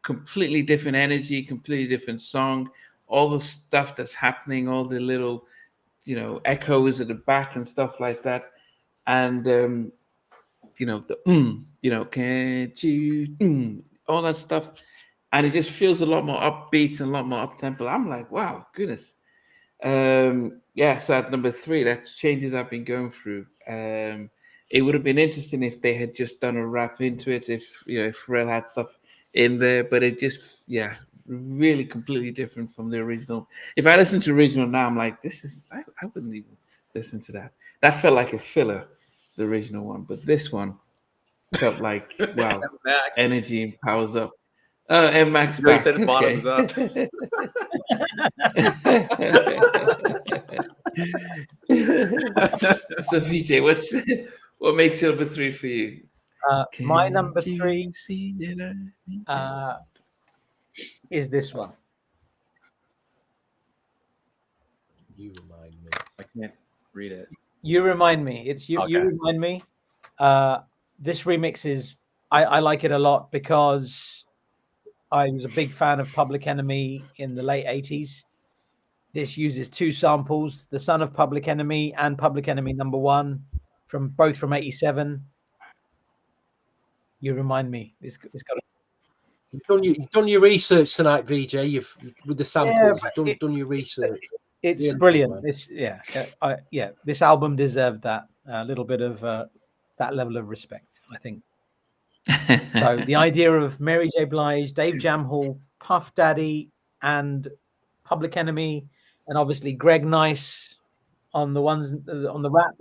completely different energy, completely different song, all the stuff that's happening, all the little, echoes at the back and stuff like that. And, can't you, all that stuff. And it just feels a lot more upbeat and a lot more up-tempo. I'm like, wow, goodness. So at number 3, that's changes I've been going through. It would have been interesting if they had just done a rap into it, if Pharrell had stuff in there, but it just, really completely different from the original. If I listen to original now, I'm like, I wouldn't even listen to that. That felt like a filler, the original one, but this one felt like, wow, energy and powers up. And Max back. Said it bottoms up. So Vijay, what makes number 3 for you? My number 3 is this one. You remind me. I can't read it. You remind me. It's you. Okay. You remind me. This remix is. I like it a lot because I was a big fan of Public Enemy in the late 80s. This uses 2 samples: The Son of Public Enemy and Public Enemy number 1, both from 87. You remind me. It's got. You've done your research tonight, Vijay. With the samples, you've done your research. It's Really brilliant. good, man. It's yeah. This album deserved that little bit of that level of respect, I think. So the idea of Mary J. Blige, Dave Jam Hall, Puff Daddy, and Public Enemy, and obviously Greg Nice on the ones on the rap,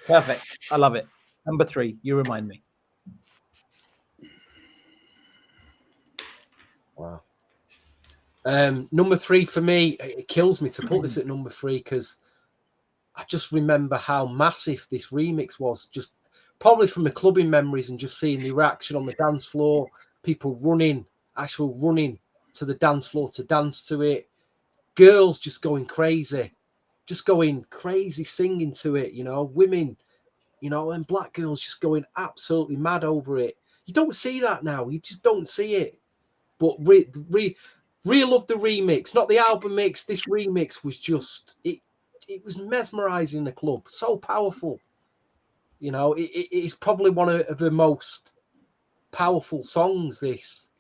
perfect. I love it. Number 3, you remind me. Wow. Number 3 for me, it kills me to put this at number 3 because I just remember how massive this remix was, just probably from the clubbing memories and just seeing the reaction on the dance floor, people running to the dance floor to dance to it, girls just going crazy singing to it, women, and black girls just going absolutely mad over it. You don't see that now. You just don't see it. But real love the remix, not the album mix. This remix was just it was mesmerizing the club, so powerful. It's probably one of the most powerful songs. This,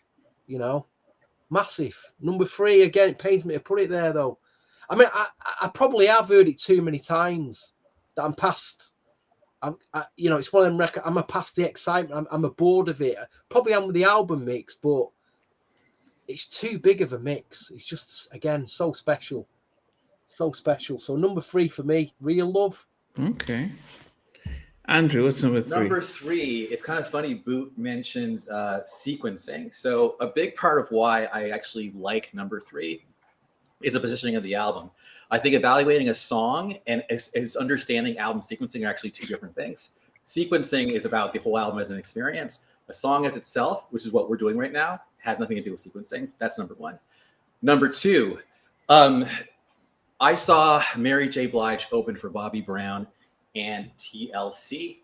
massive. Number 3 again. It pains me to put it there though. I mean, I probably have heard it too many times that I'm past. It's one of them records. I'm past the excitement. I'm bored of it. Probably am with the album mix, but it's too big of a mix. It's just, again, so special. So special. So number 3 for me, Real Love. Okay. Andrew, what's number 3? Number 3, it's kind of funny Boot mentions sequencing. So a big part of why I actually like number 3 is the positioning of the album. I think evaluating a song and is understanding album sequencing are actually two different things. Sequencing is about the whole album as an experience. A song as itself, which is what we're doing right now, has nothing to do with sequencing. That's number 1. Number 2, I saw Mary J. Blige open for Bobby Brown and TLC.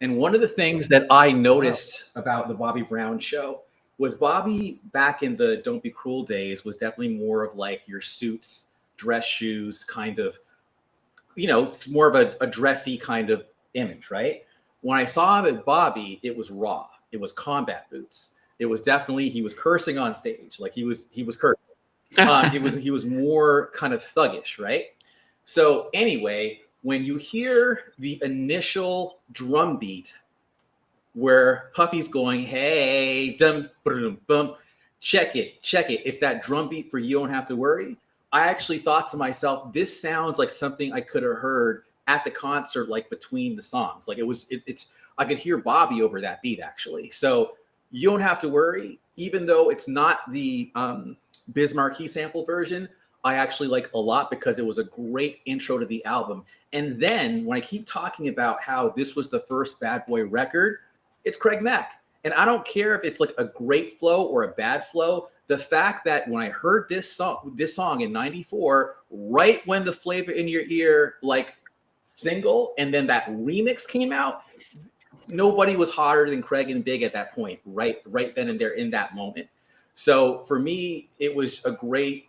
And one of the things that I noticed about the Bobby Brown show was Bobby, back in the Don't Be Cruel days, was definitely more of like your suits, dress shoes, kind of, more of a dressy kind of image, right? When I saw him at Bobby, it was raw. It was combat boots. It was definitely, he was cursing on stage. Like he was cursing. He was more kind of thuggish, right? So anyway, when you hear the initial drum beat where Puffy's going, hey, dum, bum, bum, check it. It's that drum beat for You Don't Have to Worry. I actually thought to myself, this sounds like something I could have heard at the concert, like between the songs. Like it's I could hear Bobby over that beat actually. So You Don't Have to Worry, even though it's not the Biz Markie sample version, I actually like a lot because it was a great intro to the album. And then when I keep talking about how this was the first Bad Boy record, it's Craig Mack. And I don't care if it's like a great flow or a bad flow. The fact that when I heard this song in '94, right when the Flavor in Your Ear like single and then that remix came out, nobody was hotter than Craig and Big at that point, right then and there in that moment. So for me, it was a great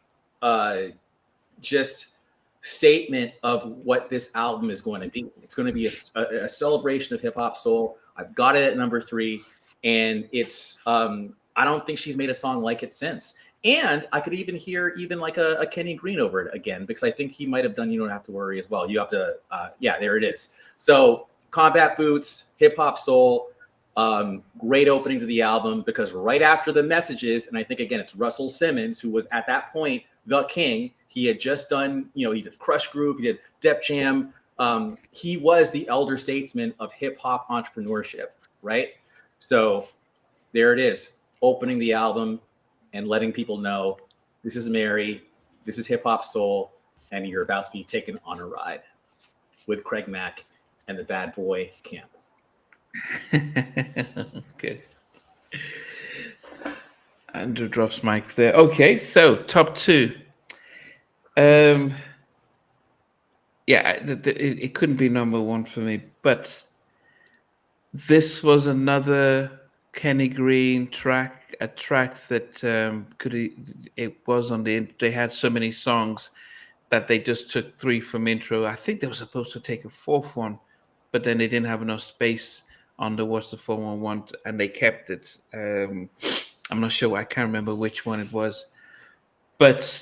just statement of what this album is going to be. It's going to be a celebration of hip hop soul. I've got it at number 3, and it's I don't think she's made a song like it since. And I could even hear like a Kenny Green over it again, because I think he might have done You Don't Have to Worry as well. You have to, yeah, there it is. So combat boots, hip hop soul, great opening to the album, because right after the messages, and I think again it's Russell Simmons, who was at that point the king. He had just done, he did Crush Groove, he did Def Jam. He was the elder statesman of hip hop entrepreneurship, right? So there it is, opening the album and letting people know this is Mary, this is hip hop soul, and you're about to be taken on a ride with Craig Mack and the Bad Boy Camp. Good. Andrew drops mic there. Okay, so top 2. Yeah, it couldn't be number 1 for me, but this was another Kenny Green track, a track that it was on they had so many songs that they just took 3 from intro. I think they were supposed to take a 4th one, but then they didn't have enough space on the What's the 411, and they kept it. I'm not sure. I can't remember which one it was, but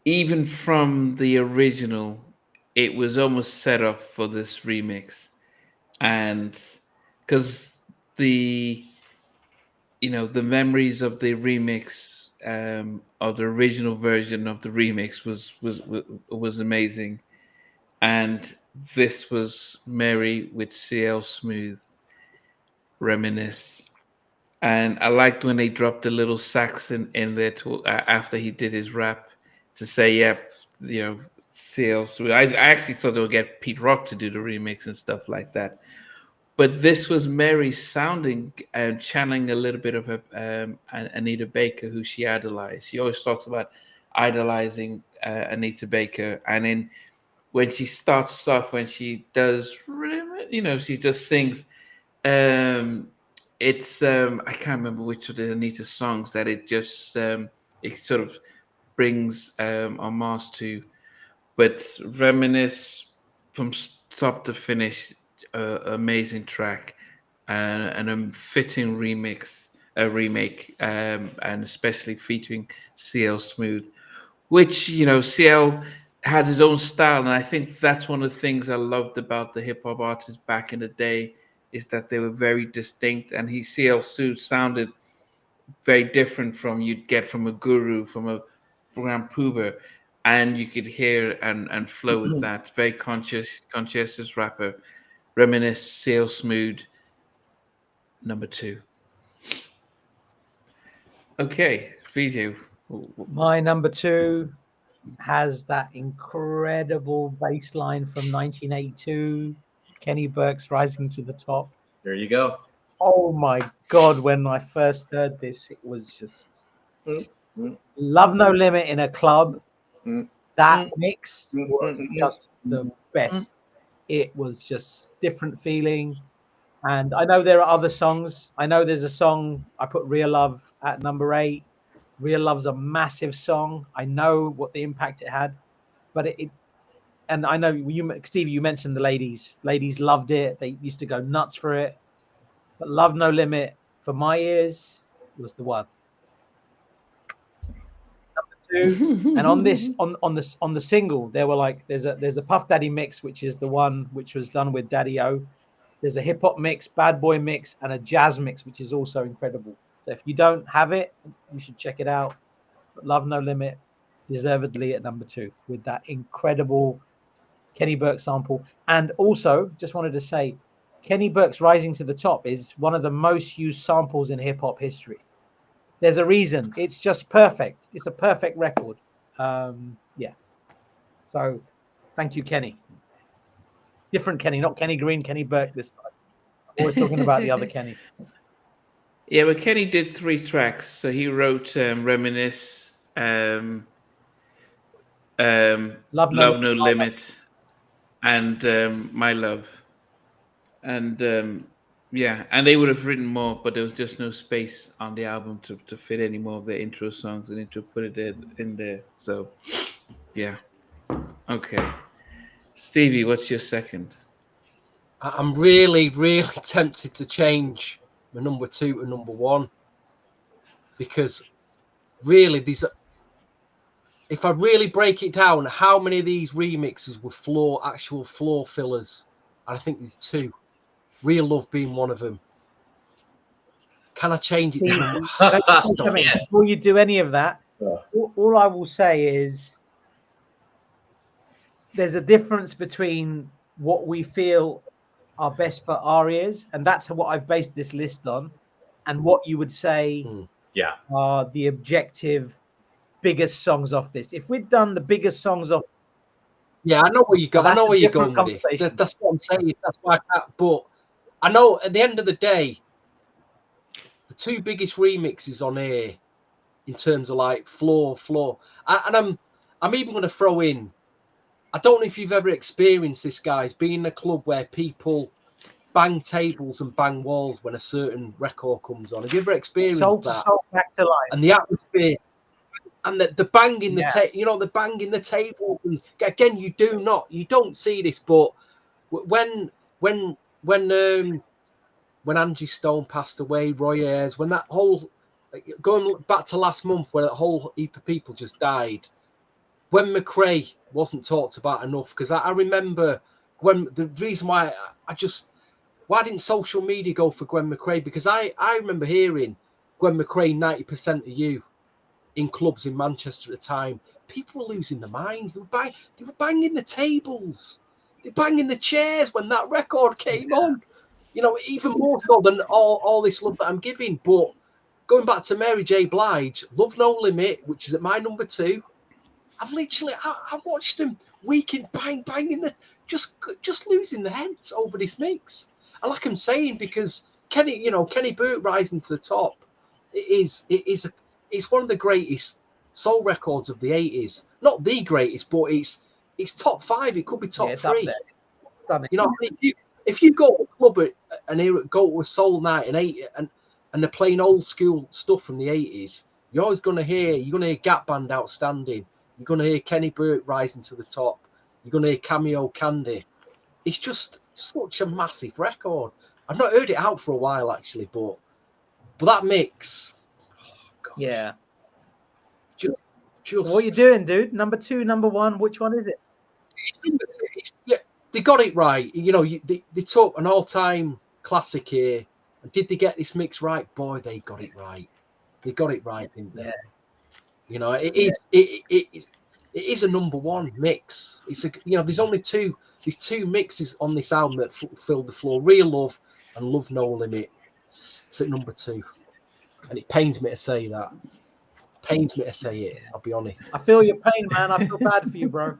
even from the original, it was almost set up for this remix, and because the the memories of the remix of the original version of the remix was amazing, and this was Mary with CL Smooth, Reminisce. And I liked when they dropped the little sax in there after he did his rap to say, yep, CL Smooth. I actually thought they would get Pete Rock to do the remix and stuff like that. But this was Mary sounding and channeling a little bit of Anita Baker, who she idolized. She always talks about idolizing Anita Baker. And then when she starts off, when she does, she just sings. It's I can't remember which of the Anita songs that it just it sort of brings homage to, but Reminisce from top to finish, amazing track and a fitting remake, and especially featuring CL Smooth, which CL has his own style, and I think that's one of the things I loved about the hip hop artists back in the day is that they were very distinct, and CL Smooth sounded very different from you'd get from a Guru, from a Grand Puba, and you could hear and flow with that. Very conscientious rapper. Reminisce, CL Smooth, number 2. Okay, Vijay. My number 2 has that incredible bass line from 1982, Kenny Burke's Rising to the Top. There you go. Oh my God, when I first heard this, it was just Love No Limit in a club. That mix was just the best. It was just different feeling. And I know there are other songs. I know there's a song, I put Real Love at number 8. Real Love's a massive song. I know what the impact it had, but and I know Stevie, you mentioned the ladies. Ladies loved it. They used to go nuts for it. But Love No Limit, for my ears, was the one. Number 2, and on this, on the single, there were like there's a Puff Daddy mix, which is the one which was done with Daddy O. There's a hip hop mix, Bad Boy mix, and a jazz mix, which is also incredible. So if you don't have it, you should check it out. But Love No Limit, deservedly at number 2 with that incredible Kenny Burke sample. And also, just wanted to say, Kenny Burke's Rising to the Top is one of the most used samples in hip hop history. There's a reason. It's just perfect. It's a perfect record. Yeah. So thank you, Kenny. Different Kenny, not Kenny Green, Kenny Burke this time. I'm always talking about the other Kenny. Yeah, but Kenny did 3 tracks. So he wrote Reminisce, Love No Limit, and My Love. And yeah, and they would have written more, but there was just no space on the album to fit any more of their intro songs and to put it in there. So yeah. Okay. Stevie, what's your second? I'm really, really tempted to change my number 2 to number 1 because really if I really break it down, how many of these remixes were actual floor fillers? And I think there's 2. Real Love being one of them. Can I change it to Before you do any of that, all I will say is there's a difference between what we feel are best for our ears, and that's what I've based this list on, and what you would say are the objective biggest songs off this. If we'd done the biggest songs off, I know where you go. I know where you're going with this. That's what I'm saying. That's why I can't. But I know at the end of the day, the 2 biggest remixes on here in terms of like floor, and I'm even going to throw in. I don't know if you've ever experienced this, guys, being in a club where people bang tables and bang walls when a certain record comes on. Have you ever experienced that? Soul Back to Life. And the atmosphere and the banging the banging the tables. And again, you don't see this, but when Angie Stone passed away, Roy Ayers, when that whole going back to last month, where that whole heap of people just died. Gwen McRae wasn't talked about enough, because I remember Gwen. The reason why why didn't social media go for Gwen McRae? Because I remember hearing Gwen McRae 90% of you in clubs in Manchester at the time. People were losing their minds. They were banging the tables. They were banging the chairs when that record came on. You know, even more so than all this love that I'm giving. But going back to Mary J. Blige, Love No Limit, which is at my number 2. I've literally I watched them weekend banging the just losing their heads over this mix. And like I'm saying, because Kenny Burke rising to the top, it's one of the greatest soul records of the 80s. Not the greatest, but it's top 5. It could be top 3. Stunning. You know, if you go to a club and go to a soul night and they're playing old school stuff from the 80s, you're always gonna hear Gap Band Outstanding. You're gonna hear Kenny Burke rising to the top. You're gonna hear Cameo Candy. It's just such a massive record. I've not heard it out for a while actually, but that mix, gosh, Yeah. Just what are you doing, dude? Number 2, number 1, which one is it? Yeah, they got it right. You know, they took an all-time classic here, and did they get this mix right? Boy, they got it right. They got it right, didn't they? Yeah. You know, it is a number 1 mix. There's only two mixes on this album that filled the floor: Real Love and Love No Limit. It's at number 2, and it pains me to say that. Pains me to say it. I'll be honest. I feel your pain, man. I feel bad for you, bro.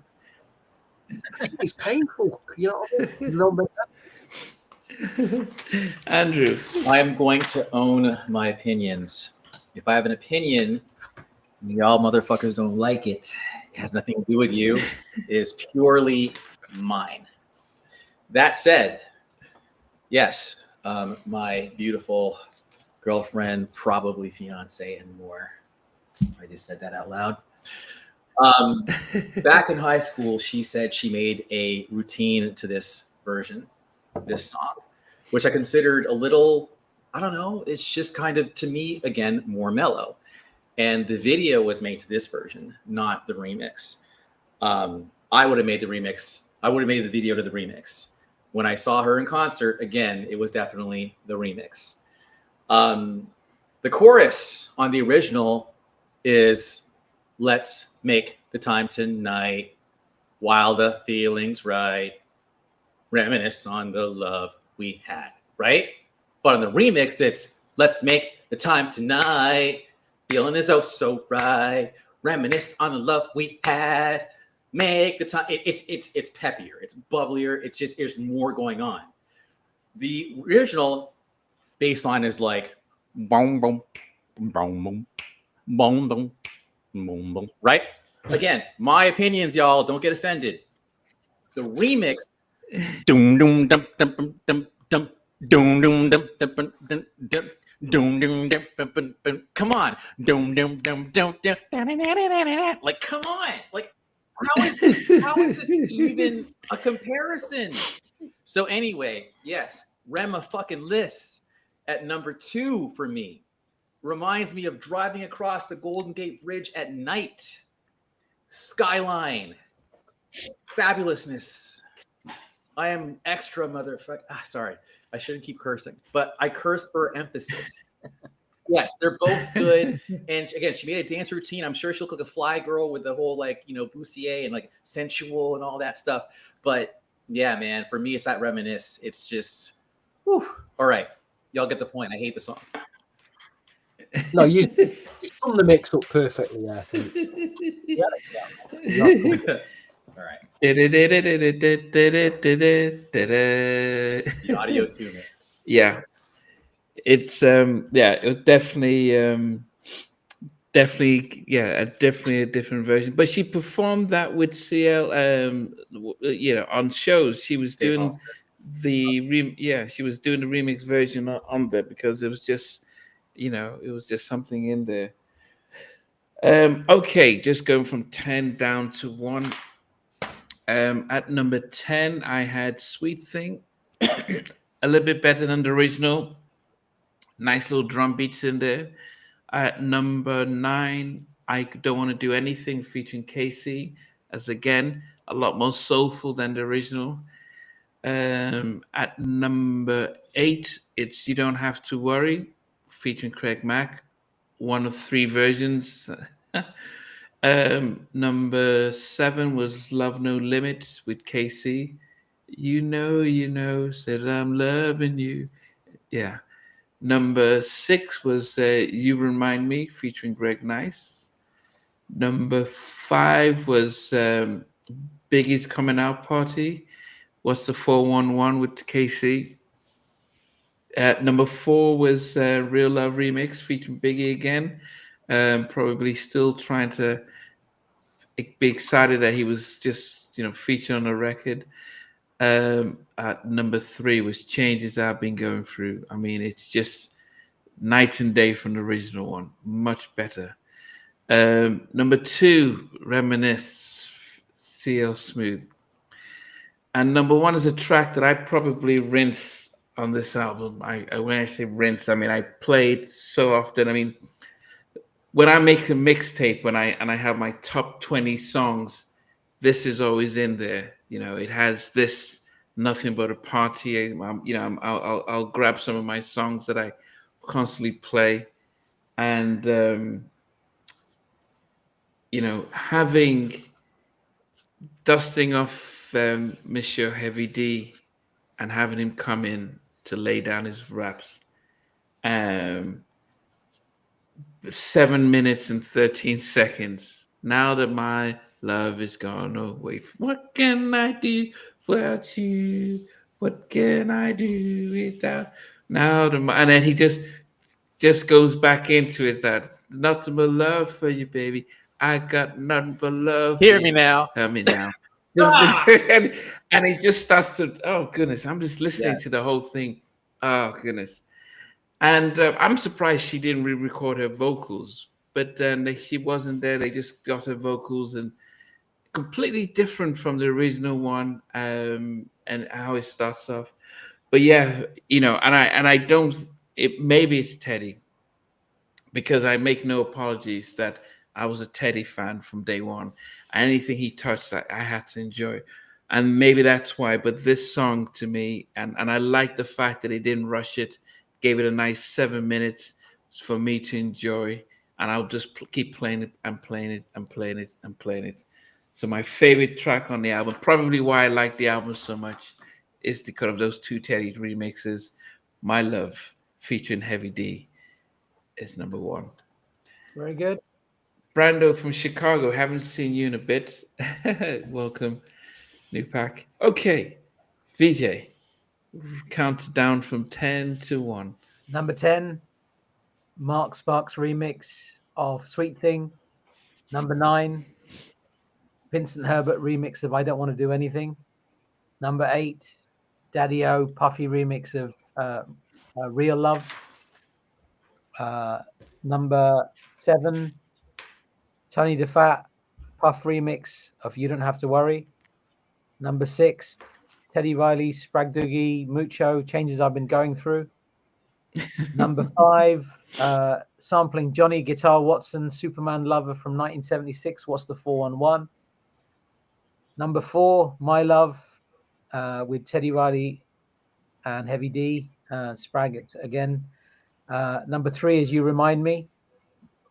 It's painful. You know. Andrew, I am going to own my opinions. If I have an opinion, and y'all motherfuckers don't like it, it has nothing to do with you. It is purely mine. That said, yes, my beautiful girlfriend, probably fiance, and more. I just said that out loud. Back in high school, she said she made a routine to this version, this song, which I considered a little, I don't know, it's just kind of, to me, again, more mellow. And the video was made to this version, not the remix. I would have made the remix. I would have made the video to the remix. When I saw her in concert, again, it was definitely the remix. The chorus on the original is, let's make the time tonight while the feeling's right. Reminisce on the love we had, right? But on the remix, it's, let's make the time tonight. Feeling is oh so right. Reminisce on the love we had. Make the time. It's peppier. It's bubblier. It's just, there's more going on. The original bass line is like boom boom boom boom boom boom boom boom. Right? Again, my opinions, y'all. Don't get offended. The remix. Doom doom dum dum dum dum doom doom dum dum dum dum. Doom doom dum dum dum dum. Come on, doom doom dum dum dum. Like, come on, like, how is this even a comparison? So anyway, yes, Rema fucking Liss at number 2 for me reminds me of driving across the Golden Gate Bridge at night. Skyline, fabulousness. I am extra motherfucker. Sorry, I shouldn't keep cursing, but I curse for emphasis. Yes, they're both good. And again, she made a dance routine. I'm sure she'll look like a fly girl with the whole, like, you know, bustier and like sensual and all that stuff. But yeah, man, for me, it's that reminisce. It's just, whew. All right. Y'all get the point. I hate the song. No, you summed the mix up perfectly, I think. Yeah, exactly. All right. The The audio 2 mix. Yeah. It's it definitely definitely a different version. But she performed that with CL on shows. She was doing she was doing the remix version on there because it was just something in there. Okay, just going from 10 down to 1. At number 10, I had Sweet Thing, a little bit better than the original. Nice little drum beats in there. At number 9, I Don't Want to Do Anything featuring KC, as again a lot more soulful than the original. At number 8, it's You Don't Have to Worry featuring Craig Mack, one of 3 versions. Number 7 was Love No Limit with KC. You know, said I'm loving you. Yeah. Number 6 was You Remind Me featuring Greg Nice. Number 5 was Biggie's Coming Out Party. What's the 411 with KC? Number 4 was Real Love Remix featuring Biggie again. Probably still trying to be excited that he was just, featured on a record. At number 3 was Changes I've Been Going Through. I mean, it's just night and day from the original one. Much better. Number 2, Reminisce, CL Smooth. And number 1 is a track that I probably rinse on this album. When I say rinse, I mean I play it so often. I mean, when I make a mixtape, and I have my top 20 songs, this is always in there. It has this Nothing But a Party. I'll grab some of my songs that I constantly play, and having dusting off Monsieur Heavy D and having him come in to lay down his raps. 7 minutes and 13 seconds. Now that my love is gone away, what can I do without you? What can I do without? And then he just goes back into it. That nothing but love for you, baby. I got nothing but love. Hear me now. Hear me now. and he just starts to. Oh goodness! I'm just listening to the whole thing. Oh goodness! And I'm surprised she didn't re-record her vocals. But then she wasn't there. They just got her vocals, and completely different from the original one, and how it starts off. But yeah, and I don't. Maybe it's Teddy, because I make no apologies that I was a Teddy fan from day one. Anything he touched, I had to enjoy. And maybe that's why. But this song to me, and I like the fact that he didn't rush it, gave it a nice 7 minutes for me to enjoy. And I'll just keep playing it and playing it and playing it and playing it. So my favorite track on the album, probably why I like the album so much, is because of those 2 Teddy remixes. My Love featuring Heavy D is number 1. Very good. Brando from Chicago, haven't seen you in a bit. Welcome, new pack. Okay, Vijay, count down from 10 to 1. Number 10, Mark Sparks remix of Sweet Thing. Number 9, Vincent Herbert remix of I Don't Want to Do Anything. Number 8, Daddy O Puffy remix of Real Love. Number 7, Tony DeFat Puff remix of You Don't Have to Worry. Number 6, Teddy Riley Sprag Doogie Mucho Changes I've Been Going Through. Number 5, sampling Johnny Guitar Watson Superman Lover from 1976. What's the 411? Number 4, My Love with Teddy Riley and Heavy D. Sprag again. Number 3 is You Remind Me,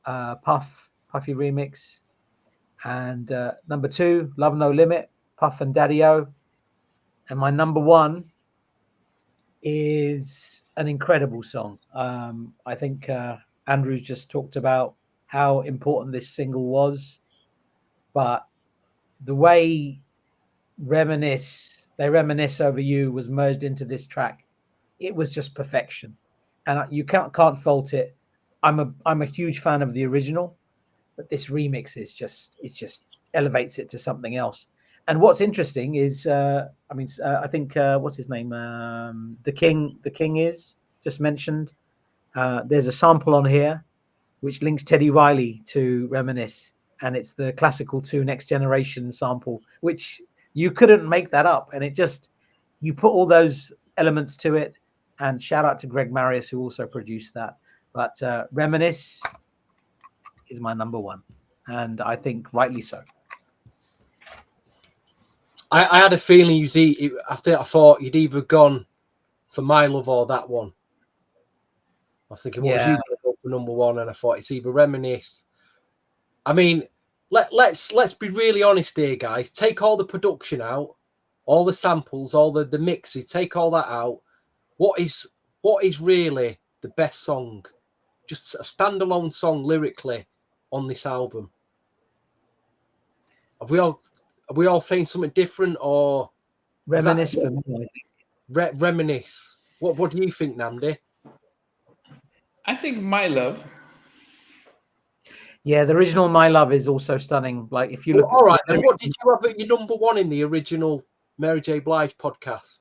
Puffy remix. And number 2, Love No Limit, Puff and Daddy O. And my number 1 is an incredible song. I think Andrew's just talked about how important this single was, but the way They Reminisce Over You was merged into this track, it was just perfection, and you can't fault it. I'm a huge fan of the original, but this remix is just elevates it to something else. And what's interesting is, I think what's his name, the King is just mentioned. There's a sample on here which links Teddy Riley to Reminisce, and it's the Classical 2 Next Generation sample, which you couldn't make that up, and you put all those elements to it. And shout out to Greg Marius, who also produced that. But Reminisce is my number 1. and I think rightly so. I had a feeling I thought you'd either gone for My Love or that one. I was thinking, what was you going to go for number one? And I thought it's either Reminisce. I mean, let's be really honest here, guys. Take all the production out, all the samples, all the mixes. Take all that out. What is really the best song? Just a standalone song lyrically on this album. Are we all saying something different, or Reminisce for me, I think. Reminisce? What do you think, Nnamdi? I think My Love. Yeah, the original My Love is also stunning. Like if you look, all right, then what did you have at your number one in the original Mary J. Blige podcast?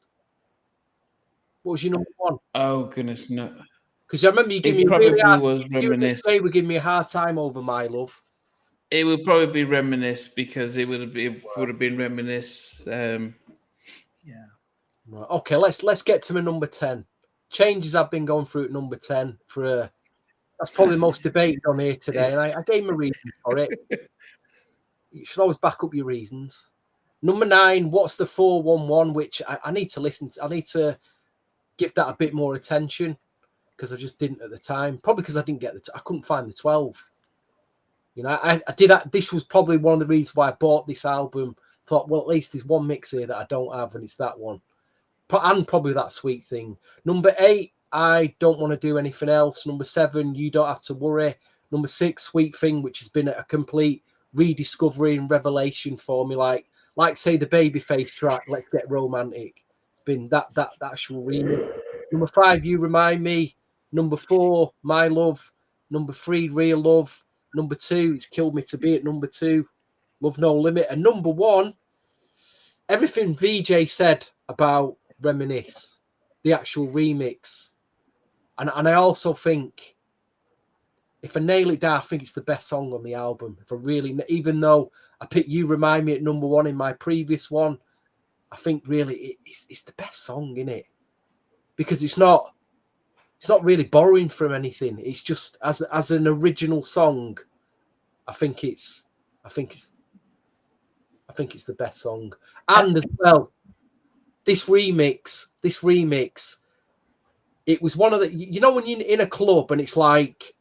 What was your number one? Oh goodness, no. Because I remember you giving me Reminisce. would give me a hard time over My Love. It would probably be Reminisce because it would have been Reminisce. Yeah. Right. Okay, let's get to my number 10. Changes I've been going through at number 10 for that's probably the most debated on here today, and I gave my reasons for it. You should always back up your reasons. Number 9, What's the 411, which I need to listen to. I need to give that a bit more attention because I just didn't at the time. Probably because I didn't get I couldn't find the 12. You know, I did. This was probably one of the reasons why I bought this album. Thought, well, at least there's one mix here that I don't have, and it's that one. And probably That Sweet Thing. Number 8, I Don't Want to Do Anything Else. Number 7, You Don't Have to Worry. Number 6, Sweet Thing, which has been a complete rediscovery and revelation for me. Like say the Babyface track, Let's Get Romantic. Been that actual remix. Number 5, You Remind Me. Number 4, My Love. Number 3, Real Love. Number 2, It's Killed Me to Be at number 2, Love No Limit. And number 1, everything Vijay said about Reminisce, the actual remix. And I also think, if I nail it down, I think it's the best song on the album. If I really, even though I picked You Remind Me at number 1 in my previous one, I think really it's the best song, in it, because it's not really borrowing from anything. It's just as an original song. I think it's the best song. And as well, this remix, it was one of the, you know, when you're in a club and it's like,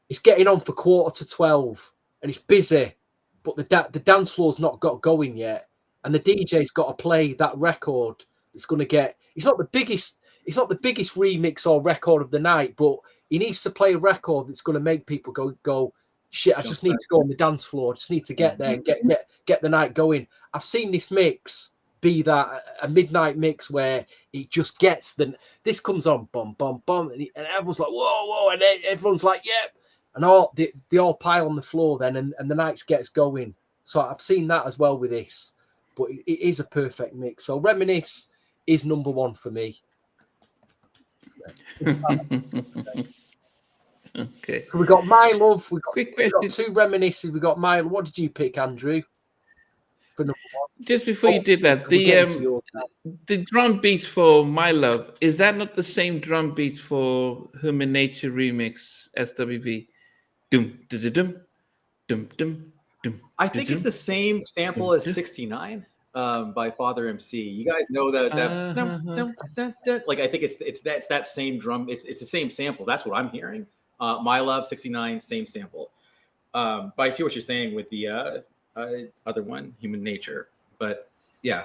it's getting on for 11:45 and it's busy, but the dance floor's not got going yet, and the DJ's got to play that record. It's going to get, it's not the biggest remix or record of the night, but he needs to play a record that's going to make people go, shit, I just need to go on the dance floor. I just need to get there and get the night going. I've seen this mix be that a midnight mix where it just gets this comes on, bum, bum, bum, and everyone's like, whoa, and everyone's like, yep. And they all pile on the floor then, and the night gets going. So I've seen that as well with this, but it is a perfect mix. So Reminisce is number 1 for me. Okay. So we got My Love. Quick We question. got 2 Reminisces. We got My Love. What did you pick, Andrew? For number 1. Just before you did that, the drum beats for My Love, is that not the same drum beats for Human Nature remix SWV? Dum dum dum dum dum dum. I think it's the same sample as 69 by Father MC. You guys know that like, I think it's that same drum. It's the same sample. That's what I'm hearing. My Love 69, same sample. But I see what you're saying with the other one, Human Nature. But yeah.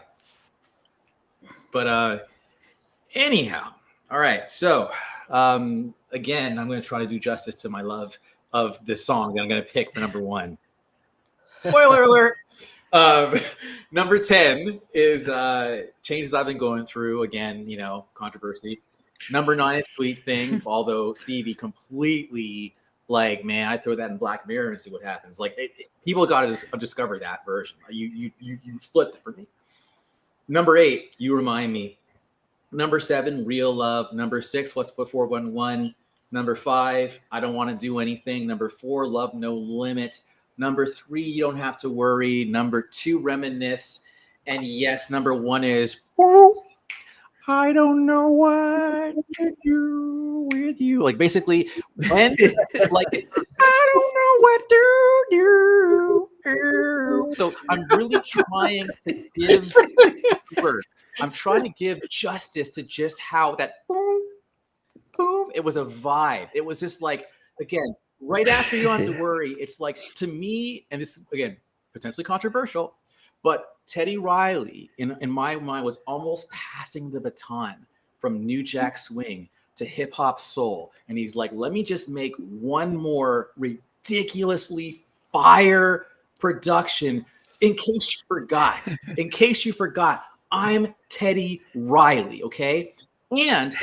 But anyhow, all right. So again, I'm going to try to do justice to my love of this song that I'm going to pick for number 1. Spoiler alert. Number 10 is Changes I've Been Going Through. Again, you know, controversy. Number 9 is Sweet Thing, although Stevie completely, like, man, I throw that in Black Mirror and see what happens. Like, people got to discover that version. You flipped it for me. Number 8, You Remind Me. Number 7, Real Love. Number 6, What's 411. Number 5, I Don't Want to Do Anything. Number 4, Love No Limit. Number 3, You Don't Have to Worry. Number 2, Reminisce. And yes, number 1 is I Don't Know What to Do With You. Like, basically, when, like, I don't know what to So I'm really trying to give I'm trying to give justice to just how that boom, boom. It was a vibe. It was just like, again, right after You Don't Have to Worry. It's like, to me, and this again potentially controversial, but Teddy Riley in my mind was almost passing the baton from New Jack Swing to hip hop soul, and he's like, let me just make one more ridiculously fire production. In case you forgot, I'm Teddy Riley, okay? And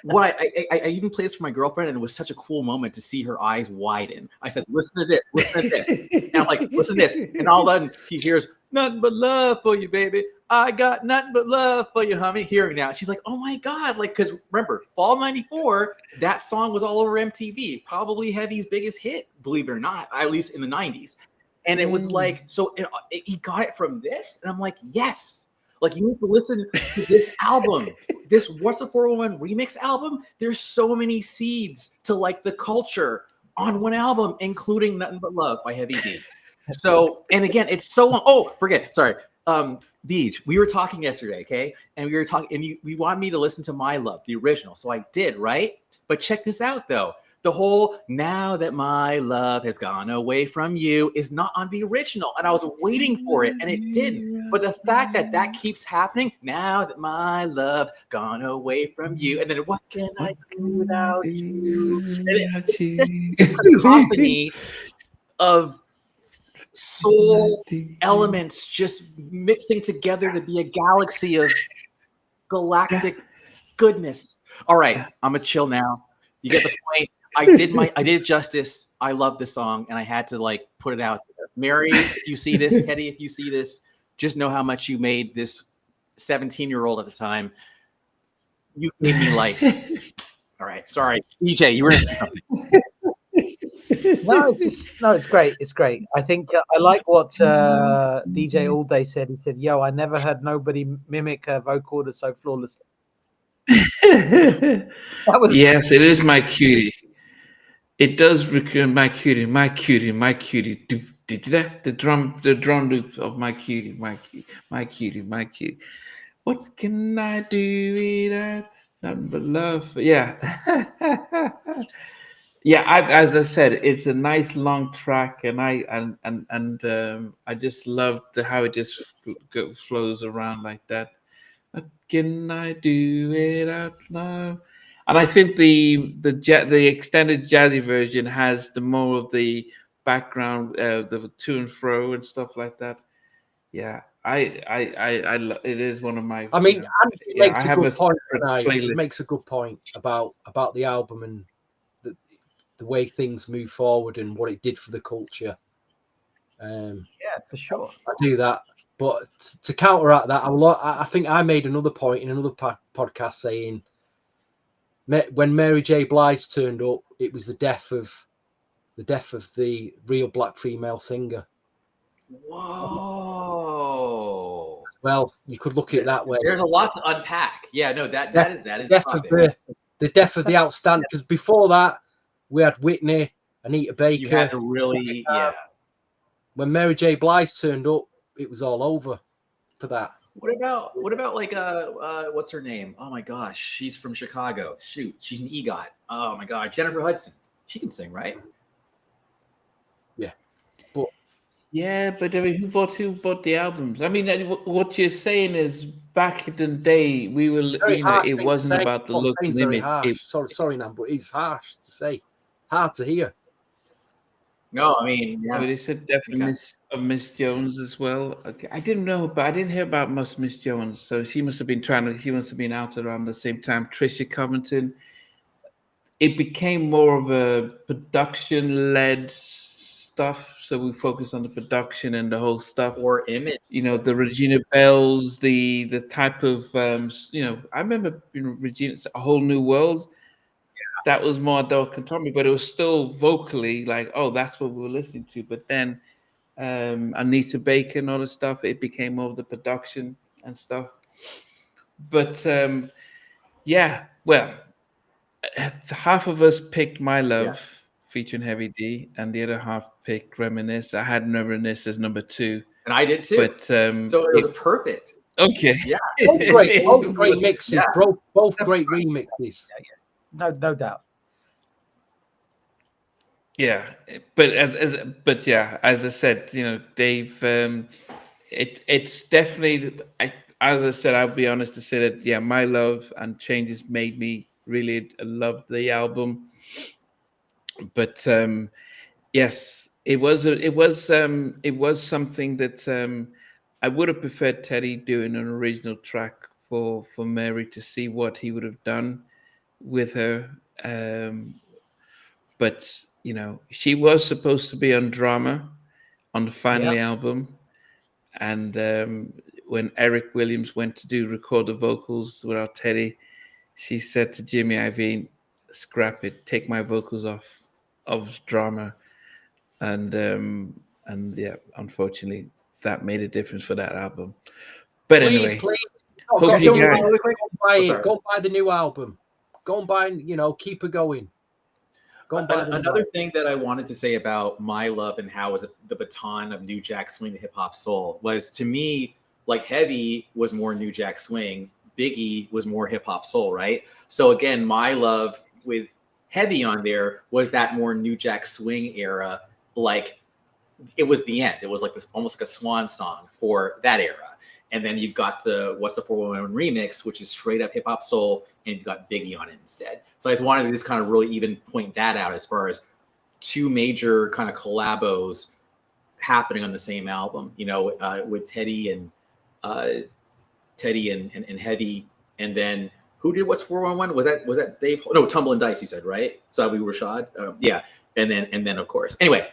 what I even played this for my girlfriend, and it was such a cool moment to see her eyes widen. I said, listen to this. And I'm like, listen to this. And all of a sudden he hears, nothing but love for you, baby. I got nothing but love for you, homie. Hear me now. She's like, oh my God. Like, because remember, Fall 94, that song was all over MTV. Probably Heavy's biggest hit, believe it or not, at least in the 90s. And it was like, so he got it from this. And I'm like, yes. Like, you need to listen to this album. This What's the 401 remix album? There's so many seeds to like the culture on one album, including Nothing But Love by Heavy D. So, and again, it's so long. Oh, sorry. Vij, we were talking yesterday, okay? And we were talking, and we want me to listen to My Love, the original. So I did, right? But check this out, though. The whole "Now That My Love Has Gone Away From You" is not on the original. And I was waiting for it, and it didn't. But the fact that keeps happening, now that my love gone away from you, and then what can I do without you? It's a cacophony of soul elements just mixing together to be a galaxy of galactic goodness. All right, I'm gonna chill now. You get the point. I did justice. I love this song, and I had to like put it out there. Mary, if you see this, Teddy, if you see this, just know how much you made this 17-year-old at the time. You gave me life. All right, sorry, EJ, you were saying something. No, it's great. It's great. I think I like what DJ All Day said. He said, "Yo, I never heard nobody mimic a vocal so flawlessly." That was Yes, it is my cutie. It does recur my cutie. The drum loop of my cutie. What can I do without nothing but love? Yeah. Yeah, as I said, it's a nice long track, and I just love how it just flows around like that. What can I do without love? And I think the extended jazzy version has the more of the background, the to and fro and stuff like that. Yeah, it is one of my. I mean, Andy Yeah, makes I a have a good point separate tonight. He playlist. makes a good point about the album and the way things move forward and what it did for the culture. yeah, for sure. I do that, but to counteract that, I think I made another point in another podcast saying when Mary J. Blige turned up, it was the death of the real black female singer. Whoa. Well, you could look at it that way. There's a lot to unpack. Yeah, no, that is death of the death of the outstanding. Because before that, we had Whitney, Anita Baker. You had to really, yeah. When Mary J. Blige turned up, it was all over for that. What about like what's her name? Oh my gosh, she's from Chicago. Shoot, she's an EGOT. Oh my god, Jennifer Hudson. She can sing, right? Yeah, but I mean, who bought the albums? I mean, what you're saying is back in the day, we were, it wasn't about the look and image. Sorry, Nam, but it's harsh to say, hard to hear. No, I mean, yeah. They said definitely Miss Jones as well. Okay. I didn't hear about Miss Jones. So she must have been out around the same time. Trisha Covington. It became more of a production-led stuff. So we focus on the production and the whole stuff. Or image. The Regina Bells, the type of, I remember Regina, A Whole New World. That was more adult contemporary, but it was still vocally like, oh, that's what we were listening to. But then Anita Baker and all the stuff, it became more of the production and stuff. But yeah, well, half of us picked My Love featuring Heavy D, and the other half picked Reminisce. I had Reminisce as number 2, And I did too. but So it was perfect. okay. Yeah. Both great mixes, Yeah. both great remixes. No doubt. Yeah, but as I said, they've it's definitely. As I said, I'll be honest to say that My Love and Changes made me really love the album. But yes, it was something that I would have preferred Teddy doing an original track for Mary to see what he would have done with her. But she was supposed to be on drama on the final album, and when Eric Williams went to record the vocals without Teddy, she said to Jimmy Iovine, "Scrap it, take my vocals off of drama," and unfortunately, that made a difference for that album. But anyway, Please, hope you guys. go and buy the new album. Go and buy, keep it going. Another thing that I wanted to say about My Love and how it was the baton of New Jack Swing to hip hop soul was, to me, like Heavy was more New Jack Swing, Biggie was more hip hop soul, right? So again, My Love with Heavy on there was that more New Jack Swing era. Like, it was the end. It was like this, almost like a swan song for that era. And then you've got the What's the 411 remix, which is straight up hip hop soul, and you've got Biggie on it instead. So I just wanted to just kind of really even point that out as far as two major kind of collabos happening on the same album, with Teddy and Heavy. And then who did What's 411? Was that Dave? No, Tumbling Dice, you said, right? Sabi Rashad. Yeah. And then of course. Anyway,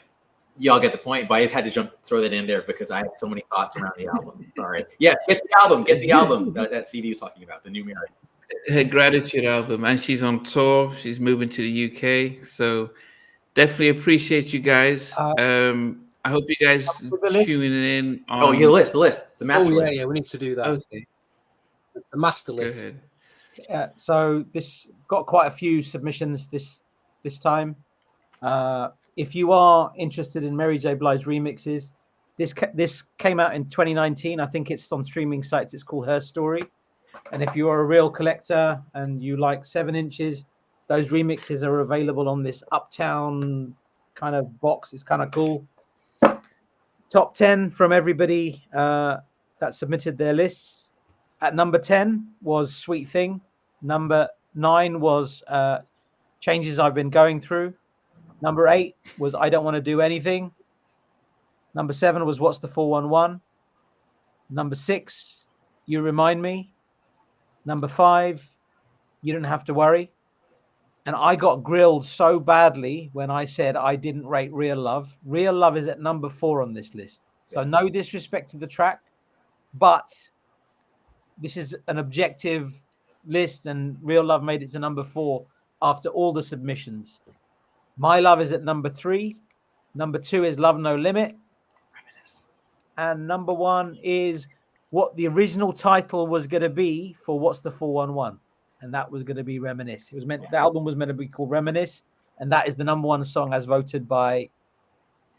y'all get the point, but I just had to throw that in there because I had so many thoughts around the album. Sorry. Yes, get the album that CD is talking about, the new Mary. Her Gratitude album, and she's on tour. She's moving to the UK, so definitely appreciate you guys. I hope you guys tuning in. The list, the master list. Yeah, we need to do that. Okay, the master list. Go ahead. Yeah, so this got quite a few submissions this time. If you are interested in Mary J. Blige remixes, this came out in 2019. I think it's on streaming sites. It's called Her Story. And if you are a real collector and you like 7 inches, those remixes are available on this Uptown kind of box. It's kind of cool. Top 10 from everybody that submitted their lists. At number 10 was Sweet Thing. Number 9 was Changes I've Been Going Through. Number 8 was I Don't Want to Do Anything. Number 7 was What's the 411. Number 6, You Remind Me. Number 5, You Don't Have to Worry. And I got grilled so badly when I said I didn't rate Real Love. Real Love is at number 4 on this list. So no disrespect to the track, but this is an objective list, and Real Love made it to number 4 after all the submissions. My Love is at number 3. Number 2 is Love No Limit. And number 1 is what the original title was going to be for What's the 411. And that was going to be Reminisce. The album was meant to be called Reminisce. And that is the number 1 song as voted by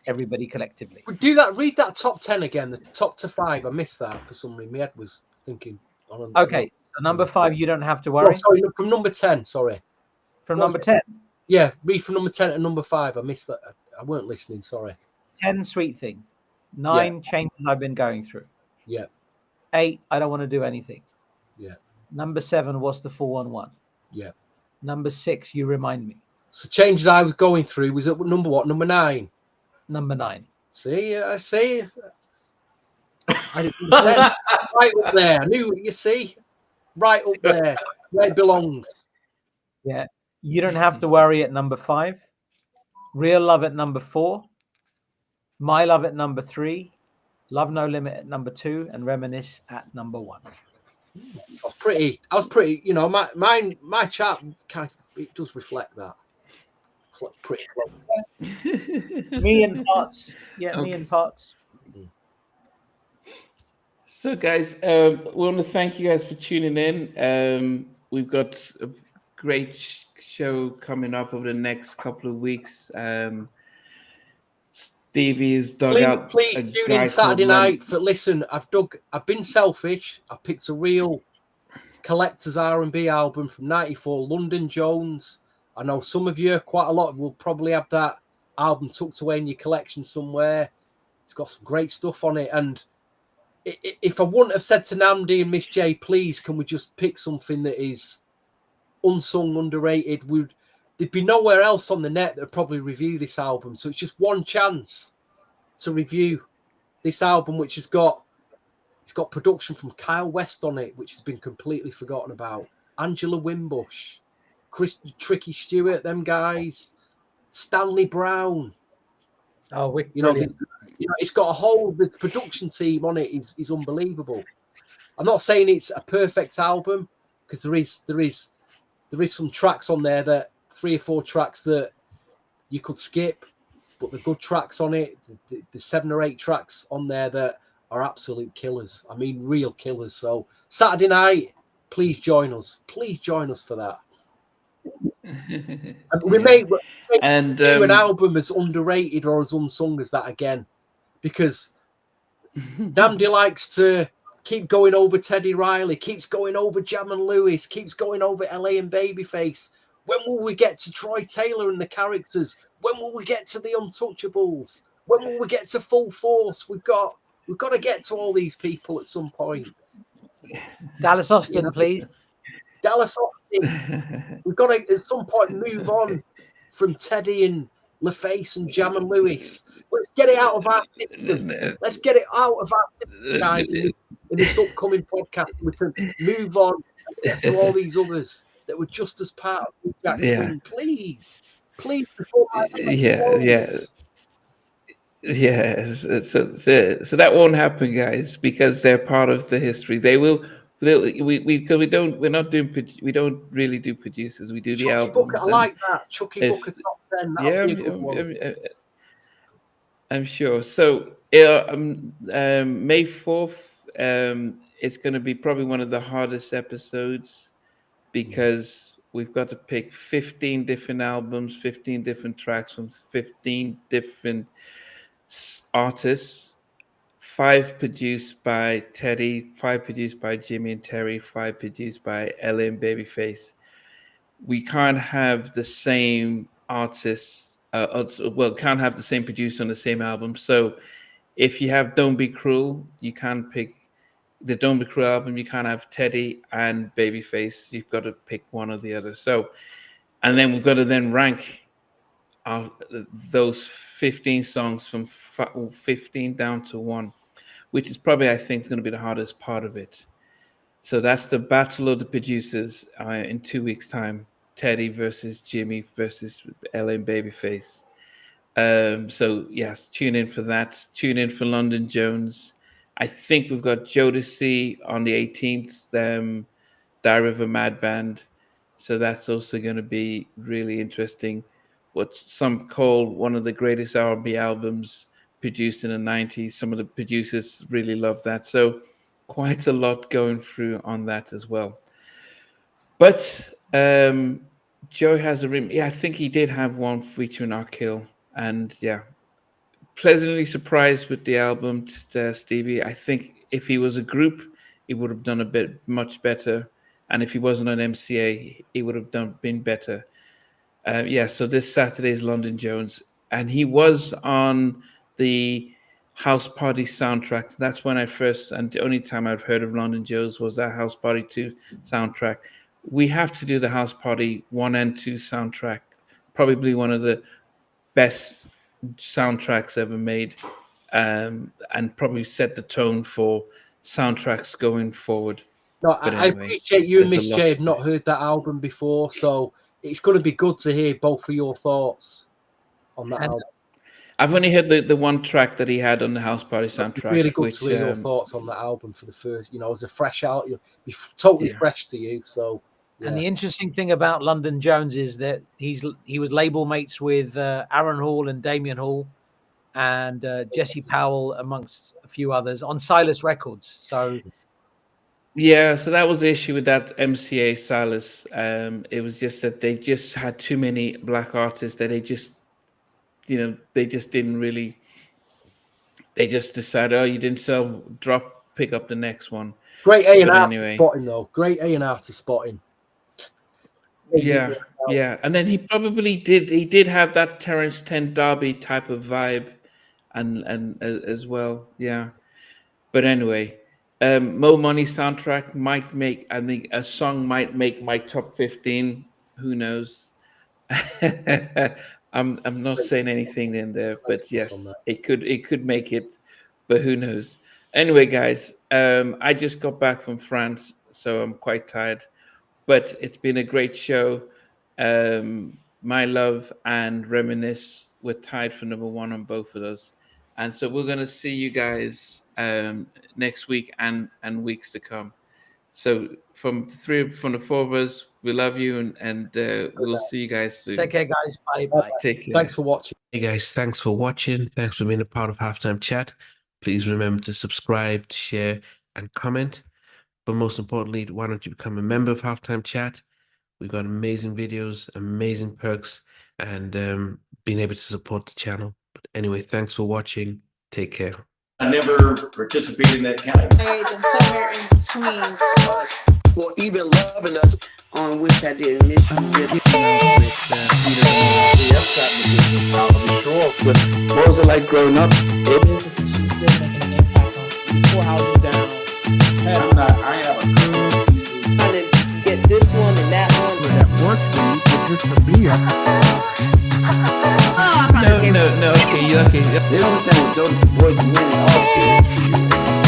everybody collectively. Read that top 10 again, the top to 5. I missed that for some reason. My head was thinking. Okay, so number 5, You Don't Have to Worry. Sorry, from number 10, sorry. From number 10? Yeah, read from number 10 to number 5. I missed that. I weren't listening, sorry. 10, Sweet Thing. 9, Changes I've Been Going Through. Yeah. 8, I Don't Want to Do Anything. Yeah. Number 7, What's the 411? Yeah. Number 6, You Remind Me. So Changes I Was Going Through was at number what? Number 9? Number 9. See, I see. Right up there. I knew, you see? Right up there. Where it belongs. Yeah. You Don't Have to Worry at number 5. Real Love at number 4. My Love at number 3. Love No Limit at number 2. And Reminisce at number 1. So I was pretty, my chart kind of, it does reflect that. Pretty close. Me in parts. Yeah, Okay. Me in parts. So, guys, we want to thank you guys for tuning in. We've got a great show coming up over the next couple of weeks. Stevie's dug out. Please a tune guy in Saturday called night for listen. I've been selfish. I picked a real collector's R&B album from '94, London Jones. I know some of you, quite a lot, will probably have that album tucked away in your collection somewhere. It's got some great stuff on it. And if I wouldn't have said to Nnamdi and Miss J, please, can we just pick something that is unsung, underrated? There'd be nowhere else on the net that would probably review this album. So it's just one chance to review this album, which it's got production from Kyle West on it, which has been completely forgotten about. Angela Wimbush, Tricky Stewart, them guys, Stanley Brown. Oh, It's got the production team on it is unbelievable. I'm not saying it's a perfect album, because there is some tracks on there, that 3 or 4 tracks that you could skip, but the good tracks on it, the 7 or 8 tracks on there that are absolute killers. I mean, real killers. So Saturday night, please join us. Please join us for that. And we may do an album as underrated or as unsung as that again, because Nnamdi likes to keep going over Teddy Riley, keeps going over Jam and Lewis, keeps going over LA and Babyface. When will we get to Troy Taylor and the characters? When will we get to the Untouchables? When will we get to Full Force? We've got to get to all these people at some point. Dallas Austin, please. Dallas Austin. We've got to at some point move on from Teddy and LaFace and Jam and Lewis. Let's get it out of our system. Let's get it out of our system, guys. In this upcoming podcast, we can move on and get to all these others that were just as part of Jack Swing. Please. Before So that won't happen, guys, because they're part of the history. They will. We don't really do producers. We do Chucky the albums. Booker, I like that. Chucky Booker top 10. That'll be a good one. I'm sure. So May 4th, it's going to be probably one of the hardest episodes, because we've got to pick 15 different albums, 15 different tracks from 15 different artists. 5 produced by Teddy, 5 produced by Jimmy and Terry, 5 produced by LA and Babyface. We can't have the same artists, can't have the same producer on the same album. So if you have Don't Be Cruel, you can't pick the Don't Be Cruel album. You can't have Teddy and Babyface. You've got to pick one or the other. So, and then we've got to then rank those 15 songs from 15 down to 1. Which is probably, I think, is going to be the hardest part of it. So that's the battle of the producers in 2 weeks' time. Teddy versus Jimmy versus LA and Babyface. So, yes, tune in for that. Tune in for London Jones. I think we've got Jodeci on the 18th, Diary of a Mad Band. So that's also going to be really interesting. What some call one of the greatest R&B albums produced in the 90s. Some of the producers really love that. So quite a lot going through on that as well. But Joe has I think he did have one featuring Arkell. And yeah, pleasantly surprised with the album, Stevie. I think if he was a group, he would have done much better. And if he wasn't an MCA, he would have been better. So this Saturday's London Jones. And he was on the House Party soundtrack. That's when and the only time I've heard of London Jones was that House Party 2 soundtrack. We have to do the House Party 1 and 2 soundtrack. Probably one of the best soundtracks ever made, and probably set the tone for soundtracks going forward. No, I appreciate you and Miss J have not heard that album before, so it's going to be good to hear both of your thoughts on that album. I've only heard the one track that he had on the House Party soundtrack. Really good to hear your thoughts on that album for the first, as a fresh out, you'll be totally fresh to you. So, and the interesting thing about London Jones is that he was label mates with Aaron Hall and Damian Hall, and Jesse Powell, amongst a few others, on Silas Records. So Yeah, so that was the issue with that MCA Silas. It was just that they just had too many black artists that they just, they just didn't really. They just decided, oh, you didn't sell, pick up the next one. Great A&R But anyway. spotting though. Great A&R to spotting. Yeah, yeah, and then he probably did. He did have that Terrence 10 Derby type of vibe, and as well. Yeah, but anyway, Mo Money soundtrack might make. I think a song might make my top 15. Who knows? I'm not saying anything in there, but yes, it could make it, but who knows? Anyway, guys, I just got back from France, so I'm quite tired. But it's been a great show. My Love and Reminisce were tied for number 1 on both of those, and so we're gonna see you guys next week and weeks to come. So from the 4 of us, we love you, and we'll see you guys soon. Take care, guys. Bye. Take care. Thanks for watching. Hey guys, thanks for watching. Thanks for being a part of Halftime Chat. Please remember to subscribe, share, and comment. But most importantly, why don't you become a member of Halftime Chat? We've got amazing videos, amazing perks, and being able to support the channel. But anyway, thanks for watching. Take care. I never participated in that category. And somewhere in between us, or even loving us, on which I did miss you. What was it like growing up? She's still making an impact on 4 houses down. I have a couple of pieces. trying to get this one and that one. That works for you, but just for me, No, okay, okay. They don't understand what Jonas' voice meant in all spirits.